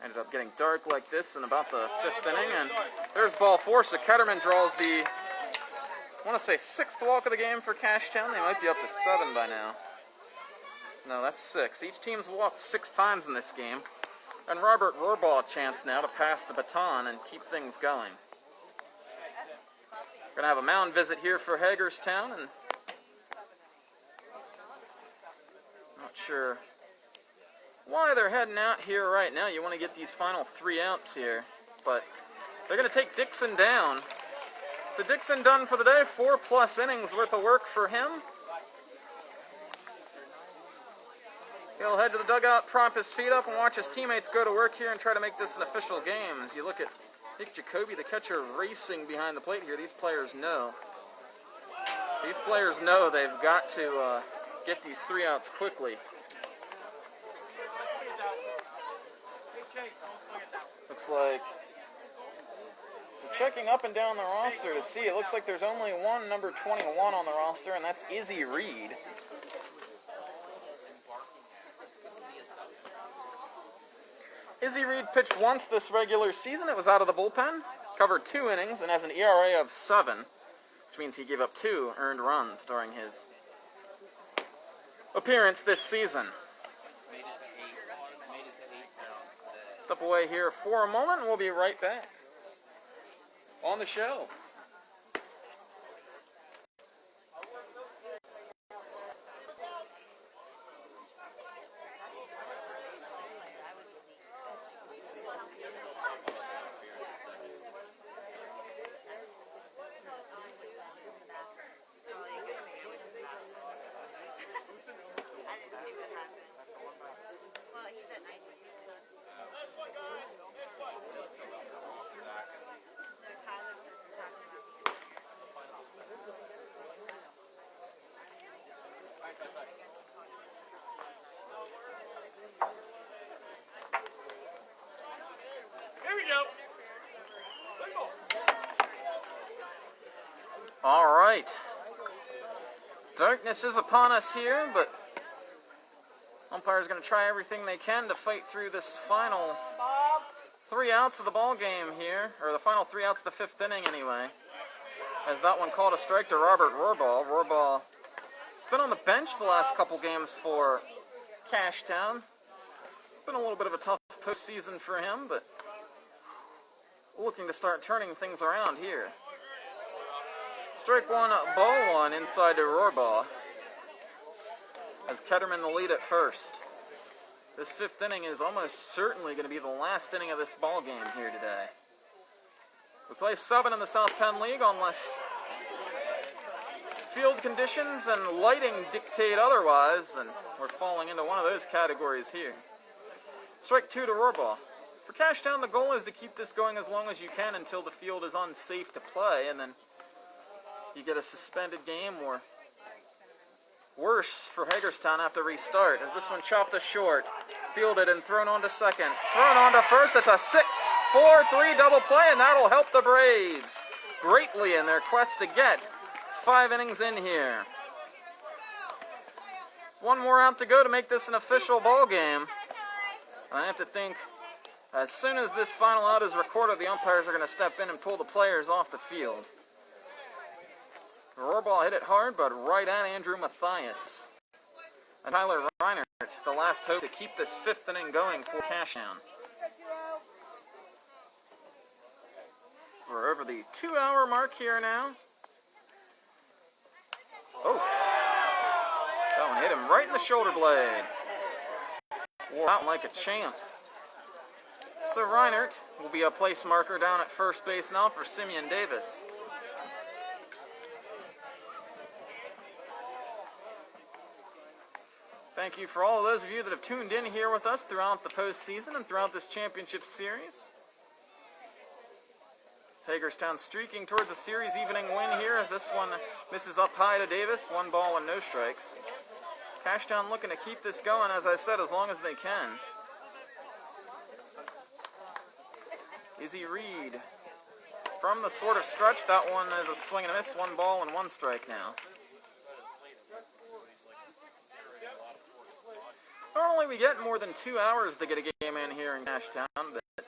Ended up getting dark like this in about the 5th inning, and there's ball 4, so Ketterman draws the, I want to say 6th walk of the game for Cashtown. They might be up to 7 by now. No, that's 6. Each team's walked 6 times in this game. And Robert Rohrbaugh a chance now to pass the baton and keep things going. We're going to have a mound visit here for Hagerstown, and not sure why they're heading out here right now. You want to get these final 3 outs here, but they're going to take Dixon down. So Dixon done for the day, 4+ innings worth of work for him. He'll head to the dugout, prop his feet up, and watch his teammates go to work here and try to make this an official game. As you look at Nick Jacoby, the catcher, racing behind the plate here, these players know. These players know they've got to get these 3 outs quickly. Looks like we're checking up and down the roster to see. It looks like there's only one number 21 on the roster, and that's Izzy Reed. Izzy Reed pitched once this regular season. It was out of the bullpen, covered 2 innings, and has an ERA of 7, which means he gave up 2 earned runs during his appearance this season. Step away here for a moment, and we'll be right back on the show. All right. Darkness is upon us here, but umpire's going to try everything they can to fight through this final 3 outs of the ball game here, or the final 3 outs of the 5th inning anyway. As that one called a strike to Robert Rohrbaugh. Rohrbaugh has been on the bench the last couple games for Cashtown. Been a little bit of a tough postseason for him, but looking to start turning things around here. Strike 1, ball 1 inside to Rohrbaugh. As Ketterman the lead at first. This 5th inning is almost certainly going to be the last inning of this ball game here today. We play 7 in the South Penn League unless field conditions and lighting dictate otherwise, and we're falling into one of those categories here. Strike 2 to Rohrbaugh. For Cashtown, the goal is to keep this going as long as you can until the field is unsafe to play, and then you get a suspended game, or worse for Hagerstown, have to restart. As this one chopped to short, fielded and thrown on to second, thrown on to first. It's a 6-4-3 double play, and that'll help the Braves greatly in their quest to get 5 innings in here. There's 1 more out to go to make this an official ball game. I have to think as soon as this final out is recorded, the umpires are going to step in and pull the players off the field. Rohrbaugh hit it hard, but right at Andrew Mathias. And Tyler Reinert, the last hope to keep this 5th inning going for Cashtown. We're over the 2-hour mark here now. Oh, that one hit him right in the shoulder blade. Wore out like a champ. So Reinert will be a place marker down at first base now for Simeon Davis. Thank you for all of those of you that have tuned in here with us throughout the postseason and throughout this championship series. Hagerstown streaking towards a series evening win here as this one misses up high to Davis. 1 ball and no strikes. Cashtown looking to keep this going, as I said, as long as they can. Izzy Reed From the sort of stretch, that one is a swing and a miss. 1 ball and 1 strike now. Normally we get more than 2 hours to get a game in here in Cashtown, but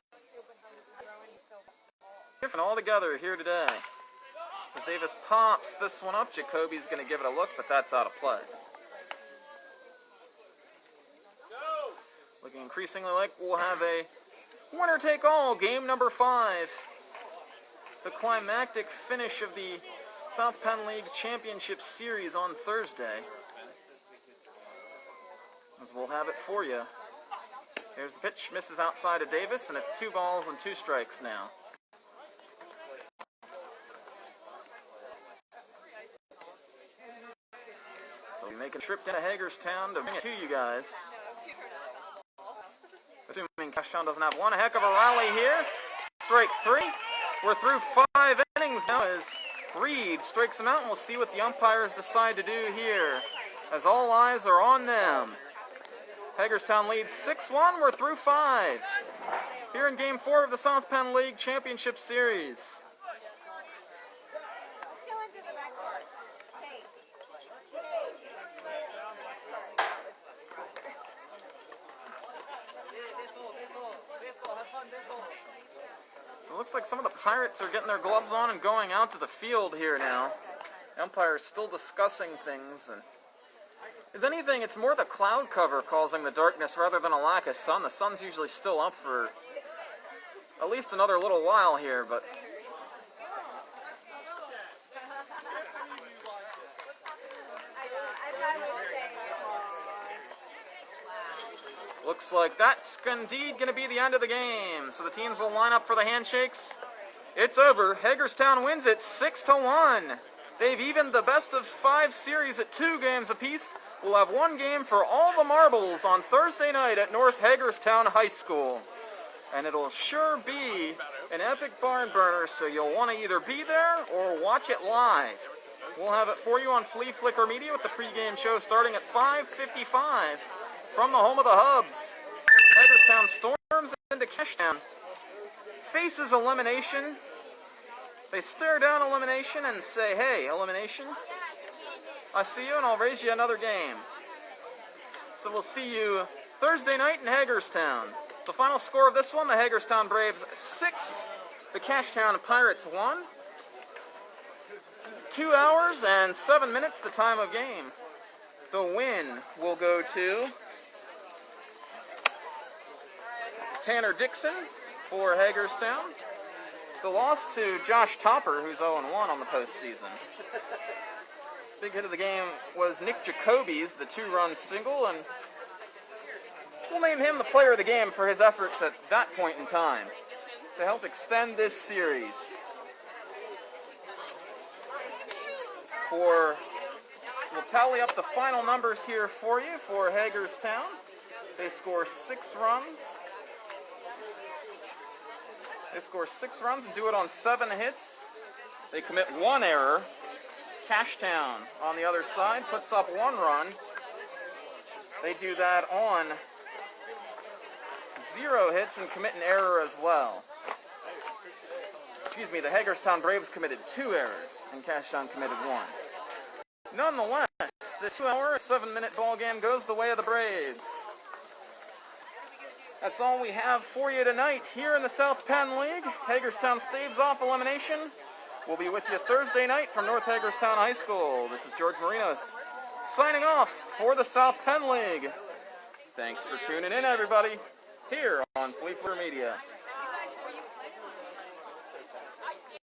different altogether here today. As Davis pops this one up, Jacoby's going to give it a look, but that's out of play. Looking increasingly like we'll have a winner-take-all game number 5. The climactic finish of the South Penn League Championship Series on Thursday. As we'll have it for you. Here's the pitch, misses outside of Davis, and it's 2 balls and 2 strikes now. So we make a trip down to Hagerstown to bring it to you guys. Assuming Cashtown doesn't have one heck of a rally here. Strike 3. We're through 5 innings now as Reed strikes him out, and we'll see what the umpires decide to do here, as all eyes are on them. Hagerstown leads 6-1. We're through 5. Here in Game 4 of the South Penn League Championship Series. So it looks like some of the Pirates are getting their gloves on and going out to the field here now. The umpire's still discussing things, and if anything, it's more the cloud cover causing the darkness rather than a lack of sun. The sun's usually still up for at least another little while here, but looks like that's indeed going to be the end of the game. So the teams will line up for the handshakes. It's over. Hagerstown wins it 6-1. They've evened the best of 5 series at 2 games apiece. We'll have 1 game for all the marbles on Thursday night at North Hagerstown High School. And it'll sure be an epic barn burner, so you'll want to either be there or watch it live. We'll have it for you on Flea Flicker Media with the pregame show starting at 5:55 from the home of the Hubs. Hagerstown storms into Cashtown, faces elimination. They stare down elimination and say, "Hey, elimination, I see you and I'll raise you another game." So we'll see you Thursday night in Hagerstown. The final score of this one, the Hagerstown Braves 6, the Cashtown Pirates 1. 2 hours and 7 minutes, the time of game. The win will go to Tanner Dixon for Hagerstown. The loss to Josh Topper, who's 0-1 on the postseason. Big hit of the game was Nick Jacoby's, the 2-run single, and we'll name him the player of the game for his efforts at that point in time to help extend this series. We'll tally up the final numbers here for you for Hagerstown. They score 6 runs. They score 6 runs and do it on 7 hits. They commit 1 error. Cashtown, on the other side, puts up 1 run. They do that on 0 hits and commit an error as well. Excuse me, the Hagerstown Braves committed 2 errors, and Cashtown committed 1. Nonetheless, this 2-hour, 7-minute ball game goes the way of the Braves. That's all we have for you tonight here in the South Penn League. Hagerstown staves off elimination. We'll be with you Thursday night from North Hagerstown High School. This is George Marinos signing off for the South Penn League. Thanks for tuning in, everybody, here on Flea Flicker Media.